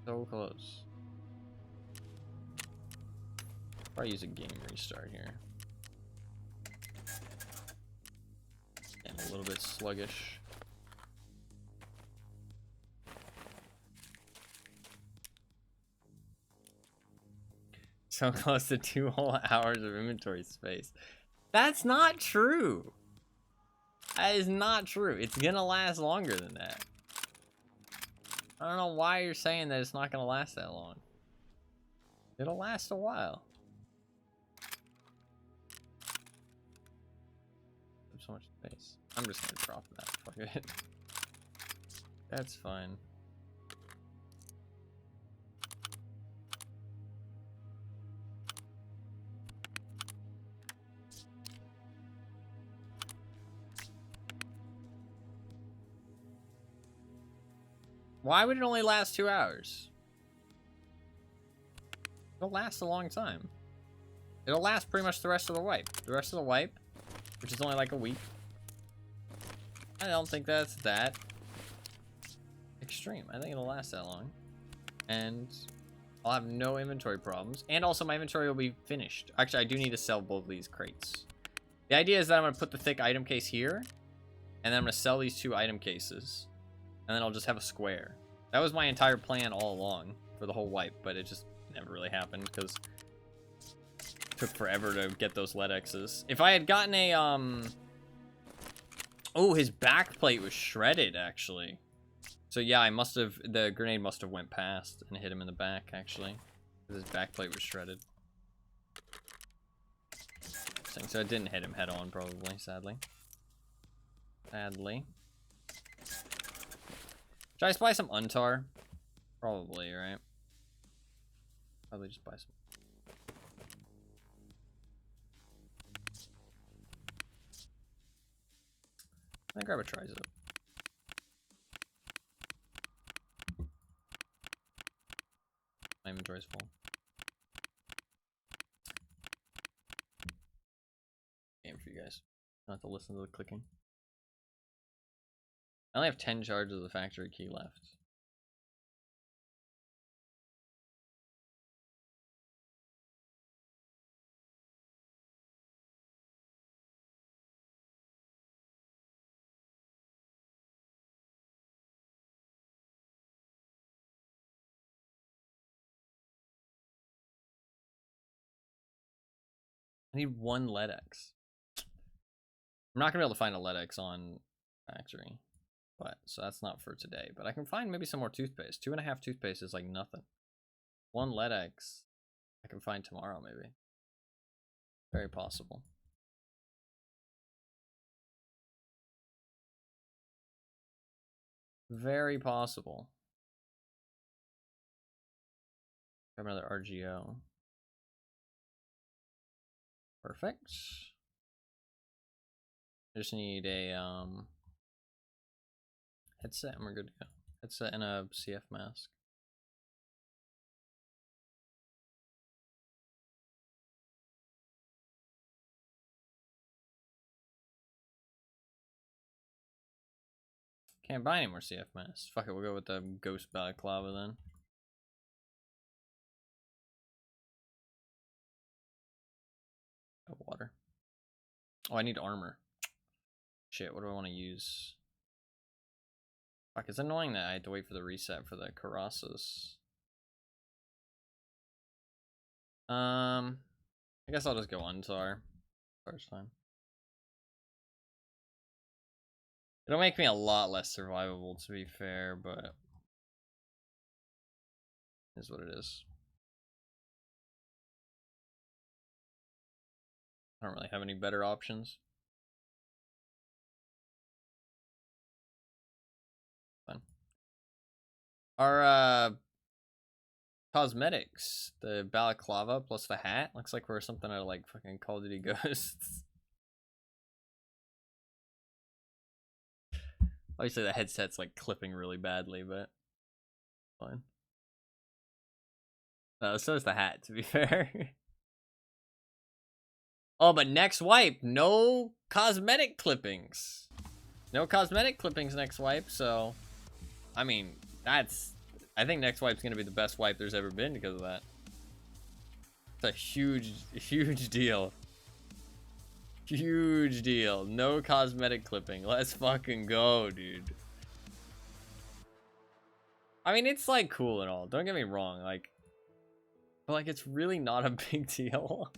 So close. Probably use a game restart here. And a little bit sluggish. So close to 2 whole hours of inventory space. That's not true. That is not true. It's gonna last longer than that. I don't know why you're saying that it's not gonna last that long. It'll last a while. There's so much space. I'm just gonna drop that. Fuck it. That's fine. Why would it only last 2 hours? It'll last a long time. It'll last pretty much the rest of the wipe. The rest of the wipe, which is only like a week. I don't think that's that extreme. I think it'll last that long. And I'll have no inventory problems. And also my inventory will be finished. Actually, I do need to sell both of these crates. The idea is that I'm going to put the thick item case here. And then I'm going to sell these 2 item cases. And then I'll just have a square. That was my entire plan all along for the whole wipe, but it just never really happened because it took forever to get those Ledexes. If I had gotten a, oh, his back plate was shredded, actually. So yeah, the grenade must have went past and hit him in the back, actually. Because his back plate was shredded. So it didn't hit him head on, probably, sadly. Sadly. Should I just buy some Untar? Probably, right? Probably just buy some. I grab a Trizip. My inventory's full. Game for you guys. Not have to listen to the clicking. I only have 10 charges of the factory key left. I need 1 Ledex. I'm not gonna be able to find a Ledex on factory. But, so that's not for today. But I can find maybe some more toothpaste. 2.5 toothpaste is like nothing. 1 Ledex I can find tomorrow, maybe. Very possible. Very possible. Grab another RGO. Perfect. I just need a headset and we're good to go. Headset and a CF mask. Can't buy any more CF masks. Fuck it, we'll go with the ghost balaclava then. Water. Oh, I need armor. Shit, what do I want to use? Fuck, it's annoying that I had to wait for the reset for the Carrasas. I guess I'll just go Untar first time. It'll make me a lot less survivable, to be fair, but it is what it is. I don't really have any better options. Fine. Our cosmetics. The balaclava plus the hat. Looks like we're something out of like fucking Call of Duty Ghosts. Obviously the headset's like clipping really badly, but fine. So is the hat, to be fair. Oh, but next wipe, no cosmetic clippings. No cosmetic clippings next wipe, so I mean, I think next wipe's gonna be the best wipe there's ever been because of that. It's a huge deal. Huge deal. No cosmetic clipping. Let's fucking go, dude. I mean, it's like cool and all. Don't get me wrong, like, but like it's really not a big deal.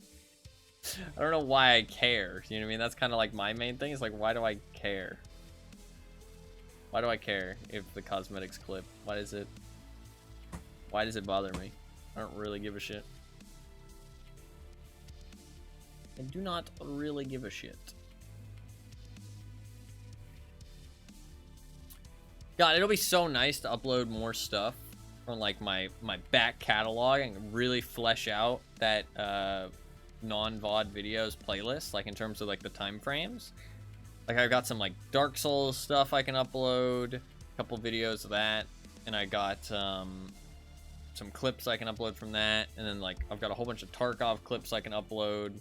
I don't know why I care. You know what I mean? That's kind of like my main thing. Is like, why do I care? Why do I care if the cosmetics clip? Why does it bother me? I don't really give a shit. I do not really give a shit. God, it'll be so nice to upload more stuff from like my back catalog and really flesh out that non-VOD videos playlist, like in terms of like the time frames. Like I've got some like Dark Souls stuff I can upload, a couple videos of that, and I got some clips I can upload from that, and then like I've got a whole bunch of Tarkov clips I can upload,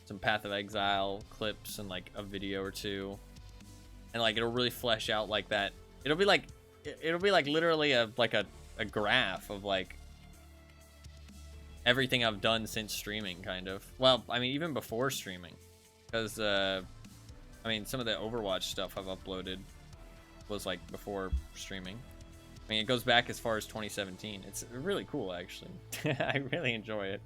some Path of Exile clips, and like a video or two, and like it'll really flesh out like that. It'll be like literally a graph of like everything I've done since streaming, kind of. Well, I mean, even before streaming, because I mean, some of the Overwatch stuff I've uploaded was like before streaming. I mean, it goes back as far as 2017. It's really cool, actually. I really enjoy it.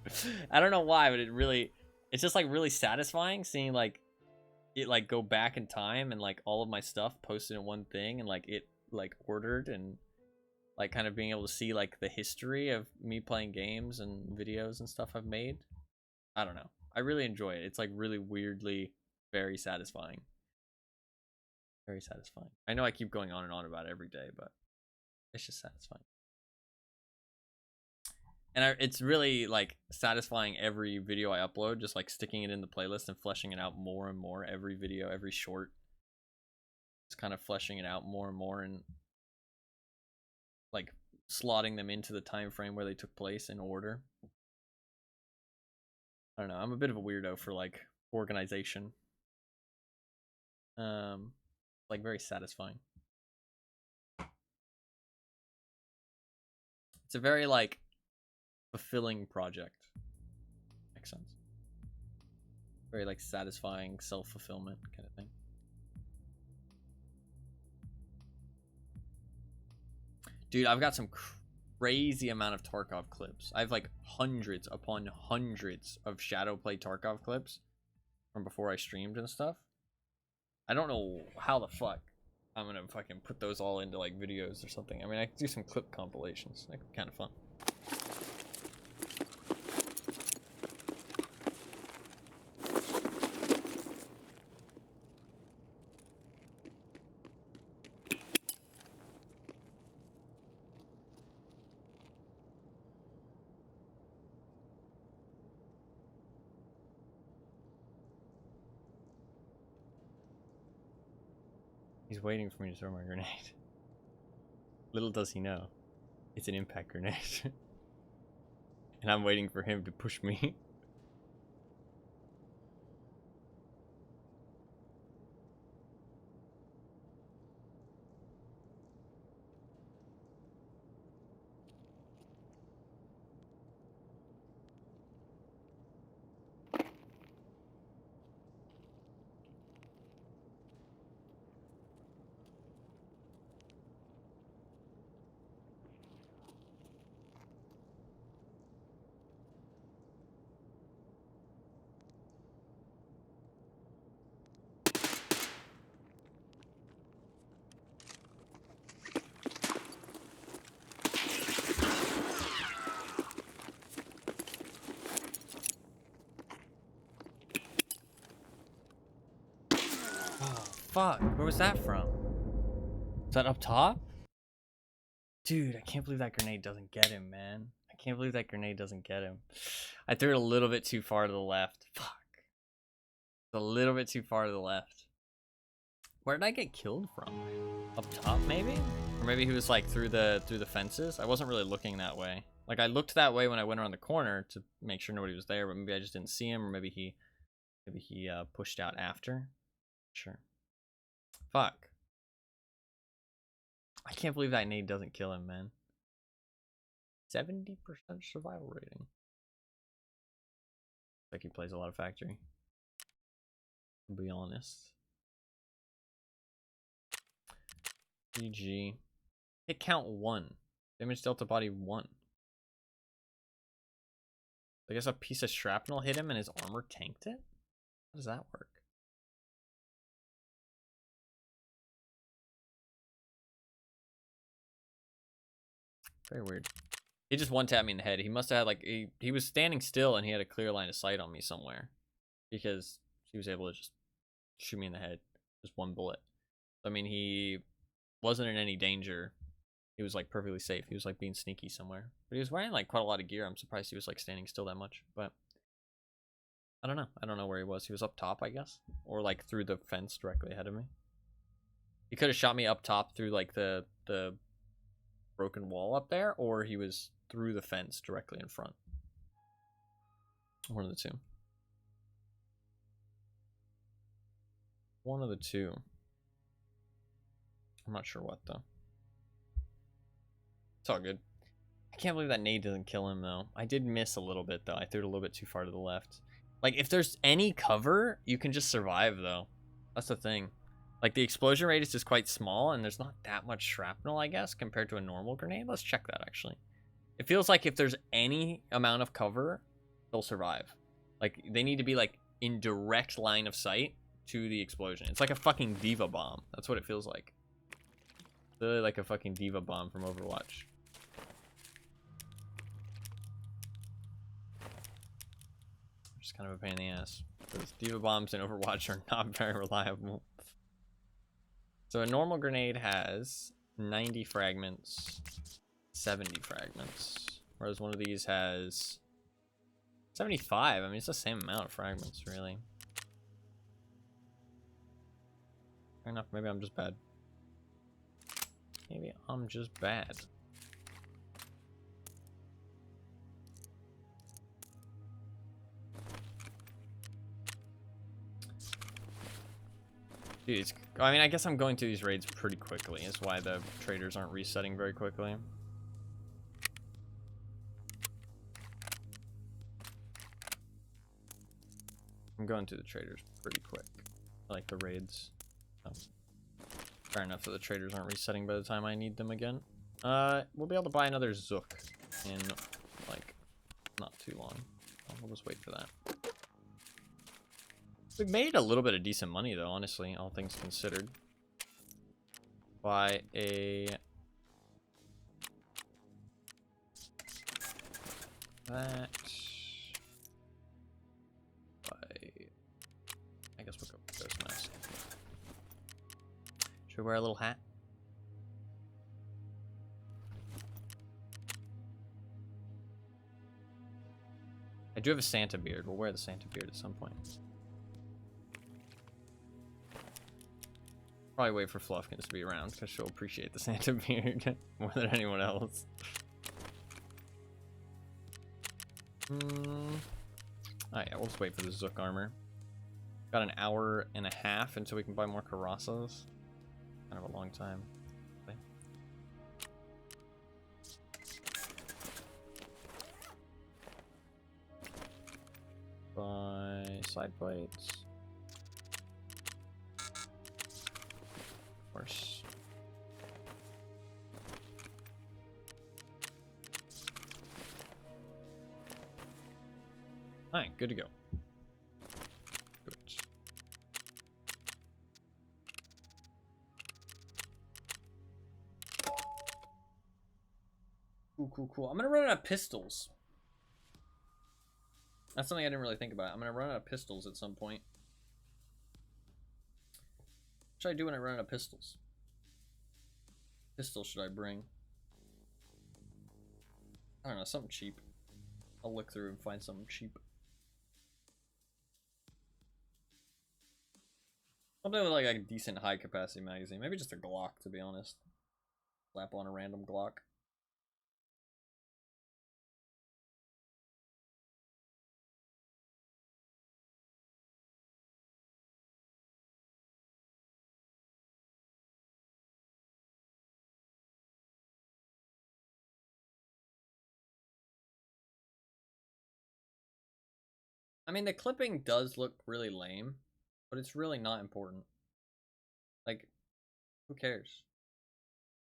I don't know why, but it's just like really satisfying seeing like it like go back in time and like all of my stuff posted in one thing and like it like ordered and like kind of being able to see like the history of me playing games and videos and stuff I've made. I don't know. I really enjoy it. It's like really weirdly very satisfying. Very satisfying. I know I keep going on and on about it every day, but it's just satisfying. And it's really like satisfying every video I upload, just like sticking it in the playlist and fleshing it out more and more. Every video, every short, just kind of fleshing it out more and more and like slotting them into the time frame where they took place in order. I don't know. I'm a bit of a weirdo for like organization. Like very satisfying. It's a very like fulfilling project. Makes sense. Very like satisfying self-fulfillment kind of thing. Dude, I've got some crazy amount of Tarkov clips. I have like hundreds upon hundreds of Shadowplay Tarkov clips from before I streamed and stuff. I don't know how the fuck I'm gonna fucking put those all into like videos or something. I mean, I could do some clip compilations. That could be kind of fun. He's waiting for me to throw my grenade. Little does he know, it's an impact grenade. And I'm waiting for him to push me. Fuck, where was that from? Is that up top? Dude, I can't believe that grenade doesn't get him, man. I can't believe that grenade doesn't get him. I threw it a little bit too far to the left. Fuck. A little bit too far to the left. Where did I get killed from? Up top, maybe? Or maybe he was like through the fences. I wasn't really looking that way. Like I looked that way when I went around the corner to make sure nobody was there, but maybe I just didn't see him, or maybe he pushed out after. Sure. Fuck. I can't believe that nade doesn't kill him, man. 70% survival rating. Like he plays a lot of factory. To be honest. GG. Hit count 1. Damage delta body 1. I guess a piece of shrapnel hit him and his armor tanked it? How does that work? Very weird. He just one tapped me in the head. He must have had like he was standing still and he had a clear line of sight on me somewhere, because he was able to just shoot me in the head, just one bullet. I mean, he wasn't in any danger. He was like perfectly safe. He was like being sneaky somewhere, but he was wearing like quite a lot of gear. I'm surprised he was like standing still that much, but I don't know. I don't know where he was. He was up top, I guess, or like through the fence directly ahead of me. He could have shot me up top through like the broken wall up there, or he was through the fence directly in front. One of the two. One of the two. I'm not sure what though. It's all good. I can't believe that nade doesn't kill him though. I did miss a little bit though. I threw it a little bit too far to the left. Like if there's any cover, you can just survive though. That's the thing. Like the explosion radius is quite small and there's not that much shrapnel, I guess, compared to a normal grenade. Let's check that actually. It feels like if there's any amount of cover, they'll survive. Like they need to be like in direct line of sight to the explosion. It's like a fucking diva bomb. That's what it feels like. Literally like a fucking diva bomb from Overwatch. Just kind of a pain in the ass. Because diva bombs in Overwatch are not very reliable. So a normal grenade has 90 fragments, 70 fragments. Whereas one of these has 75. I mean, it's the same amount of fragments, really. Fair enough. Maybe I'm just bad. Maybe I'm just bad. Dude, it's, I mean, I guess I'm going through these raids pretty quickly. Is why the traders aren't resetting very quickly. I'm going through the traders pretty quick. I like the raids. Oh. Fair enough that the traders aren't resetting by the time I need them again. We'll be able to buy another Zook in, like, not too long. We'll just wait for that. We've made a little bit of decent money, though, honestly, all things considered. Buy a... that... I guess we'll go with this mask. Should we wear a little hat? I do have a Santa beard. We'll wear the Santa beard at some point. Probably wait for Fluffkins to be around because she'll appreciate the Santa beard more than anyone else. Oh yeah, we'll just wait for the Zook armor. Got an hour and a half until we can buy more Carrassos. Kind of a long time. Okay. Buy side plates. Of course. Alright, good to go. Good. Cool. I'm gonna run out of pistols. That's something I didn't really think about. I'm gonna run out of pistols at some point. What should I do when I run out of pistols? Pistol should I bring? I don't know, something cheap. I'll look through and find something cheap. Something with like a decent high capacity magazine. Maybe just a Glock, to be honest. Slap on a random Glock. I mean, the clipping does look really lame, but it's really not important. Like, who cares?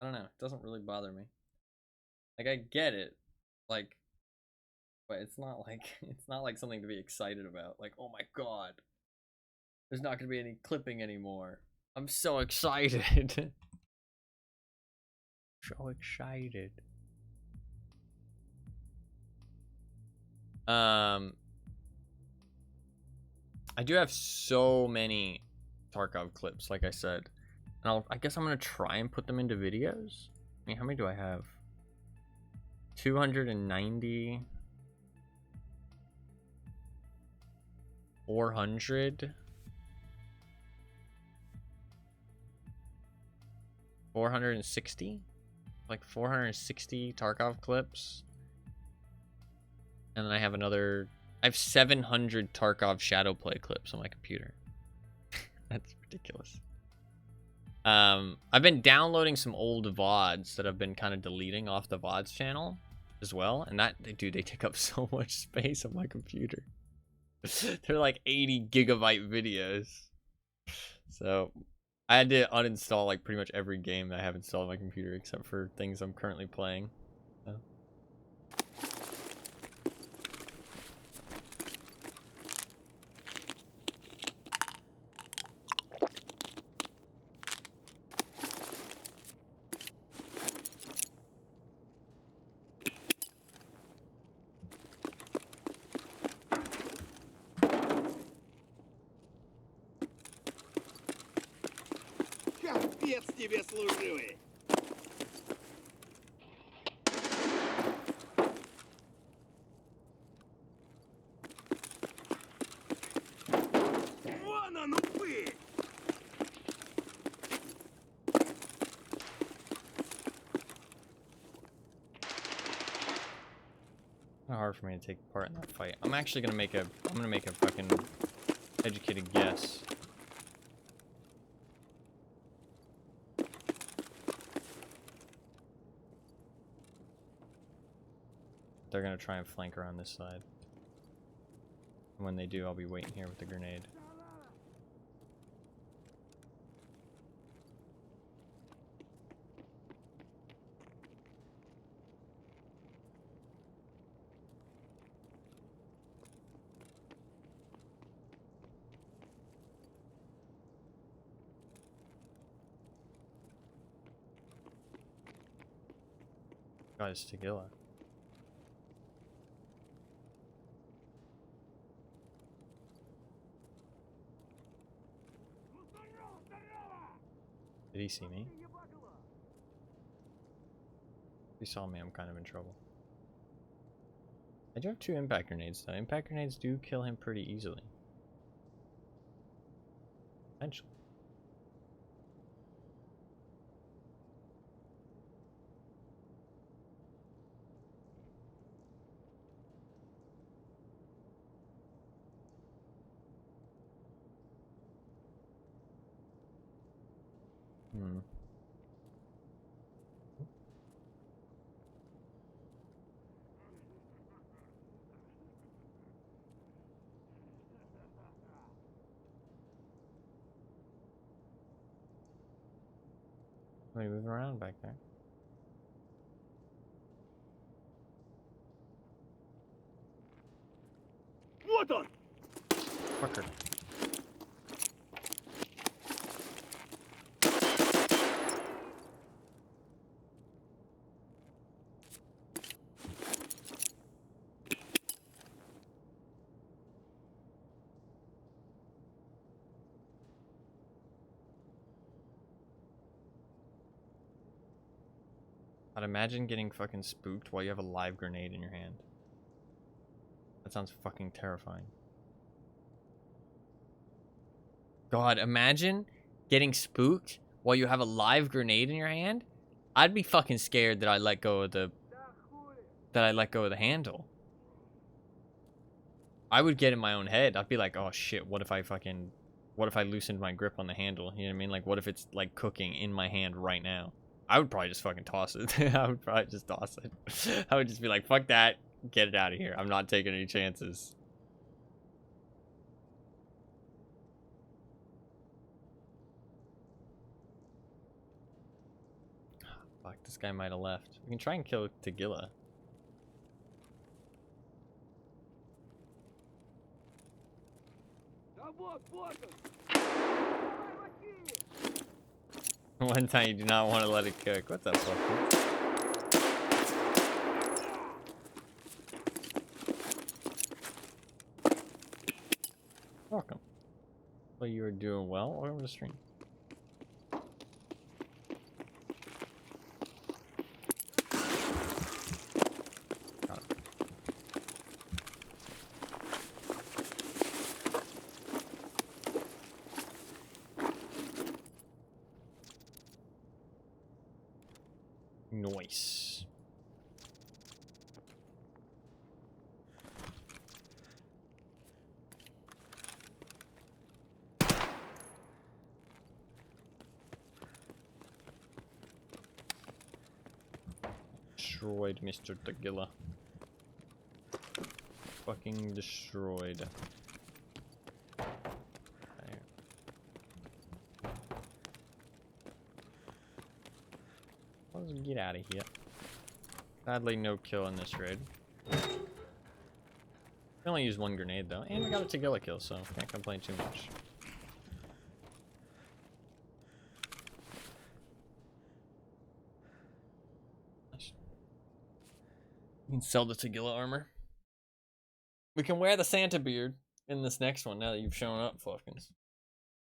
I don't know. It doesn't really bother me. Like, I get it. Like, but it's not like something to be excited about. Like, oh my god, there's not gonna be any clipping anymore. I'm so excited. So excited. I do have so many Tarkov clips, like I said. And I guess I'm gonna try and put them into videos. I mean, how many do I have? 290, 400, 460, like 460 Tarkov clips. And then I have I have 700 Tarkov Shadowplay clips on my computer. That's ridiculous. I've been downloading some old VODs that I've been kind of deleting off the VODs channel as well. And dude, they take up so much space on my computer. They're like 80 gigabyte videos. So I had to uninstall like pretty much every game that I have installed on my computer except for things I'm currently playing. So. Капец тебе служивый! Вон он, упырь! Kind of hard for me to take part in that fight. I'm actually gonna make a fucking educated guess. They're gonna try and flank around this side. And when they do, I'll be waiting here with the grenade. God, it's Tagilla. Did he see me? If he saw me, I'm kind of in trouble. I do have 2 impact grenades though. Impact grenades do kill him pretty easily. Potentially. Hmm. Somebody moving around back there. Вот он! Fucker. I'd imagine getting fucking spooked while you have a live grenade in your hand. That sounds fucking terrifying. God, imagine getting spooked while you have a live grenade in your hand. I'd be fucking scared that I let go of the handle. I would get in my own head. I'd be like, oh shit, what if I loosened my grip on the handle? You know what I mean? Like, what if it's like cooking in my hand right now? I would probably just fucking toss it. I would probably just toss it. I would just be like, fuck that. Get it out of here. I'm not taking any chances. Fuck, this guy might have left. We can try and kill Tagilla. One time you do not want to let it cook. What's up, fucker? Welcome. Well, you are doing well. Welcome to the stream. Nice. Destroyed, Mr. Tagilla. Fucking destroyed. Let's get out of here. Sadly, no kill in this raid. We only used one grenade though, and we got a Tagilla kill, so can't complain too much. Nice. We can sell the Tagilla armor. We can wear the Santa beard in this next one now that you've shown up, Fluffkins.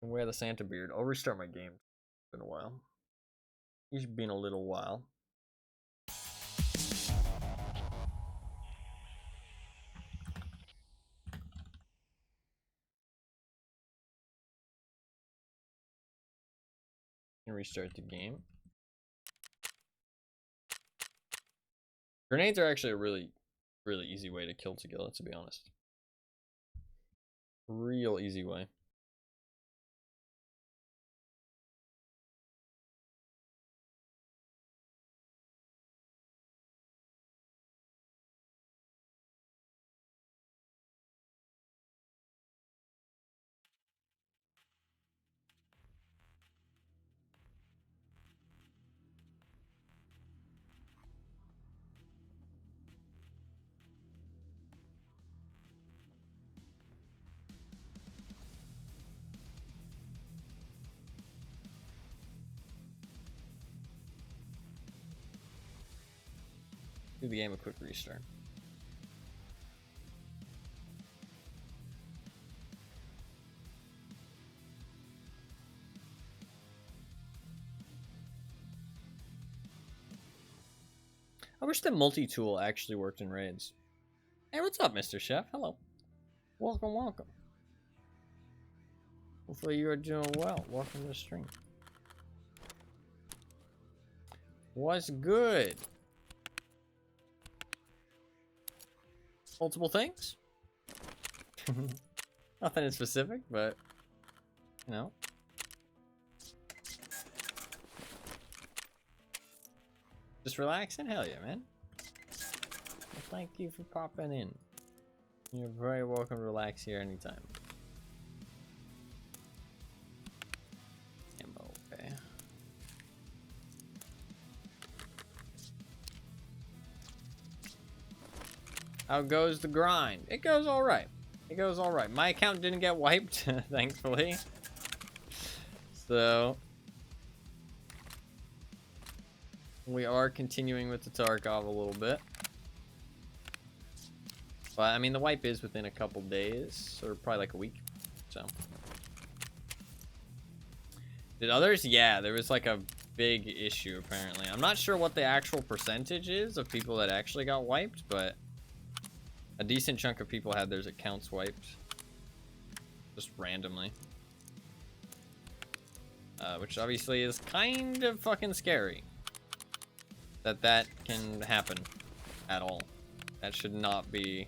We can wear the Santa beard. I'll restart my game. It's been a while. It's been a little while. Restart the game. Grenades are actually a really easy way to kill Tagilla, to be honest. Real easy way. Do the game a quick restart. I wish the multi-tool actually worked in raids. Hey, what's up, Mr. Chef? Hello. Welcome, welcome. Hopefully you are doing well. Welcome to the stream. What's good? Multiple things? Nothing in specific, but, you know. Just relaxing? Hell yeah, man. Well, thank you for popping in. You're very welcome to relax here anytime. Okay. How goes the grind? It goes alright. It goes alright. My account didn't get wiped, thankfully. So we are continuing with the Tarkov a little bit. But I mean the wipe is within a couple days, or probably like a week. So did others? Yeah, there was like a big issue, apparently. I'm not sure what the actual percentage is of people that actually got wiped, but a decent chunk of people had their accounts wiped. Just randomly. Which obviously is kind of fucking scary. That can happen at all. That should not be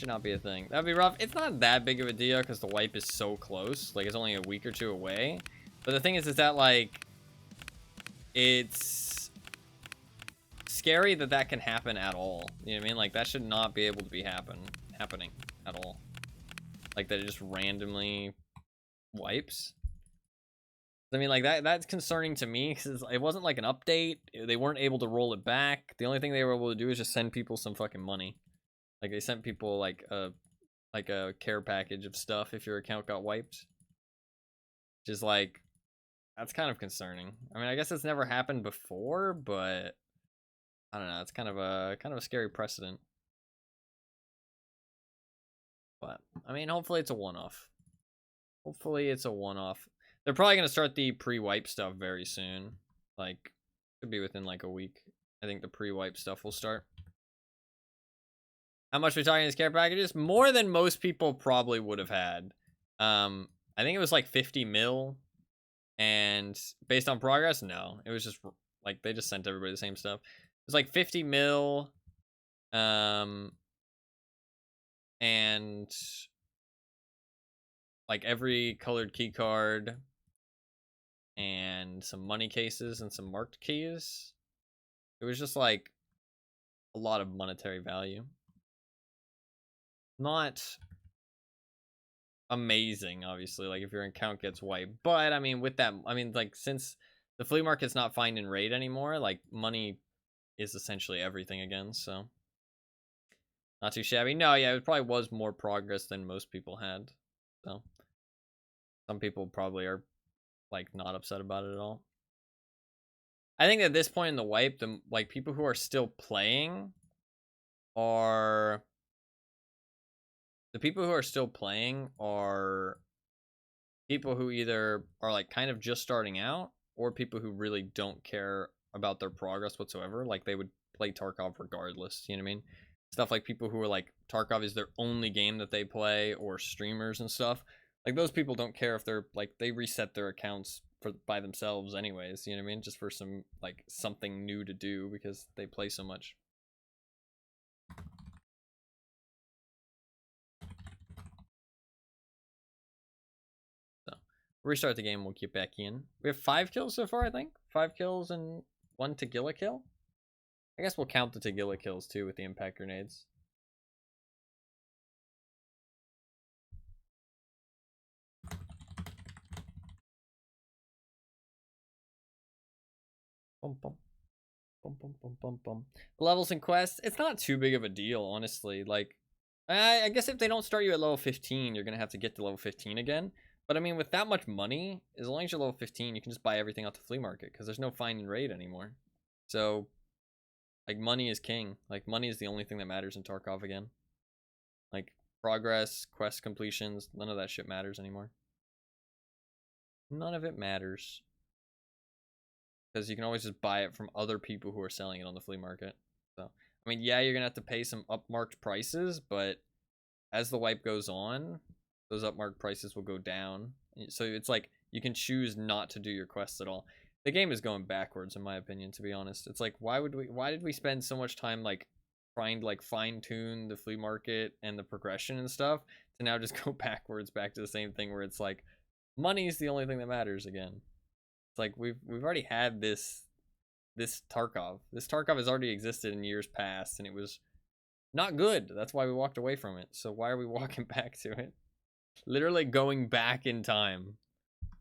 a thing. That'd be rough. It's not that big of a deal because the wipe is so close. Like, it's only a week or two away. But the thing is that, like, it's scary that can happen at all. You know what I mean? Like, that should not be able to be happening at all. Like, that it just randomly wipes. I mean, like, that's concerning to me because it wasn't like an update. They weren't able to roll it back. The only thing they were able to do is just send people some fucking money. Like, they sent people like a care package of stuff if your account got wiped. Which is like, that's kind of concerning. I mean, I guess it's never happened before, but I don't know. It's kind of a scary precedent. But I mean, hopefully it's a one-off. Hopefully it's a one-off. They're probably gonna start the pre-wipe stuff very soon. Like, could be within like a week. I think the pre-wipe stuff will start. How much are we talking these care packages? More than most people probably would have had. I think it was like 50 mil. And based on progress, no. It was just like they just sent everybody the same stuff. It was like 50 mil. And like every colored key card and some money cases and some marked keys. It was just like a lot of monetary value. Not amazing, obviously, like if your account gets wiped. But I mean, with that, I mean, like, since the flea market's not find and raid anymore, like, money is essentially everything again, so not too shabby. No, yeah, it probably was more progress than most people had. So some people probably are like not upset about it at all. I think at this point in the wipe, the like people who are still playing are people who either are like kind of just starting out or people who really don't care about their progress whatsoever. Like, they would play Tarkov regardless, you know what I mean? Stuff like people who are like, Tarkov is their only game that they play, or streamers and stuff. Like, those people don't care if they're like, they reset their accounts by themselves anyways, you know what I mean? Just for some like something new to do because they play so much. So restart the game, we'll get back in. We have 5 kills so far, I think. 5 kills and 1 Tagilla kill. I guess we'll count the Tagilla kills too with the impact grenades. Bum, bum. Bum, bum, bum, bum, bum. Levels and quests, it's not too big of a deal, honestly. Like, I guess if they don't start you at level 15, you're gonna have to get to level 15 again. But I mean, with that much money, as long as you're level 15, you can just buy everything off the flea market because there's no find and raid anymore. So, like, money is king. Like, money is the only thing that matters in Tarkov again. Like, progress, quest completions, none of that shit matters anymore. None of it matters. Because you can always just buy it from other people who are selling it on the flea market. So, I mean, yeah, you're going to have to pay some upmarked prices, but as the wipe goes on, those upmarked prices will go down. So it's like, you can choose not to do your quests at all. The game is going backwards, in my opinion, to be honest. It's like, why did we spend so much time, like, trying to, like, fine-tune the flea market and the progression and stuff, to now just go backwards, back to the same thing where it's like, money is the only thing that matters again. It's like, we've already had this Tarkov. This Tarkov has already existed in years past, and it was not good. That's why we walked away from it. So why are we walking back to it? Literally going back in time.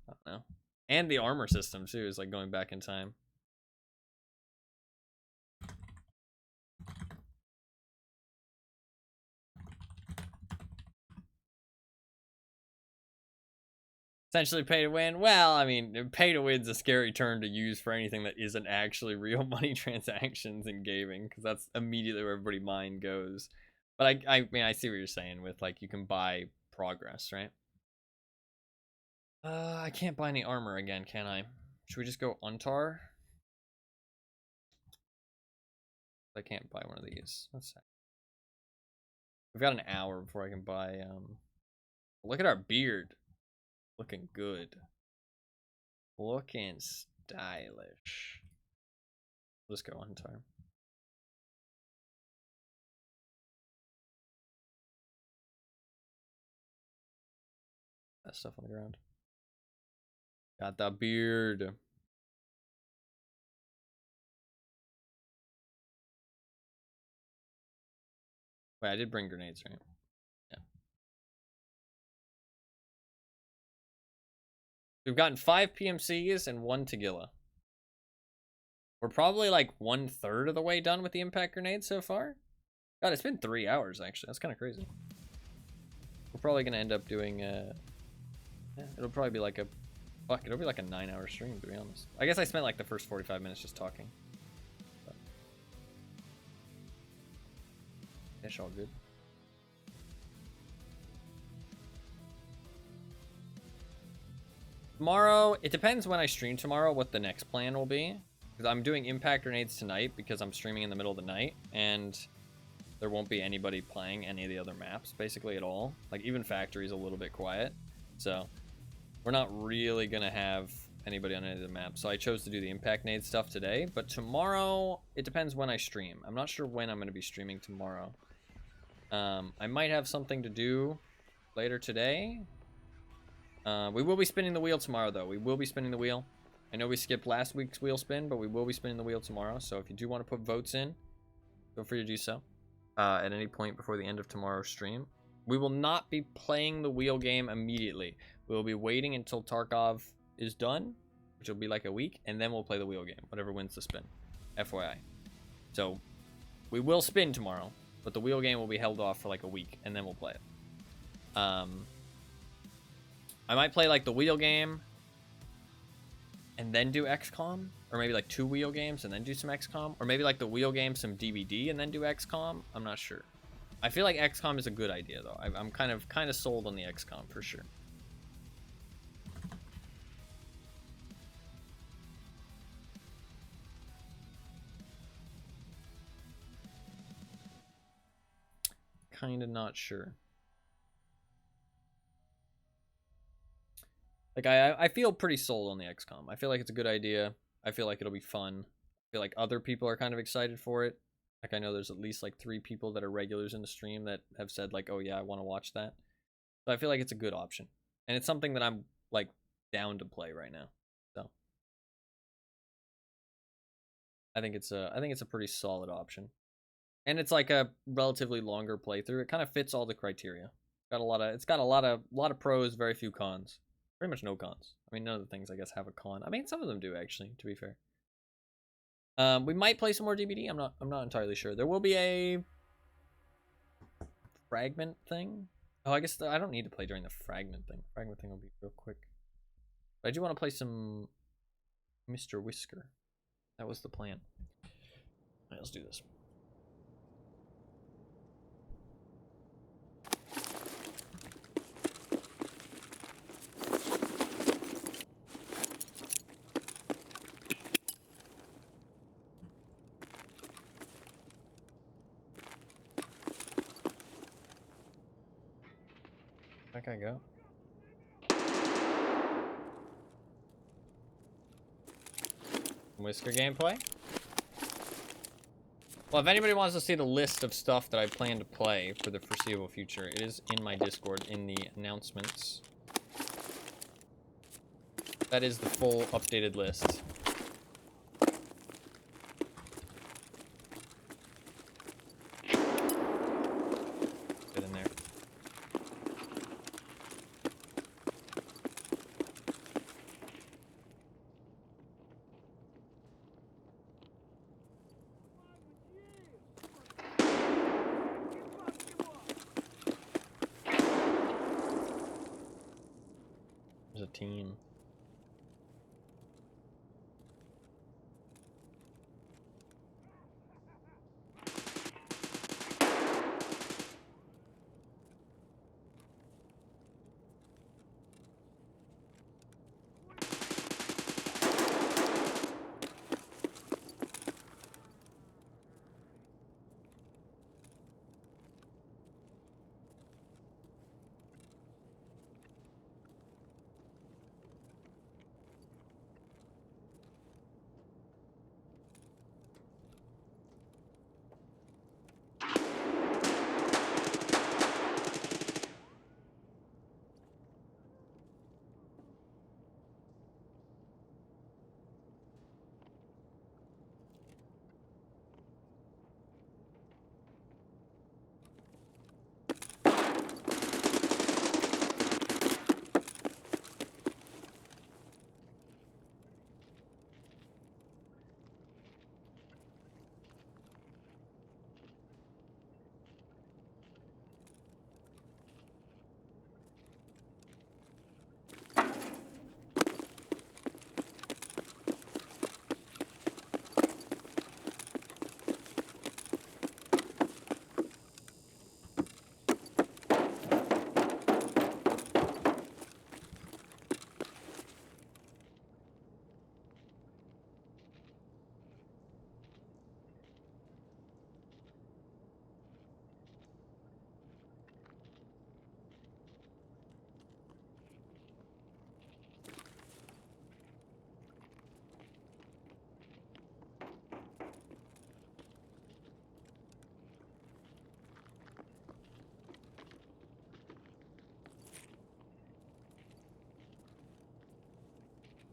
I don't know. And the armor system, too, is like going back in time. Essentially pay to win. Well, I mean, pay to win's a scary term to use for anything that isn't actually real money transactions in gaming, because that's immediately where everybody's mind goes. But I mean, I see what you're saying with, like, you can buy progress, right? I can't buy any armor again, can I? Should we just go Untar? I can't buy one of these. That's sad. We've got an hour before I can buy, look at our beard. Looking good. Looking stylish. Let's go Untar. That stuff on the ground. Got the beard. Wait, I did bring grenades, right? Yeah. We've gotten 5 PMCs and 1 Tagilla. We're probably like 1/3 of the way done with the impact grenades so far. God, it's been 3 hours actually. That's kind of crazy. We're probably gonna end up doing yeah, it'll probably be like a it'll be like a 9-hour stream, to be honest. I guess I spent like the first 45 minutes just talking. But it's all good. Tomorrow, it depends when I stream tomorrow what the next plan will be. Because I'm doing impact grenades tonight because I'm streaming in the middle of the night, and there won't be anybody playing any of the other maps basically at all. Like even factory's a little bit quiet, so we're not really gonna have anybody on any of the maps. So I chose to do the impact nade stuff today, but tomorrow it depends when I stream. I'm not sure when I'm gonna be streaming tomorrow. I might have something to do later today. We will be spinning the wheel tomorrow though. We will be spinning the wheel. I know we skipped last week's wheel spin, but we will be spinning the wheel tomorrow. So if you do want to put votes in, feel free to do so at any point before the end of tomorrow's stream. We will not be playing the wheel game immediately. We will be waiting until Tarkov is done, which will be like a week, and then we'll play the wheel game, whatever wins the spin. FYI. So we will spin tomorrow, but the wheel game will be held off for like a week, and then we'll play it. I might play like the wheel game and then do XCOM, or maybe like 2 wheel games and then do some XCOM, or maybe like the wheel game, some DVD, and then do XCOM. I'm not sure. I feel like XCOM is a good idea though. I'm kind of sold on the XCOM for sure. Kind of not sure. Like, I feel pretty sold on the XCOM. I feel like it's a good idea. I feel like it'll be fun. I feel like other people are kind of excited for it. Like, I know there's at least like 3 people that are regulars in the stream that have said like, oh yeah, I want to watch that. So I feel like it's a good option. And it's something that I'm like down to play right now. So I think it's a pretty solid option. And it's like a relatively longer playthrough. It kind of fits all the criteria. It's got a lot of pros, very few cons. Pretty much no cons. I mean, none of the things I guess have a con. I mean, some of them do actually, to be fair. We might play some more DBD. I'm not entirely sure. There will be a fragment thing. Oh, I guess I don't need to play during the fragment thing. Fragment thing will be real quick. But I do want to play some Mr. Whisker. That was the plan. All right, let's do this. That guy go? Whisker gameplay? Well, if anybody wants to see the list of stuff that I plan to play for the foreseeable future, it is in my Discord in the announcements. That is the full updated list. Get in there. There's a team.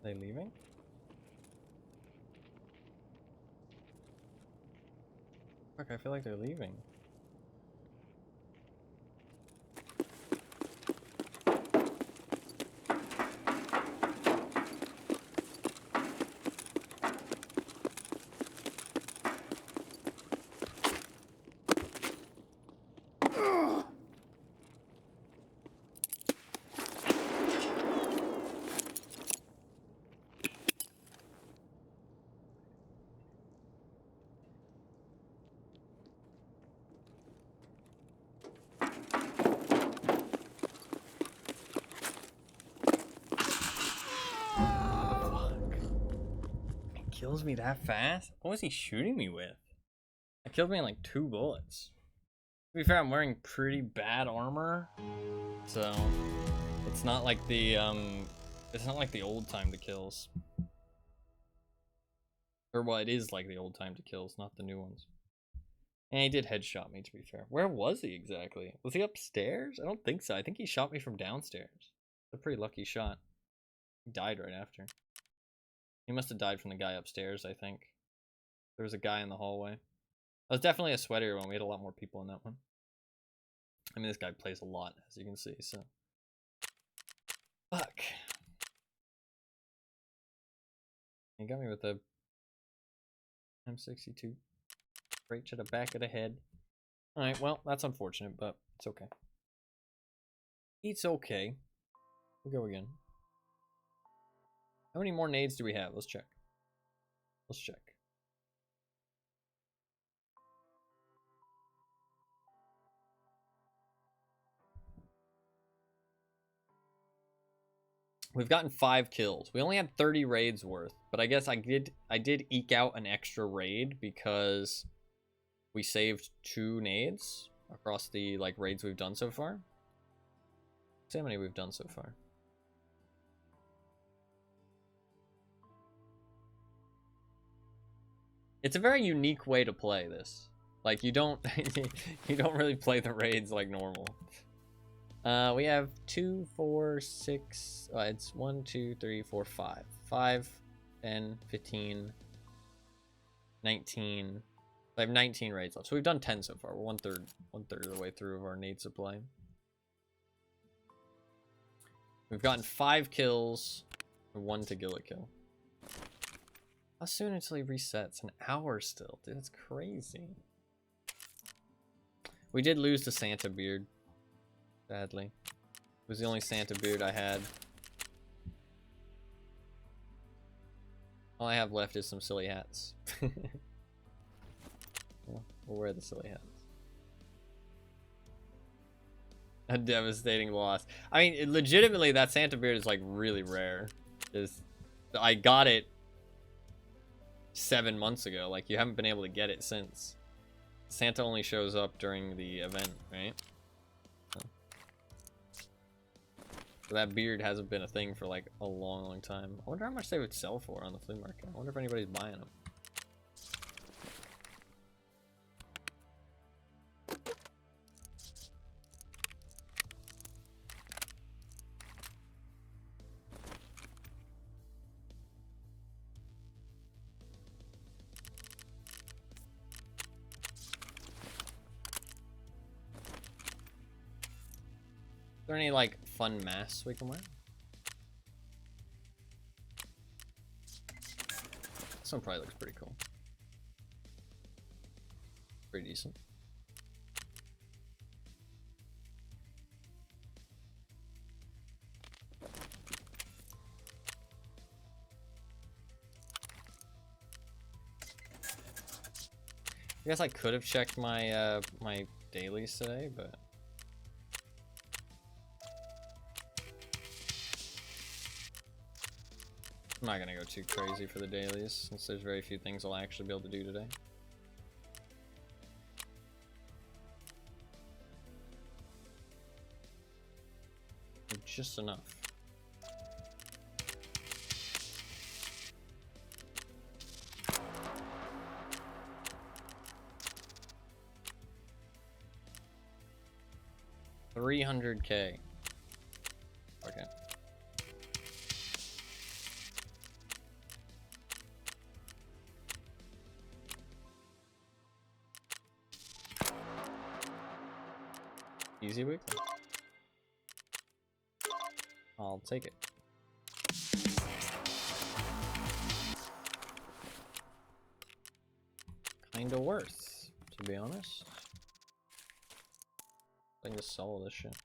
they leaving? Fuck, I feel like they're leaving. Kills me that fast? What was he shooting me with? That killed me in like 2 bullets. To be fair, I'm wearing pretty bad armor, so it's not like the old time to kills. Or well, it is like the old time to kills, not the new ones. And he did headshot me, to be fair. Where was he exactly? Was he upstairs? I don't think so. I think he shot me from downstairs. It's a pretty lucky shot. He died right after. He must have died from the guy upstairs, I think. There was a guy in the hallway. That was definitely a sweatier one. We had a lot more people in that one. I mean, this guy plays a lot, as you can see, so. Fuck. He got me with the M62. Right to the back of the head. Alright, well, that's unfortunate, but it's okay. It's okay. We'll go again. How many more nades do we have? Let's check. Let's check. We've gotten 5 kills. We only had 30 raids worth, but I guess I did eke out an extra raid because we saved 2 nades across the like raids we've done so far. Let's see how many we've done so far. It's a very unique way to play this. Like you don't you don't really play the raids like normal. We have 2, 4, 6. It's 1, 2, 3, 4, 5. 5, 10, 15, 19. I have 19 raids left. So we've done 10 so far. We're one third of the way through of our nade supply. We've gotten 5 kills and 1 Tagilla kill. How soon until he resets? An hour still. Dude, that's crazy. We did lose the Santa beard. Sadly. It was the only Santa beard I had. All I have left is some silly hats. Well, we'll wear the silly hats. A devastating loss. I mean, legitimately, that Santa beard is like really rare. I got it 7 months ago. Like, you haven't been able to get it since. Santa only shows up during the event, right? So that beard hasn't been a thing for like a long, long time. I wonder how much they would sell for on the flea market. I wonder if anybody's buying them. Is there any like fun masks we can wear? This one probably looks pretty cool. Pretty decent. I guess I could have checked my my dailies today, but I'm not gonna go too crazy for the dailies since there's very few things I'll actually be able to do today. Just enough. $300K. Okay. easy weekly. I'll take it. Kinda worth, to be honest. I can just sell all this shit.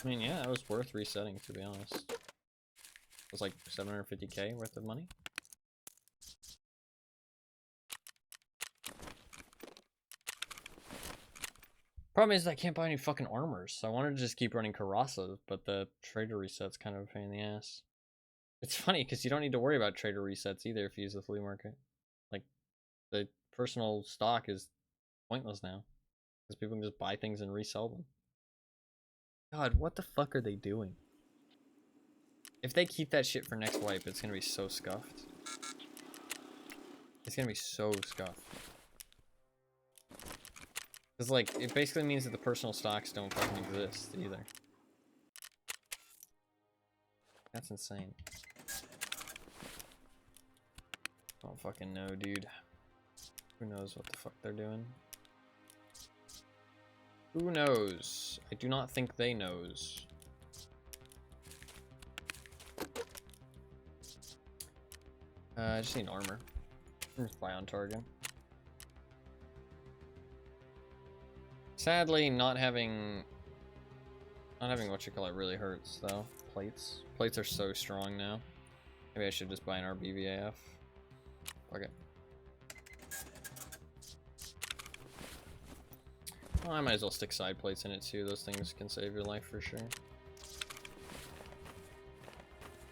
I mean, yeah, it was worth resetting, to be honest. It was like 750k worth of money. Problem is I can't buy any fucking armors, so I wanted to just keep running Karasa, but the trader reset's kind of a pain in the ass. It's funny, because you don't need to worry about trader resets either if you use the flea market. Like, the personal stock is pointless now, because people can just buy things and resell them. God, what the fuck are they doing? If they keep that shit for next wipe, it's gonna be so scuffed. It's gonna be so scuffed. Because, like, it basically means that the personal stocks don't fucking exist, either. That's insane. I don't fucking know, dude. Who knows what the fuck they're doing? Who knows? I do not think they knows. I just need armor. Just buy on target. Sadly, not having what you call it really hurts though. Plates. Plates are so strong now. Maybe I should just buy an RBVAF. Okay. Well, I might as well stick side plates in it too. Those things can save your life for sure.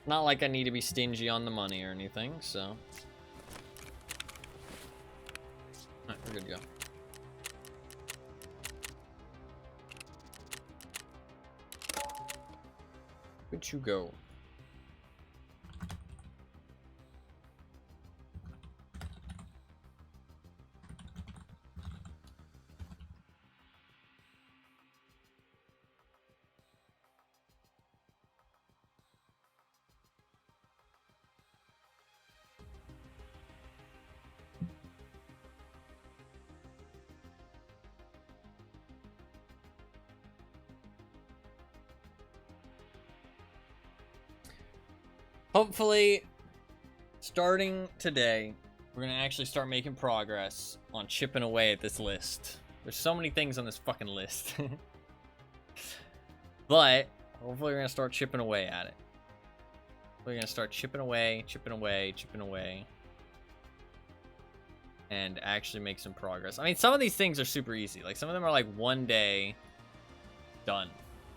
Not like I need to be stingy on the money or anything, so. Alright, we're good to go. Good to go. Hopefully, starting today, we're gonna actually start making progress on chipping away at this list. There's so many things on this fucking list. But, hopefully we're gonna start chipping away at it. We're gonna start chipping away, chipping away, chipping away. And actually make some progress. I mean, some of these things are super easy. Like, some of them are like 1 day done.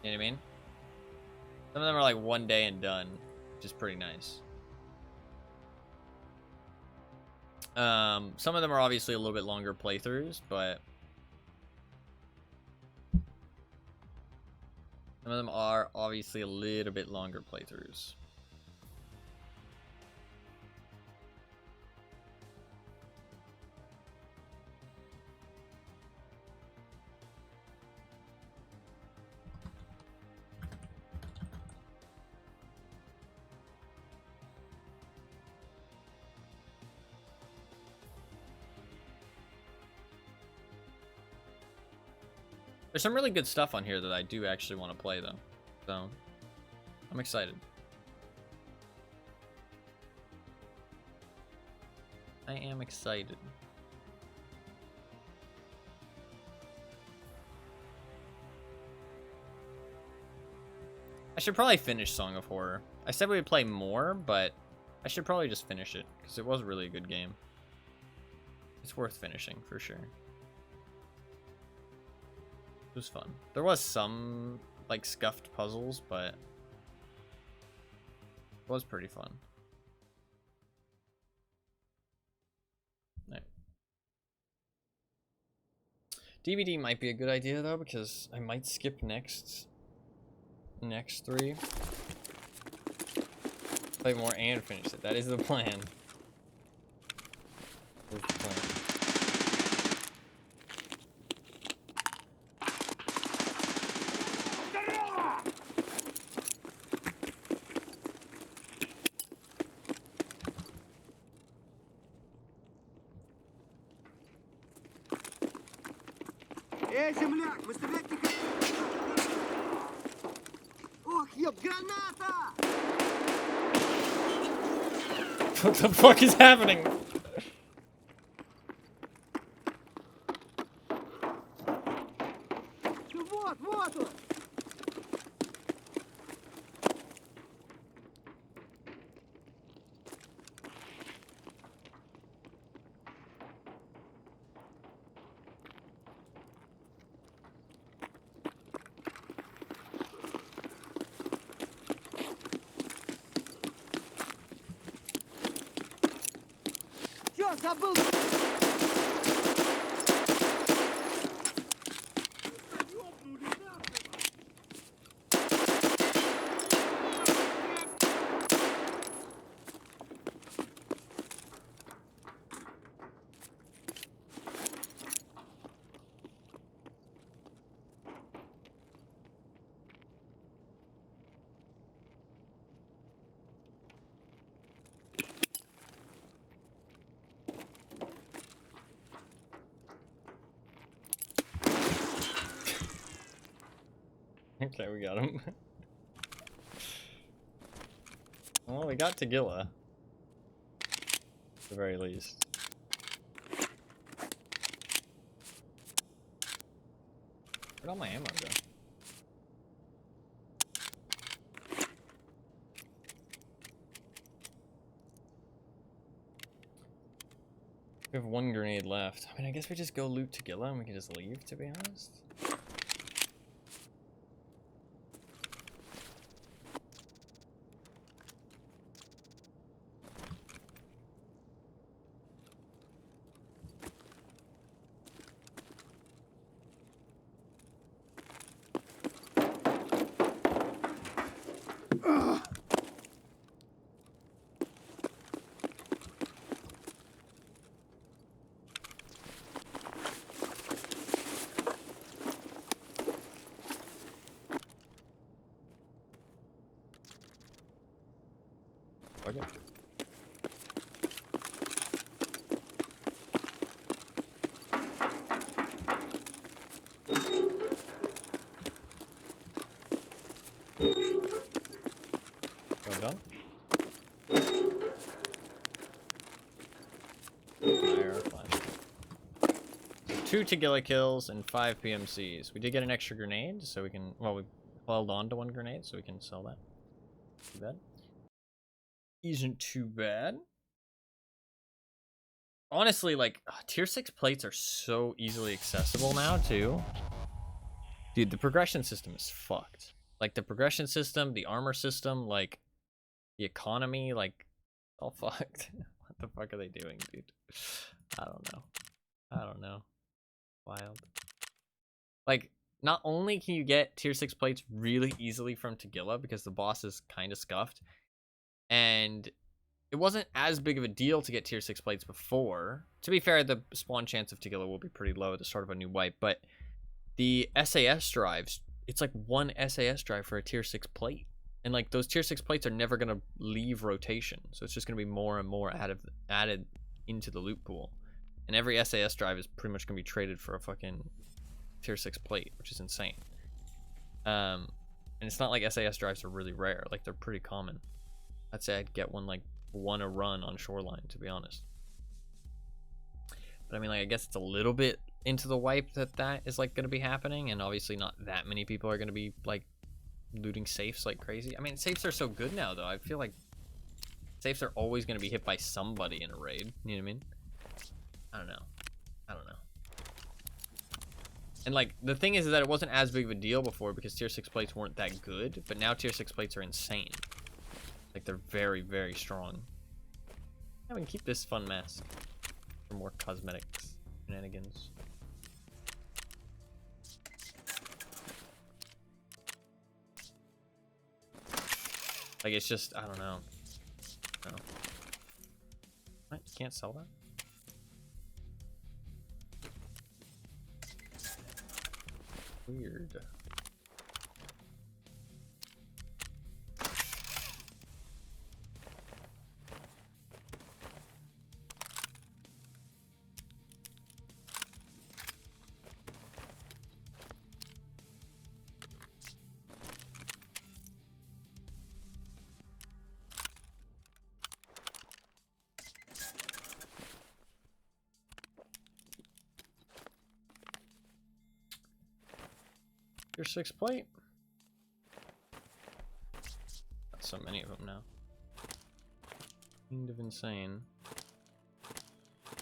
You know what I mean? Some of them are like 1 day and done. Which is pretty nice. Some of them are obviously a little bit longer playthroughs, but some of them are obviously a little bit longer playthroughs. There's some really good stuff on here that I do actually want to play, though. So, I'm excited. I am excited. I should probably finish Song of Horror. I said we would play more, but I should probably just finish it, because it was really a good game. It's worth finishing, for sure. It was fun. There was some, like, scuffed puzzles, but it was pretty fun. Right. DVD might be a good idea, though, because I might skip next 3. Play more and finish it. That is the plan. That is the plan. Где земляк? Мы стрелять не хотим. Ох, ёб, граната! What the fuck is happening? Вот, вот он! Чё, забыл? Okay, we got him. Well, we got Tagilla. At the very least. Where'd all my ammo go? We have one grenade left. I mean, I guess we just go loot Tagilla and we can just leave, to be honest. Okay. Well done. Fire, flash. So 2 Tagilla kills and 5 PMCs. We did get an extra grenade, so we can. Well, we held on to 1 grenade, so we can sell that. Too bad. Isn't too bad. Honestly, like, tier 6 plates are so easily accessible now, too. Dude, the progression system is fucked. Like, the progression system, the armor system, like, the economy, like, all fucked. What the fuck are they doing, dude? I don't know. I don't know. Wild. Like, not only can you get tier 6 plates really easily from Tagilla because the boss is kind of scuffed, and it wasn't as big of a deal to get tier 6 plates before. To be fair, the spawn chance of Tagilla will be pretty low at the start of a new wipe, but the SAS drives, it's like 1 SAS drive for a tier 6 plate. And like those tier 6 plates are never going to leave rotation. So it's just going to be more and more added into the loot pool. And every SAS drive is pretty much going to be traded for a fucking tier 6 plate, which is insane. And it's not like SAS drives are really rare. Like, they're pretty common. I'd say I'd get one like one a run on Shoreline, to be honest. But I mean, like, I guess it's a little bit into the wipe that is like going to be happening, and obviously not that many people are going to be like looting safes like crazy. I mean, safes are so good now, though. I feel like safes are always going to be hit by somebody in a raid. You know what I mean? I don't know. I don't know. And like, the thing is that it wasn't as big of a deal before because tier 6 plates weren't that good, but now tier 6 plates are insane. Like, they're very, very strong. Yeah, we can keep this fun mask for more cosmetics shenanigans. Like, it's just, I don't know. No. What? You can't sell that? Weird. Your 6 plate. Got so many of them now. Kind of insane.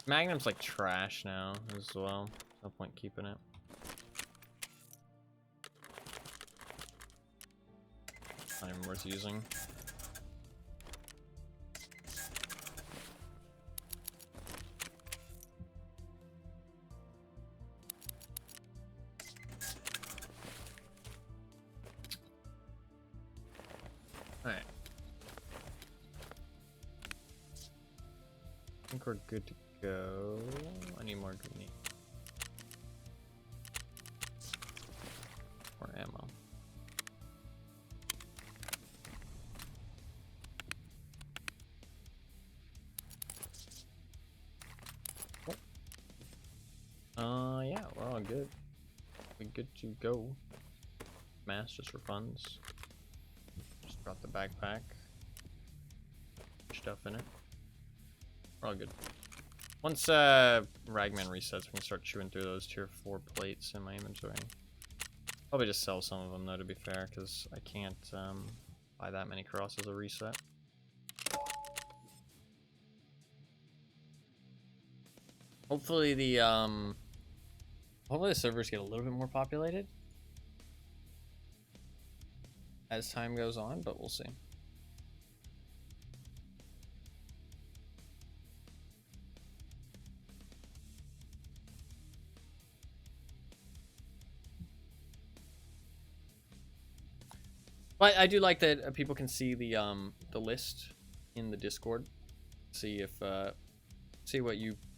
Magnum's like trash now as well. No point keeping it. Not even worth using. Alright. I think we're good to go. I need more greenie. More ammo. Yeah, we're all good. We're good to go. Mass just for funds. Just brought the backpack. Stuff in it. We're all good. Once Ragman resets, we can start chewing through those tier 4 plates in my inventory. Probably just sell some of them though, to be fair, because I can't buy that many crosses a reset. Hopefully the servers get a little bit more populated as time goes on, but we'll see. But I do like that people can see the list in the Discord, see if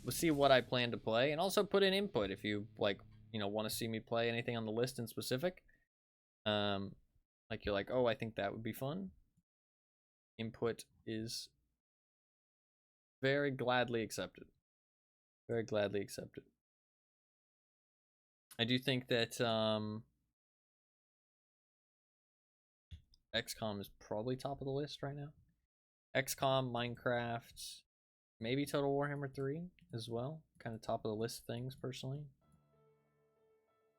see what I plan to play, and also put in input if you like, you know, want to see me play anything on the list in specific. Like you're like, oh, I think that would be fun. Input is very gladly accepted. Very gladly accepted. I do think that XCOM is probably top of the list right now. XCOM, Minecraft, maybe Total Warhammer 3 as well. Kind of top of the list things personally.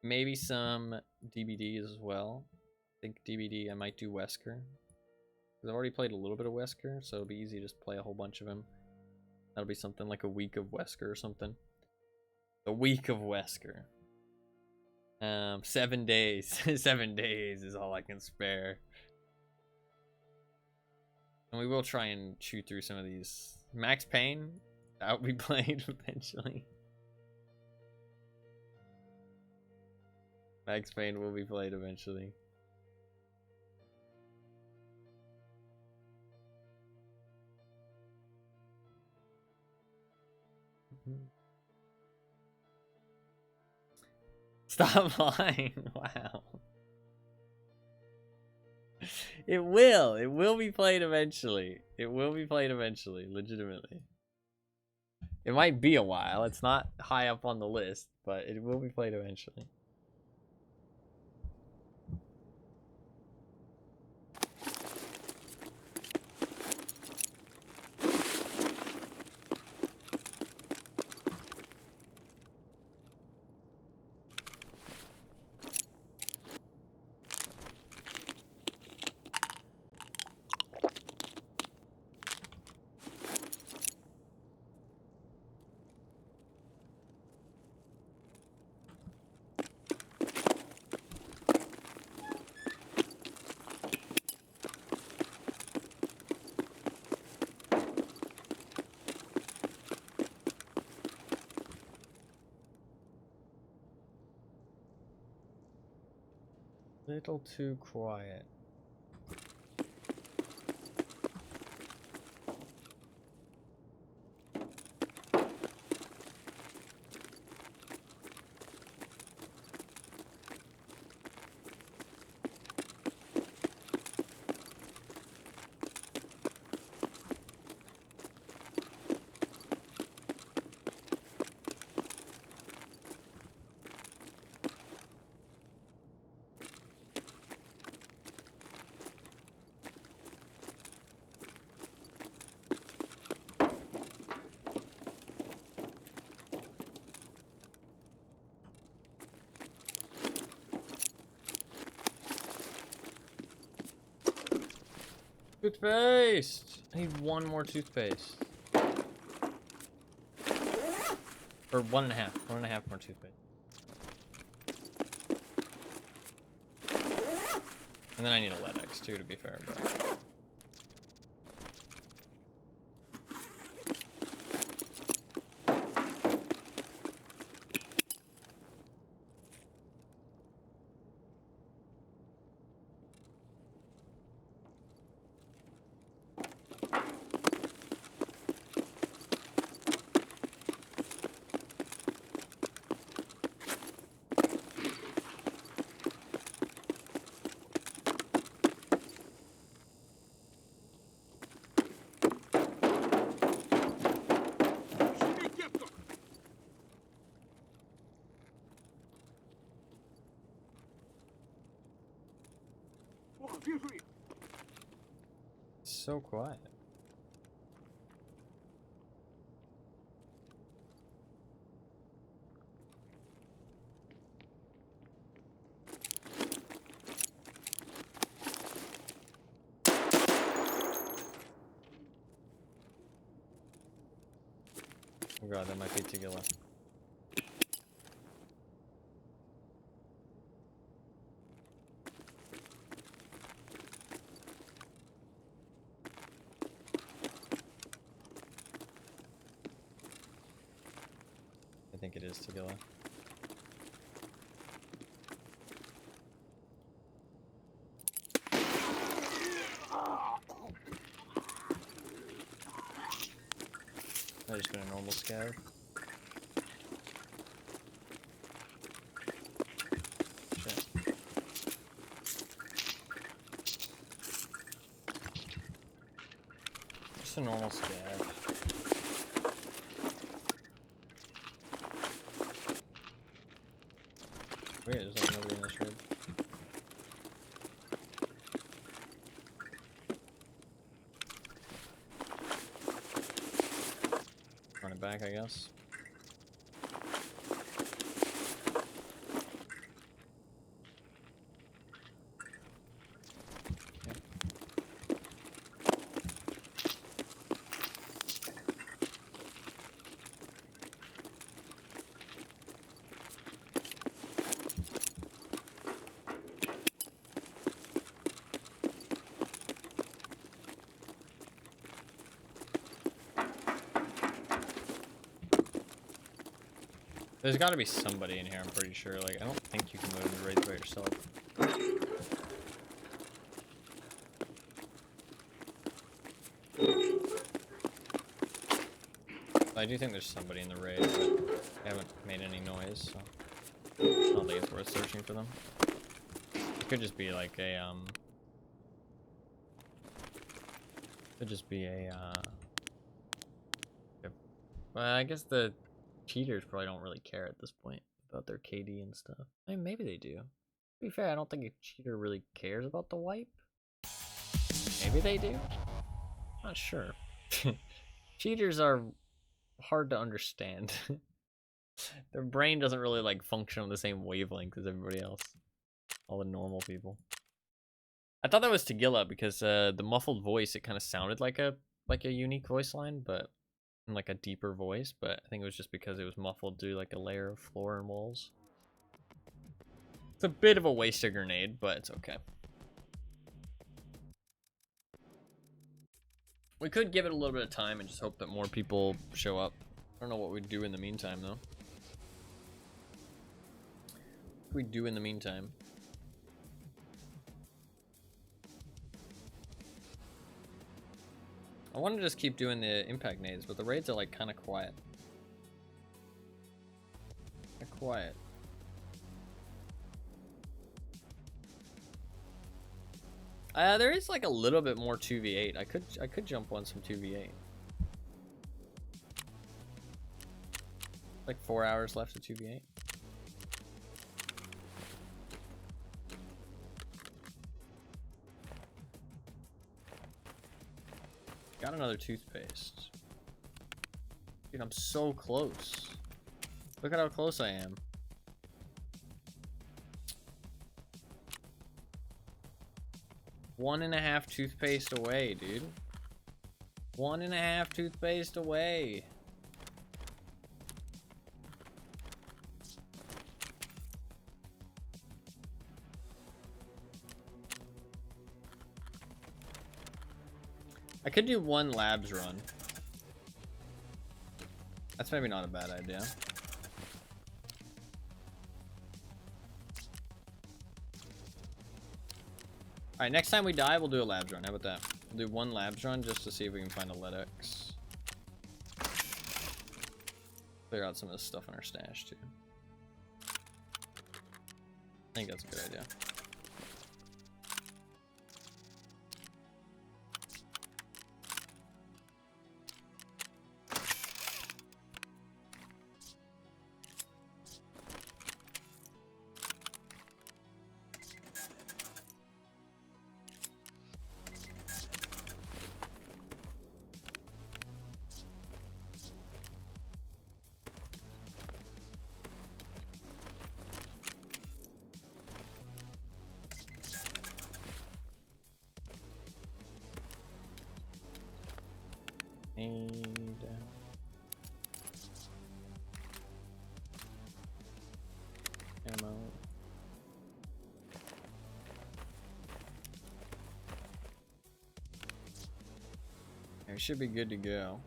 Maybe some DBD as well. I think DBD I might do Wesker. Because I've already played a little bit of Wesker, so it'll be easy to just play a whole bunch of him. That'll be something like a week of Wesker or something. A week of Wesker. 7 days. 7 days is all I can spare. And we will try and chew through some of these. Max Payne, that will be played eventually. Max Payne will be played eventually. Stop lying. Wow. It will be played eventually. It will be played eventually, legitimately. It might be a while. It's not high up on the list, but it will be played eventually. Little too quiet. Toothpaste! I need one more toothpaste. Or 1.5. 1.5 more toothpaste. And then I need a LEDX too, to be fair, but... So quiet. Oh god, that might be Tagilla. I think it is Tagilla. I just got a normal scav. Shit. Just a normal scav. Wait, there's like nobody in this room. Run it back, I guess. There's gotta be somebody in here, I'm pretty sure. Like, I don't think you can move into raids by yourself. I do think there's somebody in the raid, but they haven't made any noise, so I don't think it's worth searching for them. It could just be like a, could just be a, well, I guess the cheaters probably don't really care at this point about their KD and stuff. I mean, maybe they do. To be fair, I don't think a cheater really cares about the wipe. Maybe they do? Not sure. Cheaters are hard to understand. Their brain doesn't really like function on the same wavelength as everybody else. All the normal people. I thought that was Tagilla because the muffled voice, it kind of sounded like a unique voice line, but in like a deeper voice, but I think it was just because it was muffled through like a layer of floor and walls. It's a bit of a waste of grenade, but it's okay. We could give it a little bit of time and just hope that more people show up. I don't know what we'd do in the meantime, though. What we do in the meantime? I want to just keep doing the impact nades, but the raids are like kind of quiet. They're quiet. There is like a little bit more 2v8. I could jump on some 2v8. Like 4 hours left of 2v8. Got another toothpaste. Dude, I'm so close. Look at how close I am. 1.5 toothpaste away, dude. 1.5 toothpaste away. I could do one labs run. That's maybe not a bad idea. Alright, next time we die, we'll do a labs run. How about that? We'll do one labs run just to see if we can find a LEDX. Clear out some of this stuff in our stash, too. I think that's a good idea. And ammo. It should be good to go.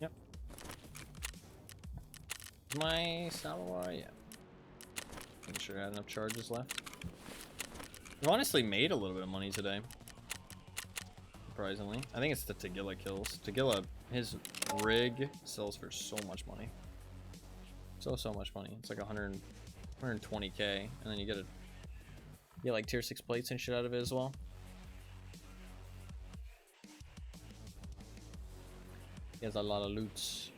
Yep. My Samoa, yeah. Making sure I had enough charges left. I've honestly made a little bit of money today. Surprisingly. I think it's the Tagilla kills. Tagilla, his rig sells for so much money. So much money. It's like 120k, and then you get like tier 6 plates and shit out of it as well. He has a lot of loots.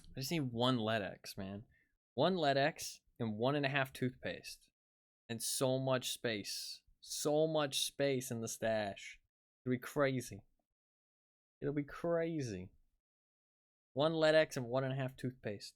I just need one LEDX, man. One LEDX and 1.5 toothpaste. And so much space. So much space in the stash. It'll be crazy. It'll be crazy. One LEDX and 1.5 toothpaste.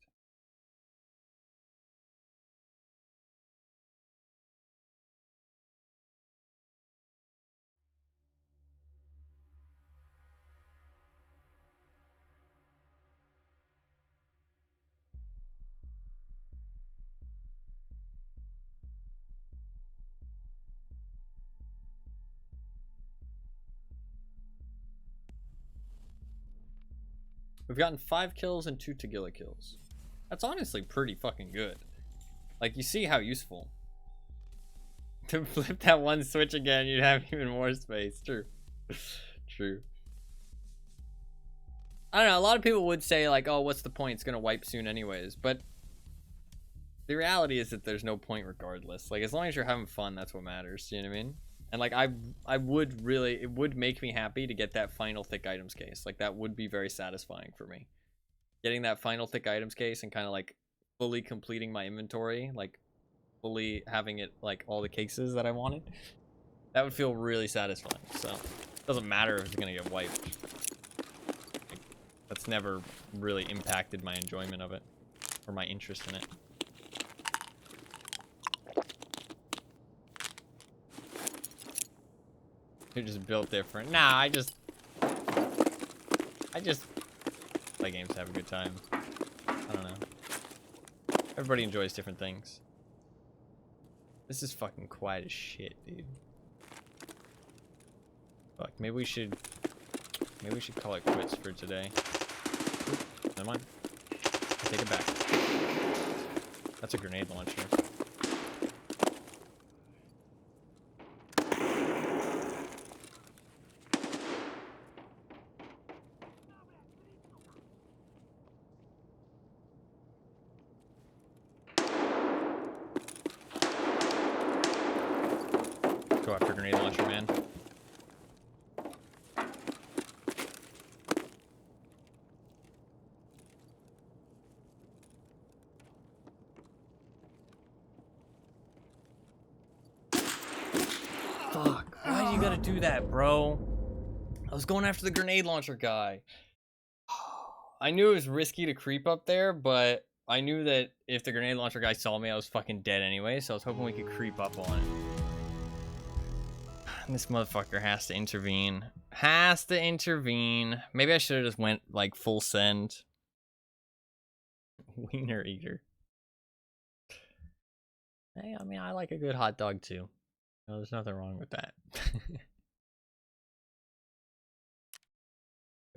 We've gotten 5 kills and 2 Tagilla kills. That's honestly pretty fucking good. Like, you see how useful. To flip that one switch again, you'd have even more space. True. True. I don't know, a lot of people would say, like, oh, what's the point? It's gonna wipe soon anyways. But the reality is that there's no point regardless. Like, as long as you're having fun, that's what matters. You know what I mean? And like I would really, it would make me happy to get that final thick items case. Like that would be very satisfying for me. Getting that final thick items case and kind of like fully completing my inventory, like fully having it like all the cases that I wanted. That would feel really satisfying. So it doesn't matter if it's gonna get wiped. Like, that's never really impacted my enjoyment of it or my interest in it. You're just built different. Nah, I just play games to have a good time. I don't know. Everybody enjoys different things. This is fucking quiet as shit, dude. Fuck, maybe we should call it quits for today. Oop, never mind. Take it back. That's a grenade launcher. Go after grenade launcher, man. not do that, bro. I was going after the grenade launcher guy. I knew it was risky to creep up there, but I knew that if the grenade launcher guy saw me, I was fucking dead anyway, so I was hoping we could creep up on it. And this motherfucker has to intervene. Has to intervene. Maybe I should have just went, like, full send. Wiener eater. Hey, I mean, I like a good hot dog, too. No, there's nothing wrong with that.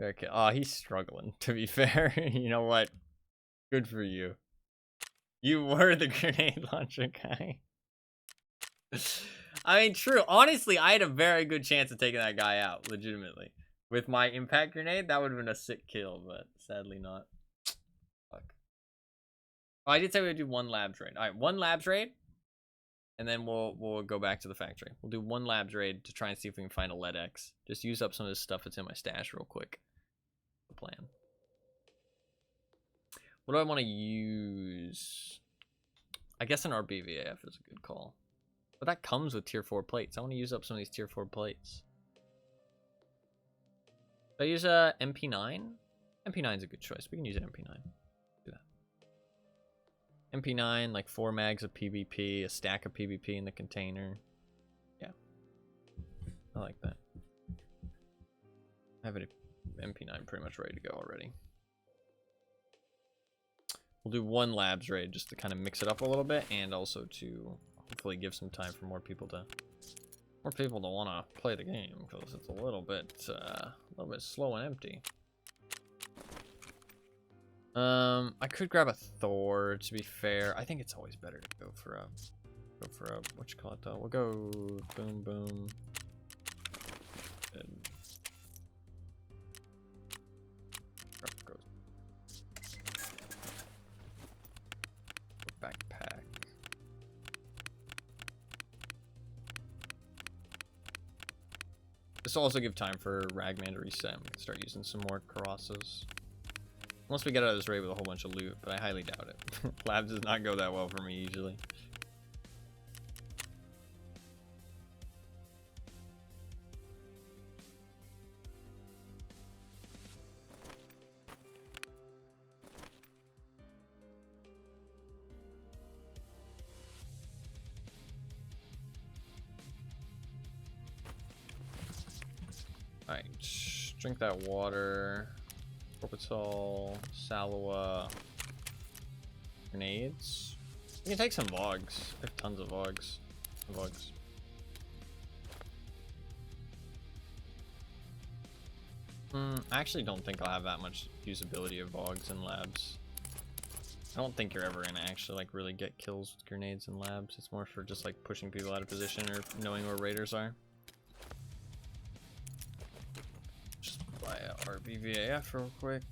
Okay. Oh, he's struggling, to be fair. You know what? Good for you. You were the grenade launcher guy. I mean, true. Honestly, I had a very good chance of taking that guy out, legitimately. With my impact grenade, that would have been a sick kill, but sadly not. Fuck. Oh, I did say we would do one labs raid. Alright, one labs raid. And then we'll go back to the factory. We'll do one labs raid to try and see if we can find a lead X. Just use up some of this stuff that's in my stash real quick. The plan. What do I want to use? I guess an RBVAF is a good call. But that comes with tier 4 plates. I want to use up some of these tier 4 plates. Should I use a MP9? MP9 is a good choice. We can use an MP9. Do that. MP9, like 4 mags of PvP, a stack of PvP in the container. Yeah. I like that. I have an MP9 pretty much ready to go already. We'll do one labs raid just to kind of mix it up a little bit, and also to hopefully give some time for more people to want to play the game, because it's a little bit slow and empty. I could grab a Thor, to be fair. I think it's always better to go for a what you call it though. We'll go boom boom. And backpack. This will also give time for Ragman to reset. We can start using some more Karasas. Unless we get out of this raid with a whole bunch of loot, but I highly doubt it. Labs does not go that well for me usually. Alright, drink that water. Orbital, Salwa, grenades. We can take some Vogs. I have tons of Vogs. I actually don't think I'll have that much usability of Vogs in labs. I don't think you're ever gonna actually like really get kills with grenades in labs. It's more for just like pushing people out of position or knowing where raiders are. Buy a RBVAF real quick.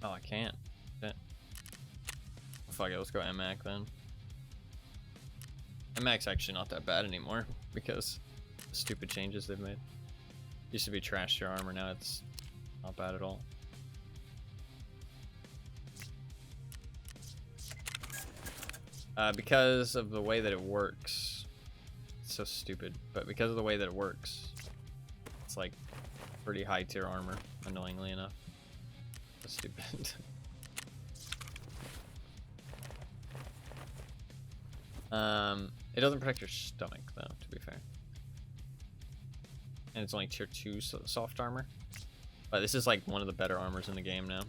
Oh, I can't. Shit. Fuck it, let's go MAC then. MAC's actually not that bad anymore because the stupid changes they've made. Used to be trash your armor, now it's not bad at all. Because of the way that it works. So stupid, but because of the way that it works, it's like pretty high tier armor, annoyingly enough. That's stupid. It doesn't protect your stomach though, to be fair. And it's only tier 2 soft armor. But this is like one of the better armors in the game now.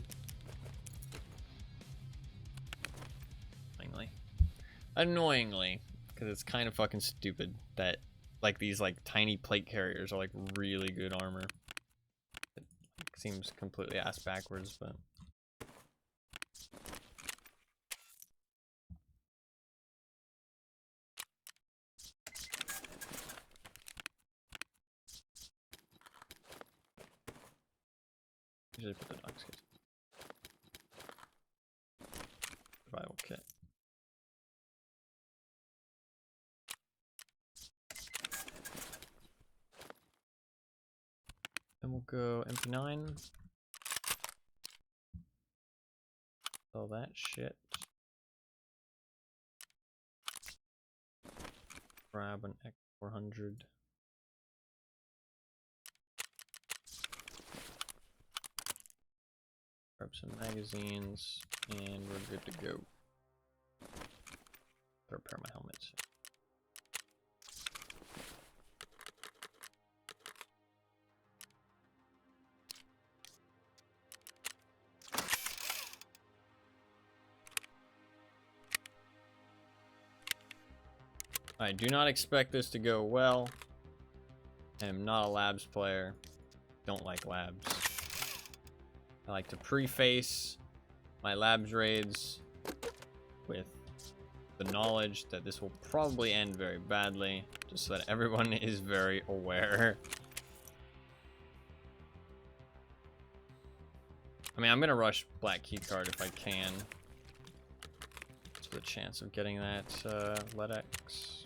Annoyingly. Because it's kind of fucking stupid that like these like tiny plate carriers are like really good armor. It seems completely ass backwards, but usually put the dogs kit. Survival kit. Then we'll go MP9. All that shit. grab an X400. Grab some magazines, and we're good to go. Better repair my helmets. I do not expect this to go well. I am not a labs player. Don't like labs. I like to preface my labs raids with the knowledge that this will probably end very badly, just so that everyone is very aware. I mean, I'm gonna rush black keycard if I can. What's the chance of getting that LEDX?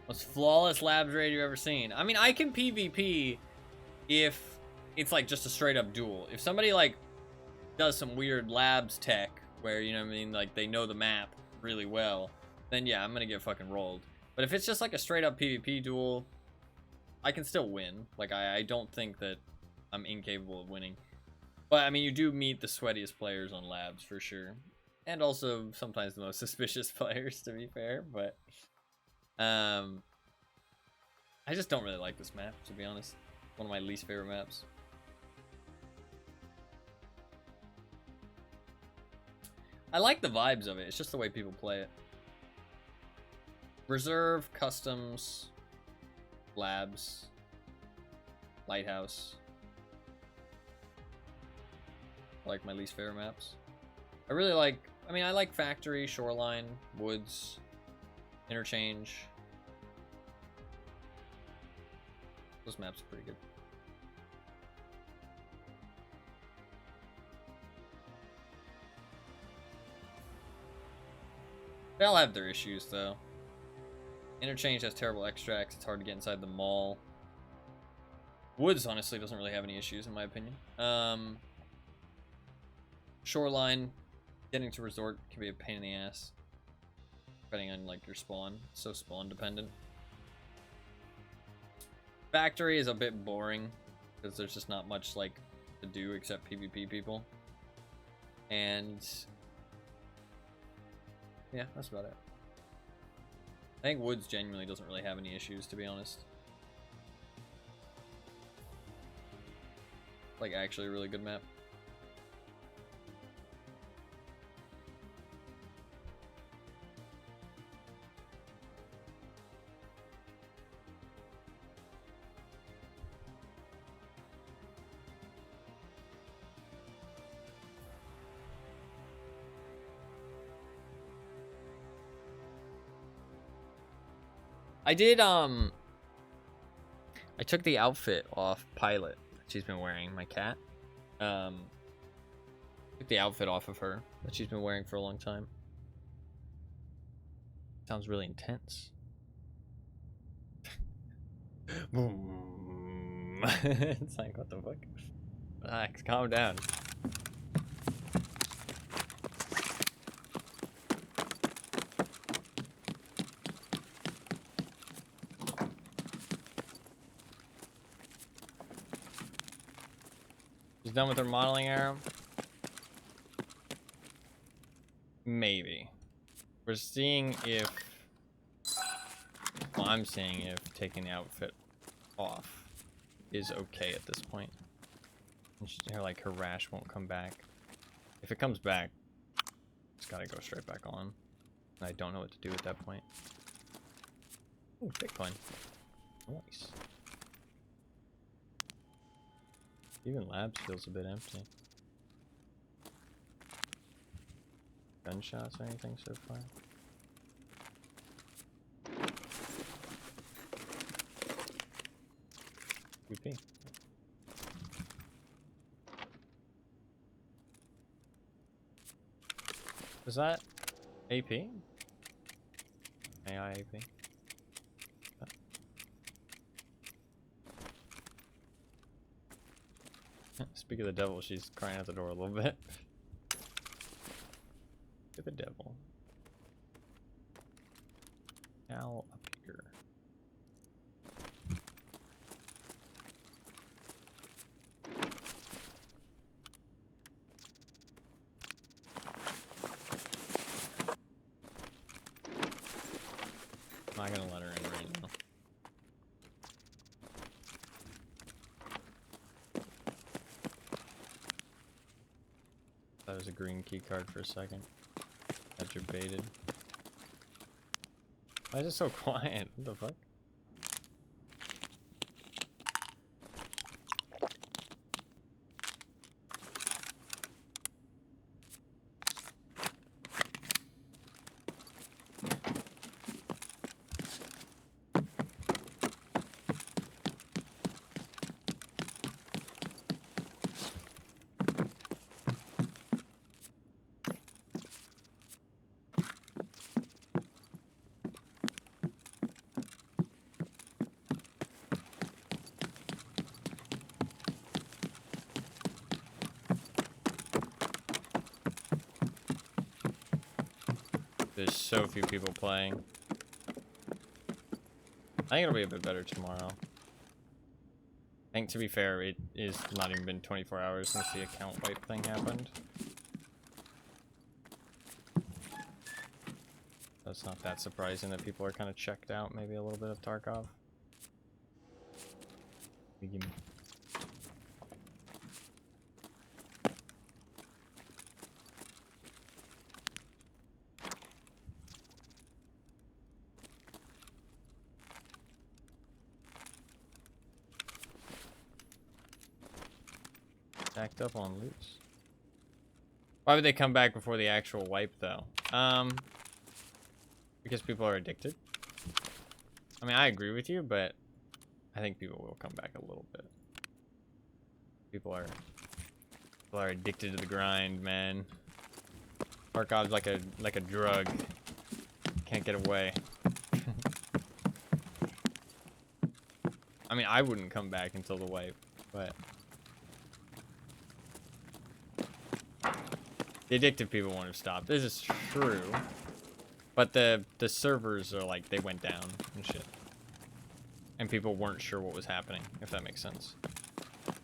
Most flawless labs raid you've ever seen. I mean, I can PvP if it's like just a straight up duel. If somebody like does some weird labs tech where, you know what I mean, like they know the map really well, then yeah, I'm gonna get fucking rolled. But if it's just like a straight up PvP duel, I can still win. Like, I don't think that I'm incapable of winning. But I mean, you do meet the sweatiest players on labs for sure. And also sometimes the most suspicious players, to be fair, but I just don't really like this map, to be honest. One of my least favorite maps. I like the vibes of it. It's just the way people play it. Reserve, customs, labs, lighthouse. I like my least favorite maps. I really like, I mean, I like factory, shoreline, woods, interchange. Those maps are pretty good. They all have their issues, though. Interchange has terrible extracts. It's hard to get inside the mall. Woods, honestly, doesn't really have any issues, in my opinion. Shoreline, getting to resort can be a pain in the ass. Depending on, like, your spawn. It's so spawn dependent. Factory is a bit boring, because there's just not much, like, to do except PvP people. And yeah, that's about it. I think Woods genuinely doesn't really have any issues, to be honest. Like, actually a really good map. I did, I took the outfit off Pilot that she's been wearing, my cat. Took the outfit off of her that she's been wearing for a long time. Sounds really intense. Boom. It's like, what the fuck? Relax, calm down. She's done with her modeling arrow? Maybe. We're seeing if... Well, I'm seeing if taking the outfit off is okay at this point. Her, like, her rash won't come back. If it comes back, it's gotta go straight back on. And I don't know what to do at that point. Ooh, Bitcoin. Nice. Even labs feels a bit empty. Gunshots or anything so far? VP. Was that AP? AI AP? Speak of the devil, she's crying at the door a little bit. Look at the devil. Now up here. I'm not gonna let her in right now. That was a green key card for a second. Got you baited. Why is it so quiet? What the fuck? There's so few people playing. I think it'll be a bit better tomorrow. I think, to be fair, it is not even been 24 hours since the account wipe thing happened. That's not that surprising that people are kind of checked out, maybe a little bit of Tarkov. Gimme. Stacked up on loots. Why would they come back before the actual wipe, though? Because people are addicted. I mean, I agree with you, but I think people will come back a little bit. People are addicted to the grind, man. Tarkov's like a drug. Can't get away. I mean, I wouldn't come back until the wipe, but the addictive people won't have stopped. This is true. But the servers are like, they went down and shit. And people weren't sure what was happening, if that makes sense.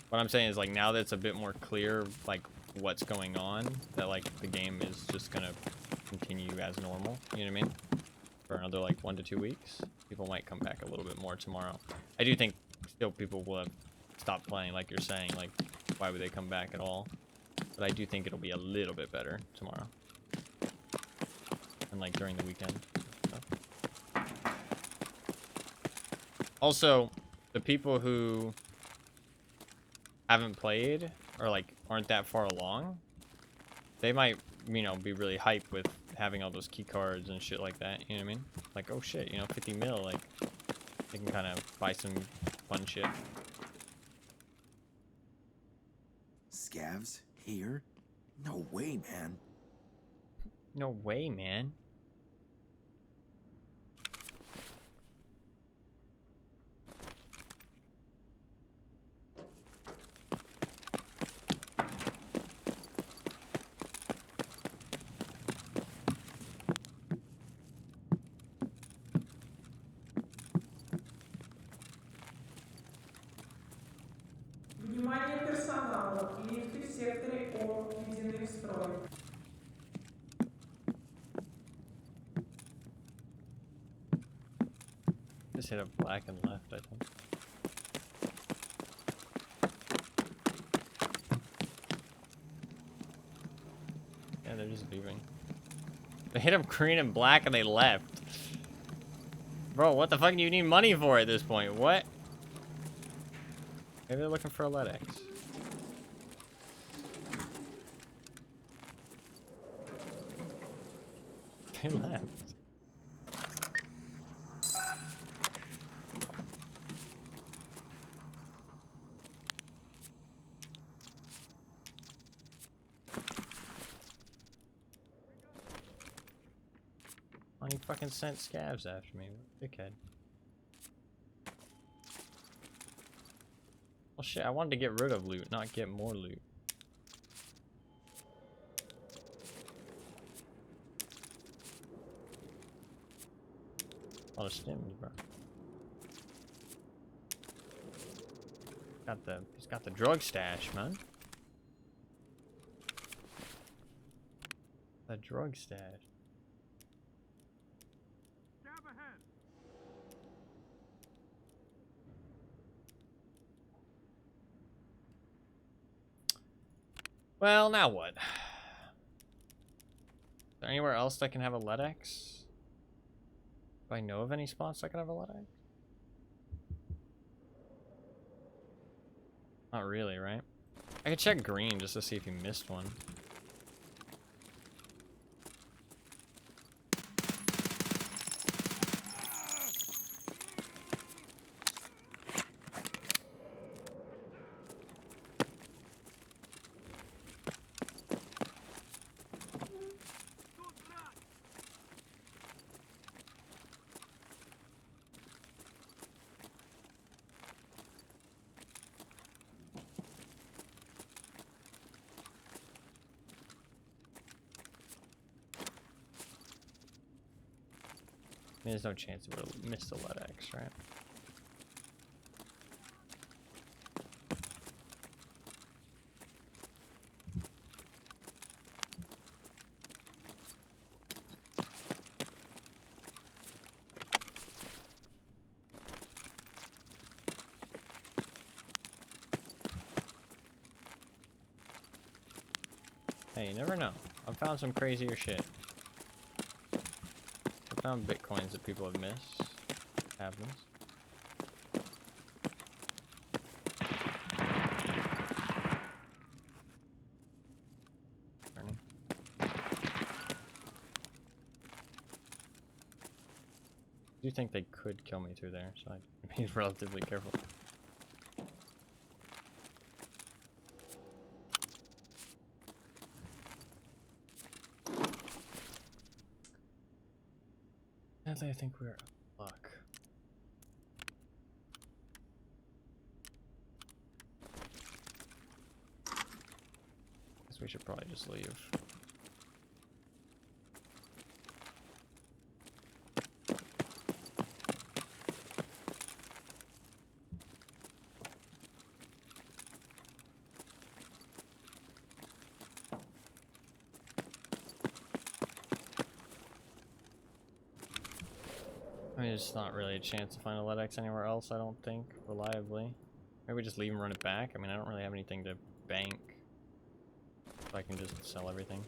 What I'm saying is, like, now that it's a bit more clear, like, what's going on, that, like, the game is just gonna continue as normal, you know what I mean? For another, like, 1 to 2 weeks, people might come back a little bit more tomorrow. I do think still people will have stopped playing, like you're saying, like, why would they come back at all? But I do think it'll be a little bit better tomorrow. And, like, during the weekend. So. Also, the people who haven't played or, like, aren't that far along, they might, you know, be really hyped with having all those key cards and shit like that, you know what I mean? Like, oh shit, you know, 50 mil, like, they can kind of buy some fun shit. Scavs? Here? No way, man. No way, man. Внимание персоналу. Лифты в секторе О введены в строй. Just hit up black and left, I think. Yeah, they're just leaving. They hit up green and black and they left. Bro, what the fuck do you need money for at this point? What? Maybe they're looking for a LEDX. They left. Oh, he fucking sent scavs after me. Dickhead. Well, shit, I wanted to get rid of loot, not get more loot. A lot of stims, bro. He's got the drug stash, man. The drug stash. Cab ahead. Well, now what? Is there anywhere else that can have a LEDX? Do I know of any spots that can have a LEDX? Not really, right? I could check green just to see if you missed one. I mean, there's no chance it would have missed a LEDX, right? Hey, you never know. I've found some crazier shit. I found bitcoins that people have missed. Happens. Turning. I do think they could kill me through there, so I'd be relatively careful. I think we're out of luck. Guess we should probably just leave. I mean, it's not really a chance to find a LEDX anywhere else, I don't think, reliably. Maybe we just leave and run it back. I mean, I don't really have anything to bank. So I can just sell everything.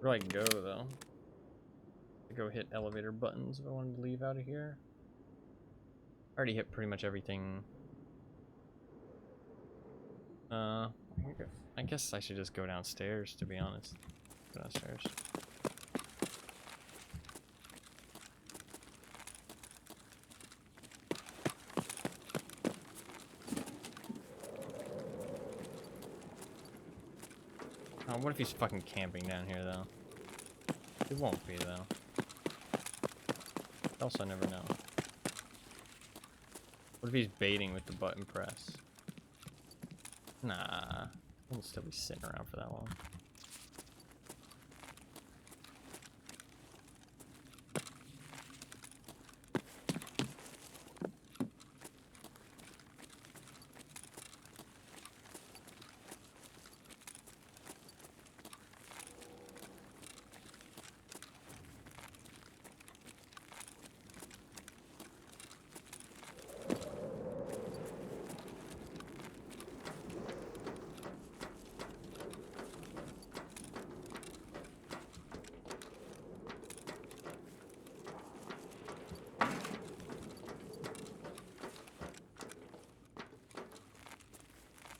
Where do I go, though? I go hit elevator buttons if I wanted to leave out of here. I already hit pretty much everything. I guess I should just go downstairs, to be honest. Go downstairs. Oh, what if he's fucking camping down here, though? It won't be, though. Else I never know. What if he's baiting with the button press? Nah. He'll still be sitting around for that long.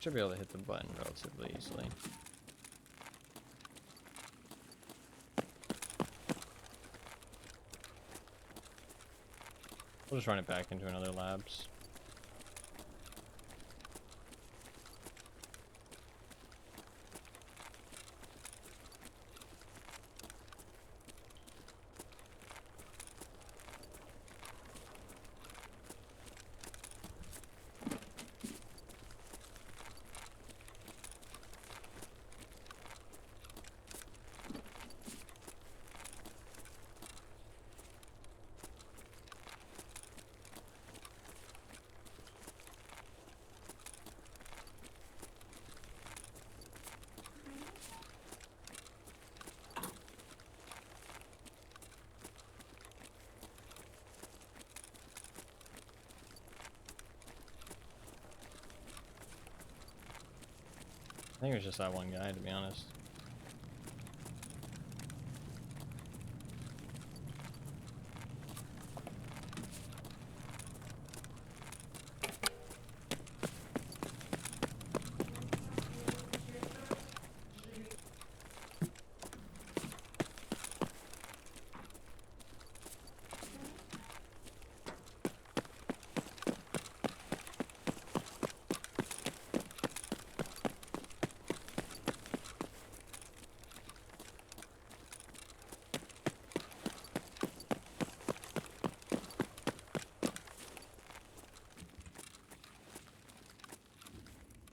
Should be able to hit the button relatively easily. We'll just run it back into another labs. think it was just that one guy, to be honest.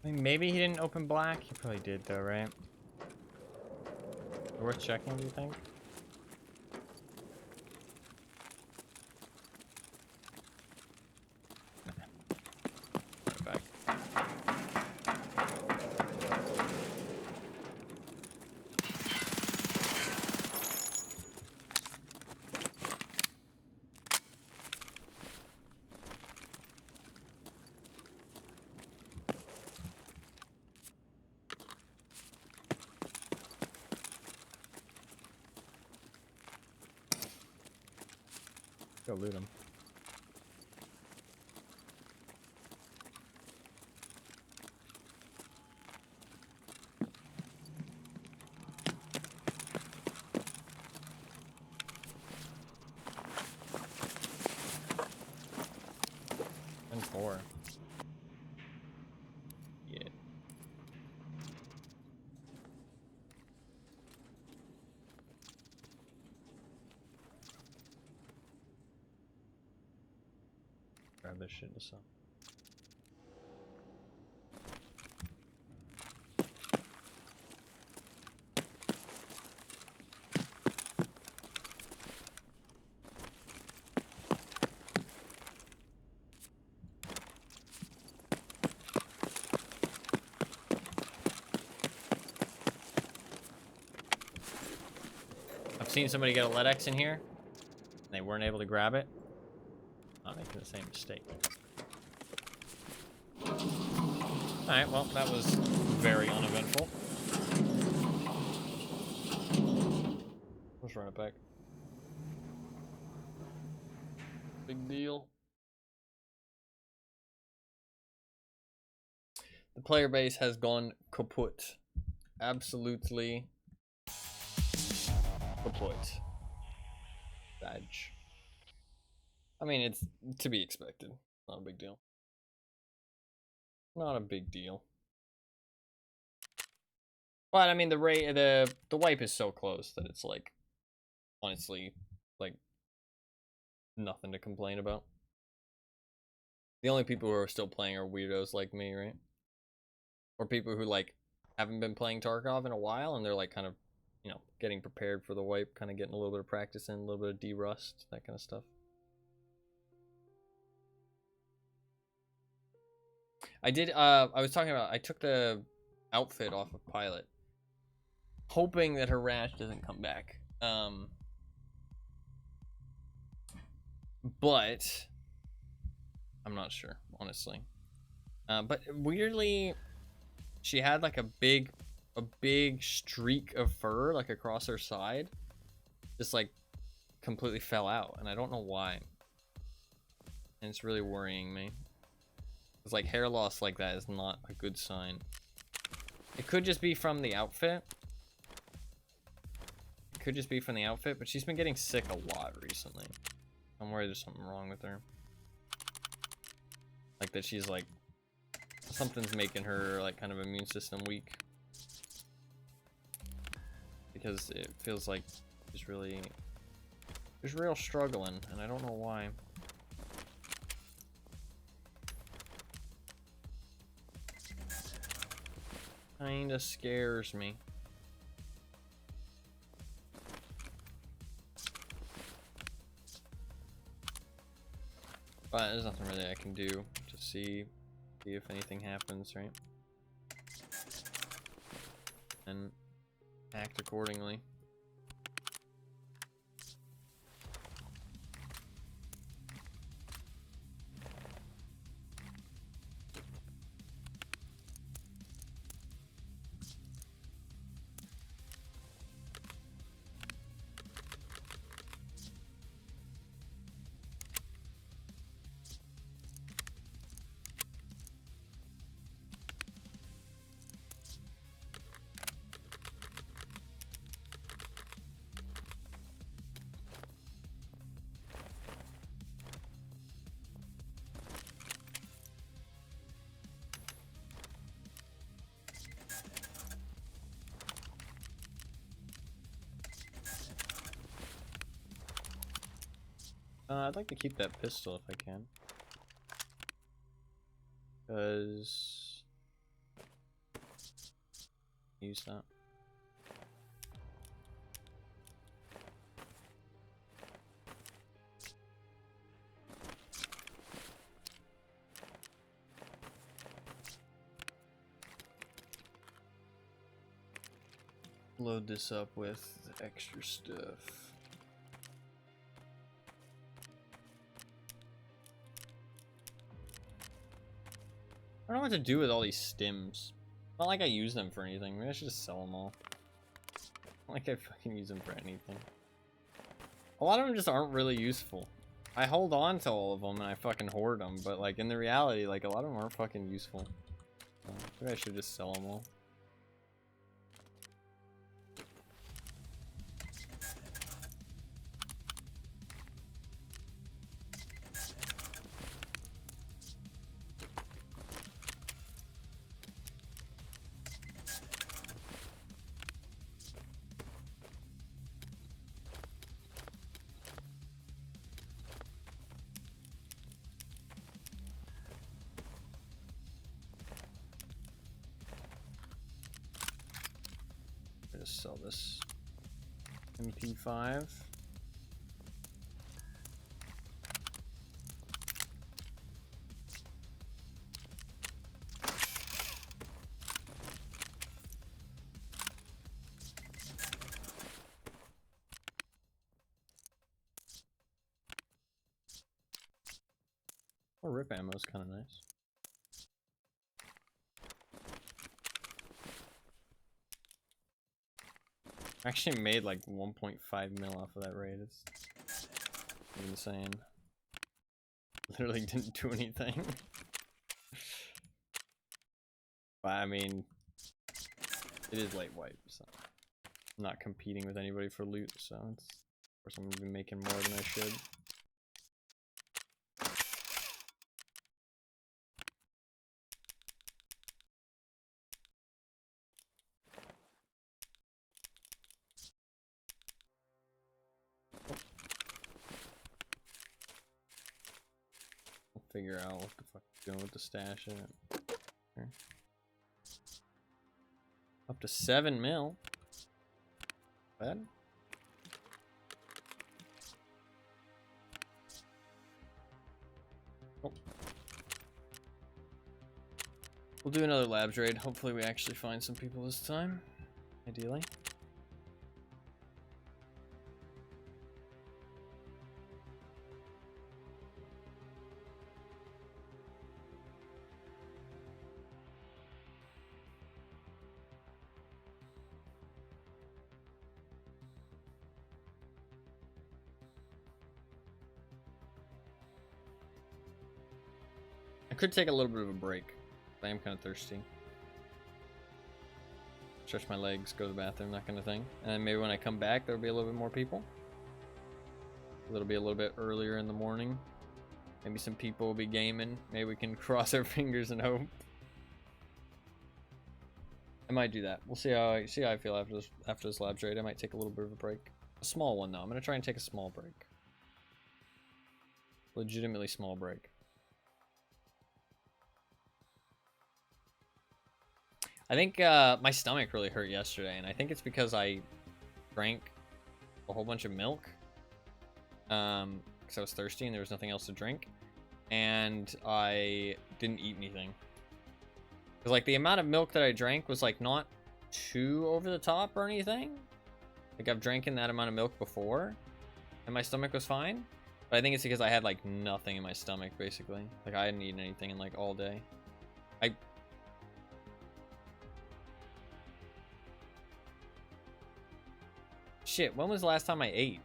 I mean, maybe he didn't open black. He probably did, though, right? Worth checking, do you think? Nah. Back. Go loot him. And 4. Yeah. Grab this shit to sell. I've seen somebody get a LEDX in here, and they weren't able to grab it. Not making the same mistake. Alright, well, that was very uneventful. Let's run it back. Big deal. The player base has gone kaput. Absolutely kaput. Badge. I mean, it's to be expected. Not a big deal. Not a big deal. But I mean, the wipe is so close that it's like, honestly, like nothing to complain about. The only people who are still playing are weirdos like me, right? Or people who like haven't been playing Tarkov in a while and they're like kind of, you know, getting prepared for the wipe, kind of getting a little bit of practice in, a little bit of de-rust, that kind of stuff. I did, I was talking about, I took the outfit off of Pilot, hoping that her rash doesn't come back. But I'm not sure, honestly. But weirdly, she had like a big streak of fur like across her side, just like completely fell out, and I don't know why. And it's really worrying me. It's like hair loss like that is not a good sign. It could just be from the outfit. It could just be from the outfit, but she's been getting sick a lot recently. I'm worried there's something wrong with her. Like that she's like, something's making her like kind of immune system weak. Because it feels like she's real struggling, and I don't know why. Kinda scares me. But there's nothing really I can do to see if anything happens, right? And act accordingly. I'd like to keep that pistol if I can. Because... use that. Load this up with extra stuff. I don't know what to do with all these stims. Not like I use them for anything. Maybe I should just sell them all. Not like I fucking use them for anything. A lot of them just aren't really useful. I hold on to all of them and I fucking hoard them, but like in the reality, like a lot of them aren't fucking useful. So maybe I should just sell them all. Just sell this MP5. Oh, rip ammo is kind of nice. I actually made like 1.5 mil off of that raid. It's insane. Literally didn't do anything. But I mean, it is late wipe, so I'm not competing with anybody for loot, so it's, of course I'm gonna be making more than I should. Figure out what the fuck is going with the stash in it. Here. Up to 7 mil. Bad. Oh. We'll do another labs raid. Hopefully we actually find some people this time. Ideally. Could take a little bit of a break. I am kind of thirsty. Stretch my legs, go to the bathroom, that kind of thing. And then maybe when I come back, there'll be a little bit more people. It'll be a little bit earlier in the morning. Maybe some people will be gaming. Maybe we can cross our fingers and hope. I might do that. We'll see how I feel after this lab trade. I might take a little bit of a break. A small one though. I'm gonna try and take a small break. Legitimately small break. I think my stomach really hurt yesterday, and I think it's because I drank a whole bunch of milk because I was thirsty and there was nothing else to drink, and I didn't eat anything. Because like the amount of milk that I drank was like not too over the top or anything. Like I've drank in that amount of milk before, and my stomach was fine. But I think it's because I had like nothing in my stomach basically. Like I hadn't eaten anything in like all day. Shit, when was the last time I ate?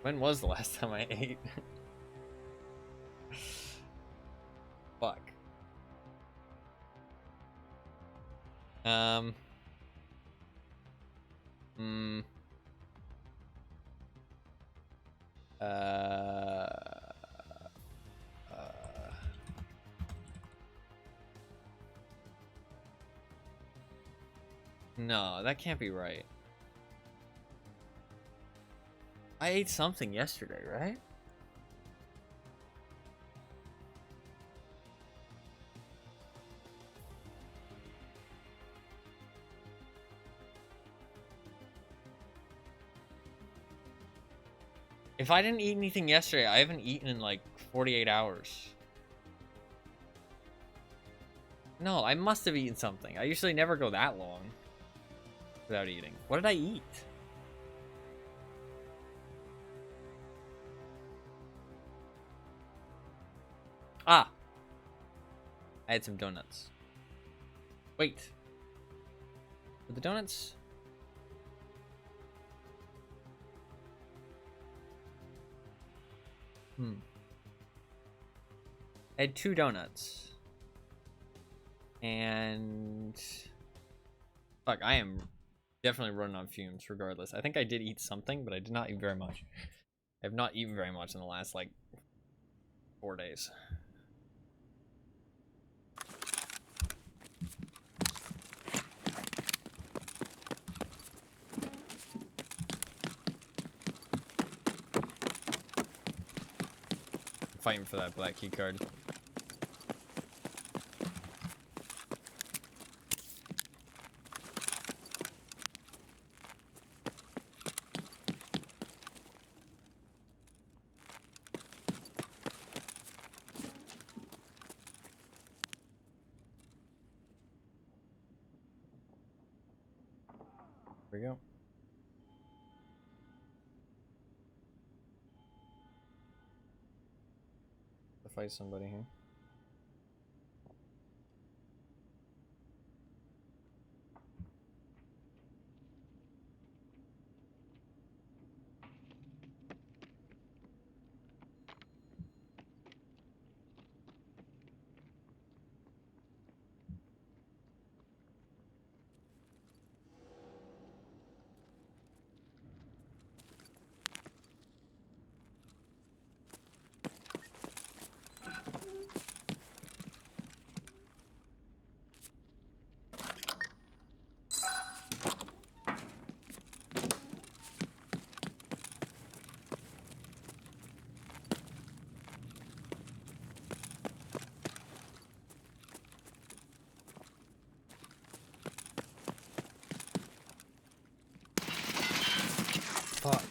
When was the last time I ate? Fuck. No, that can't be right. I ate something yesterday, right? If I didn't eat anything yesterday, I haven't eaten in like 48 hours. No, I must have eaten something. I usually never go that long without eating. What did I eat? Ah! I had some donuts. Wait. Were the donuts? I had 2 donuts. And... Fuck, I am definitely running on fumes regardless. I think I did eat something, but I did not eat very much. I have not eaten very much in the last, like, 4 days. I'm fighting for that black key card. There we go. To fight somebody here. Fuck.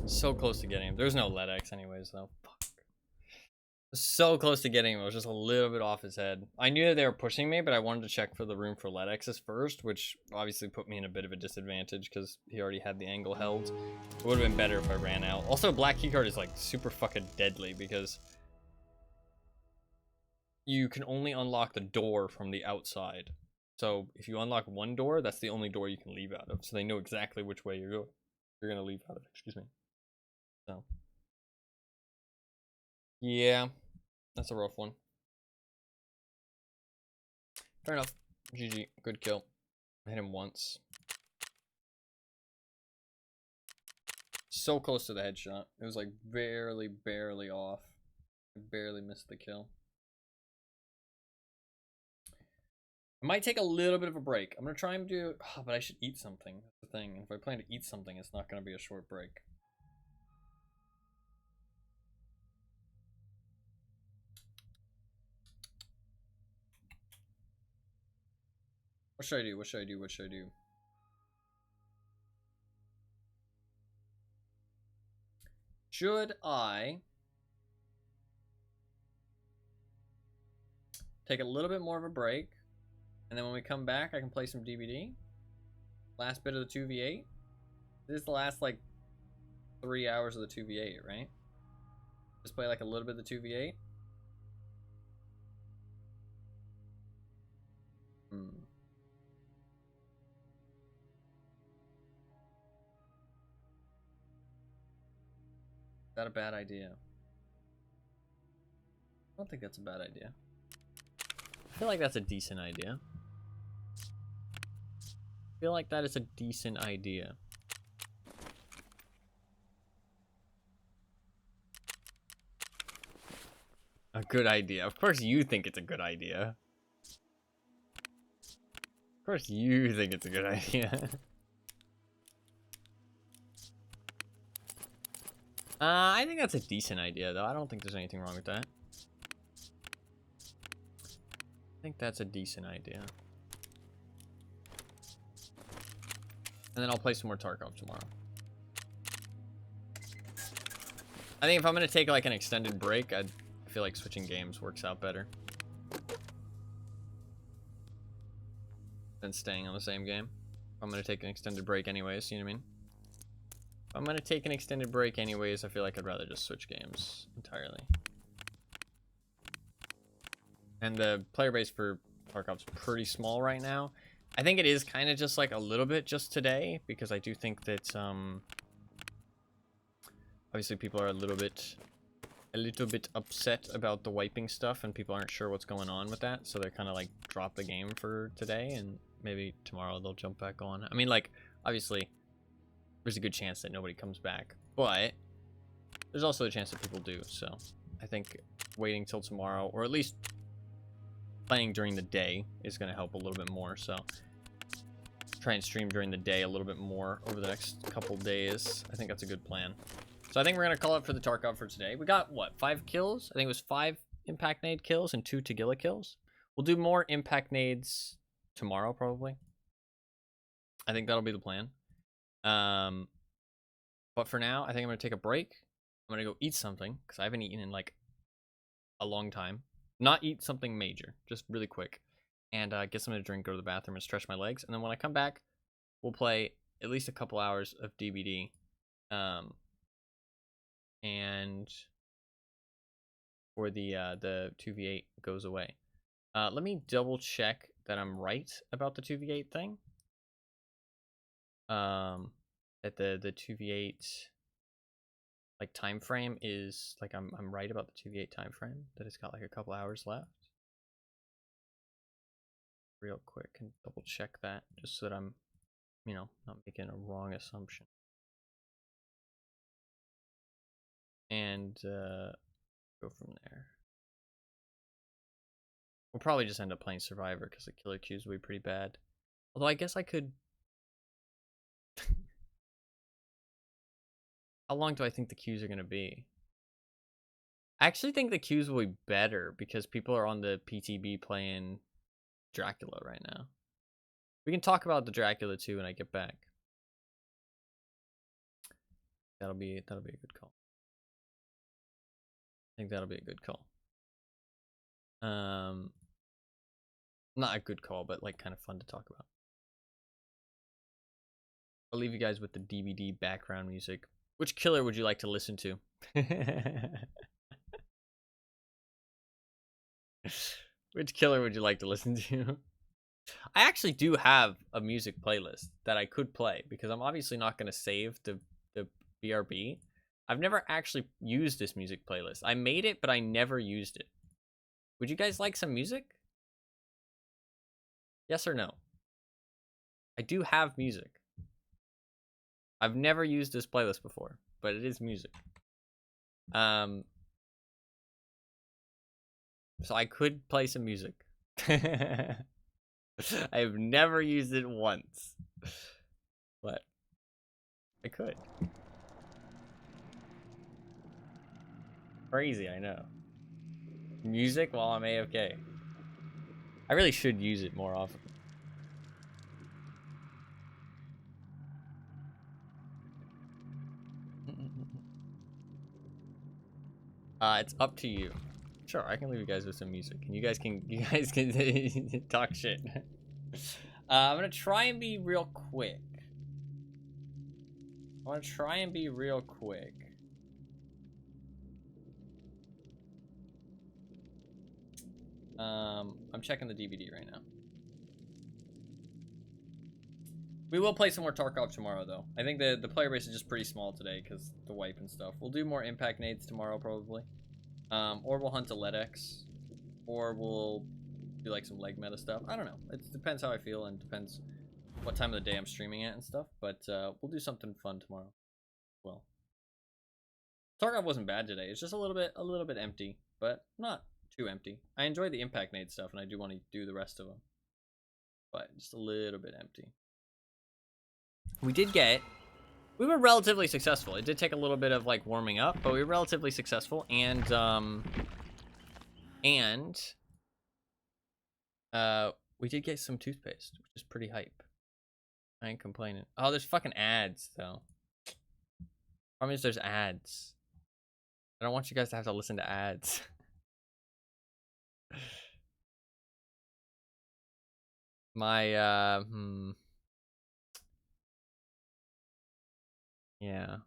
So close to getting him. There's no LEDX anyways, though. Fuck. So close to getting him. I was just a little bit off his head. I knew that they were pushing me, but I wanted to check for the room for LEDXs first, which obviously put me in a bit of a disadvantage because he already had the angle held. It would have been better if I ran out. Also, black keycard is like super fucking deadly because you can only unlock the door from the outside. So if you unlock one door, that's the only door you can leave out of. So they know exactly which way you're gonna leave out of. Excuse me. So yeah, that's a rough one. Fair enough. GG. Good kill. I hit him once. So close to the headshot. It was like barely off. I barely missed the kill. I might take a little bit of a break. I'm gonna try and do, but I should eat something. That's the thing. If I plan to eat something, it's not gonna be a short break. What should I do? What should I do? What should I do? Should I take a little bit more of a break, and then when we come back, I can play some DVD? Last bit of the 2v8? This is the last, like, 3 hours of the 2v8, right? Just play, like, a little bit of the 2v8? Is that a bad idea? I don't think that's a bad idea. I feel like that's a decent idea. I feel like that is a decent idea. A good idea. Of course you think it's a good idea. Of course you think it's a good idea. I think that's a decent idea, though. I don't think there's anything wrong with that. I think that's a decent idea. And then I'll play some more Tarkov tomorrow. I think if I'm going to take like an extended break, I feel like switching games works out better than staying on the same game. I'm going to take an extended break anyways, you know what I mean? If I'm going to take an extended break anyways, I feel like I'd rather just switch games entirely. And the player base for Tarkov's pretty small right now. I think it is kind of just like a little bit just today, because I do think that obviously people are a little bit upset about the wiping stuff, and people aren't sure what's going on with that, so they're kind of like drop the game for today, and maybe tomorrow they'll jump back on. I mean, like, obviously there's a good chance that nobody comes back, but there's also a chance that people do. So I think waiting till tomorrow, or at least playing during the day, is going to help a little bit more. So try and stream during the day a little bit more over the next couple days. I think that's a good plan. So I think we're going to call it for the Tarkov for today. We got, what, 5 kills? I think it was 5 impact nade kills and 2 Tagilla kills. We'll do more impact nades tomorrow, probably. I think that'll be the plan. But for now, I think I'm going to take a break. I'm going to go eat something, because I haven't eaten in, like, a long time. Not eat something major, just really quick. And get something to drink, go to the bathroom, and stretch my legs. And then when I come back, we'll play at least a couple hours of DBD. And for the 2v8 goes away. Let me double check that I'm right about the 2v8 thing. That the 2v8 like time frame is like I'm right about the 2v8 time frame, that it's got like a couple hours left. Real quick and double check that, just so that I'm, you know, not making a wrong assumption. And go from there. We'll probably just end up playing Survivor, because the killer queues will be pretty bad. Although I guess I could. How long do I think the queues are going to be? I actually think the queues will be better, because people are on the PTB playing Dracula right now. We can talk about the Dracula too when I get back. That'll be a good call. I think that'll be a good call. Not a good call, but like kind of fun to talk about. I'll leave you guys with the DVD background music. Which killer would you like to listen to? Which killer would you like to listen to? I actually do have a music playlist that I could play, because I'm obviously not going to save the BRB. I've never actually used this music playlist. I made it, but I never used it. Would you guys like some music? Yes or no? I do have music. I've never used this playlist before, but it is music. So I could play some music. I've never used it once, but I could. Crazy, I know. Music while I'm AFK. I really should use it more often. It's up to you. Sure, I can leave you guys with some music, and you guys can talk shit. I'm gonna try and be real quick. I'm checking the DVD right now. We will play some more Tarkov tomorrow, though. I think the player base is just pretty small today because the wipe and stuff. We'll do more impact nades tomorrow, probably. Or we'll hunt a LEDX. Or we'll do like some leg meta stuff. I don't know. It depends how I feel, and depends what time of the day I'm streaming it and stuff. But we'll do something fun tomorrow. Well, Tarkov wasn't bad today. It's just a little bit empty, but not too empty. I enjoy the impact nade stuff, and I do want to do the rest of them, but just a little bit empty. We did get we were relatively successful. It did take a little bit of like warming up, but we were relatively successful, and we did get some toothpaste, which is pretty hype. I ain't complaining. Oh, there's fucking ads though. Problem is there's ads. I don't want you guys to have to listen to ads. My yeah.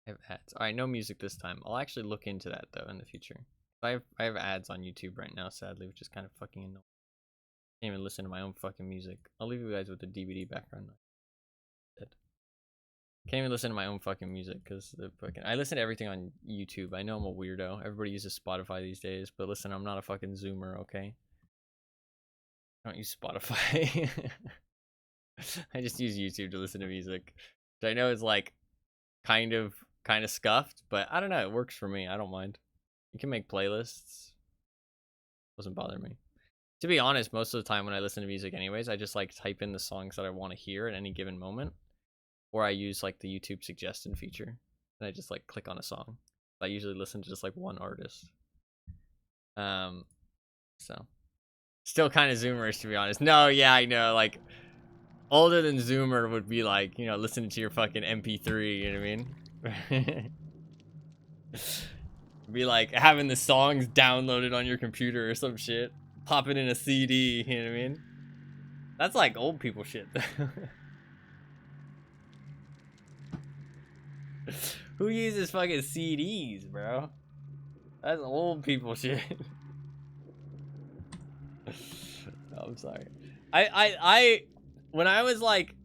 I have ads. Alright, no music this time. I'll actually look into that though in the future. I have ads on YouTube right now, sadly, which is kind of fucking annoying. Can't even listen to my own fucking music. I'll leave you guys with the DVD background. Can't even listen to my own fucking music because the fucking. I listen to everything on YouTube. I know I'm a weirdo. Everybody uses Spotify these days, but listen, I'm not a fucking Zoomer, okay? I don't use Spotify. I just use YouTube to listen to music. Which I know is like kind of scuffed, but I don't know. It works for me. I don't mind. You can make playlists. Doesn't bother me. To be honest, most of the time when I listen to music anyways, I just like type in the songs that I want to hear at any given moment. Or I use like the YouTube suggestion feature. And I just like click on a song. I usually listen to just like one artist. So still kind of Zoomerish, to be honest. No, yeah, I know. Like older than Zoomer would be like, you know, listening to your fucking MP3, you know what I mean? Be like having the songs downloaded on your computer or some shit. Pop it in a CD, you know what I mean? That's like old people shit. Who uses fucking CDs, bro? That's old people shit. Oh, I'm sorry. I when I was like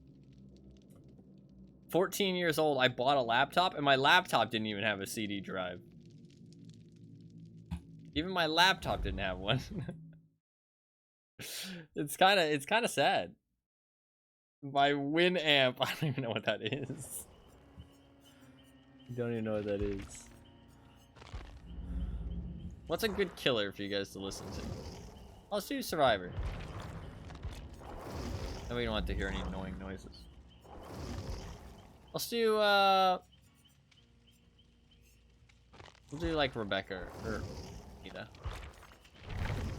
14 years old, I bought a laptop, and my laptop didn't even have a CD drive. Even my laptop didn't have one. It's kind of sad. My Winamp, I don't even know what that is. Don't even know what that is. What's a good killer for you guys to listen to? Let's do Survivor. Then we don't have to hear any annoying noises. Let's do we'll do like Rebecca or Nita.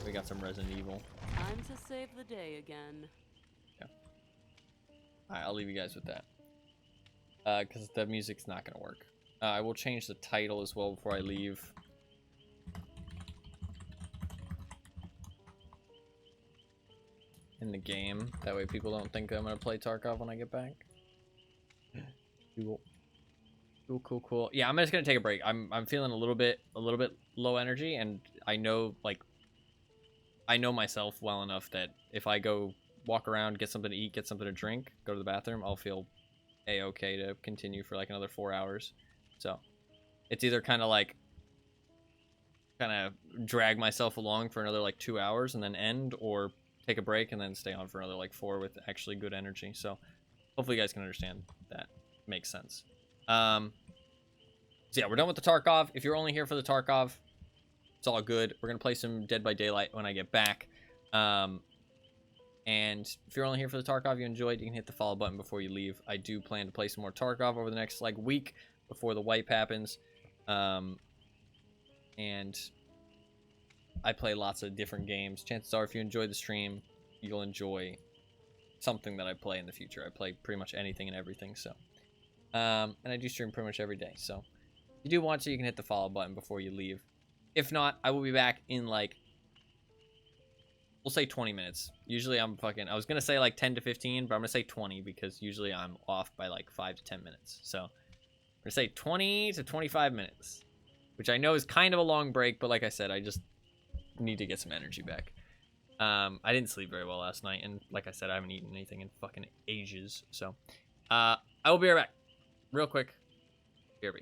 We got some Resident Evil. Time to save the day again. Yeah. Alright, I'll leave you guys with that. Because the music's not gonna work. I will change the title as well before I leave. In the game. That way people don't think I'm gonna play Tarkov when I get back. Cool. Yeah, I'm just gonna take a break. I'm feeling a little bit low energy, and I know myself well enough that if I go walk around, get something to eat, get something to drink, go to the bathroom, I'll feel a-okay to continue for like another 4 hours. So it's either kind of drag myself along for another like 2 hours and then end, or take a break and then stay on for another like 4 with actually good energy. So hopefully you guys can understand that. Makes sense. So yeah, we're done with the Tarkov. If you're only here for the Tarkov, it's all good. We're gonna play some Dead by Daylight when I get back. And if you're only here for the Tarkov, you enjoyed, you can hit the follow button before you leave. I do plan to play some more Tarkov over the next like week before the wipe happens. And I play lots of different games. Chances are if you enjoy the stream, you'll enjoy something that I play in the future. I play pretty much anything and everything, so. And I do stream pretty much every day, so. If you do want to, you can hit the follow button before you leave. If not, I will be back in like, we'll say 20 minutes. Usually I was gonna say like 10 to 15, but I'm gonna say 20 because usually I'm off by like 5 to 10 minutes. So I'm gonna say 20 to 25 minutes, which I know is kind of a long break, but like I said, I just need to get some energy back. I didn't sleep very well last night, and like I said, I haven't eaten anything in fucking ages. So I will be right back real quick. BRB.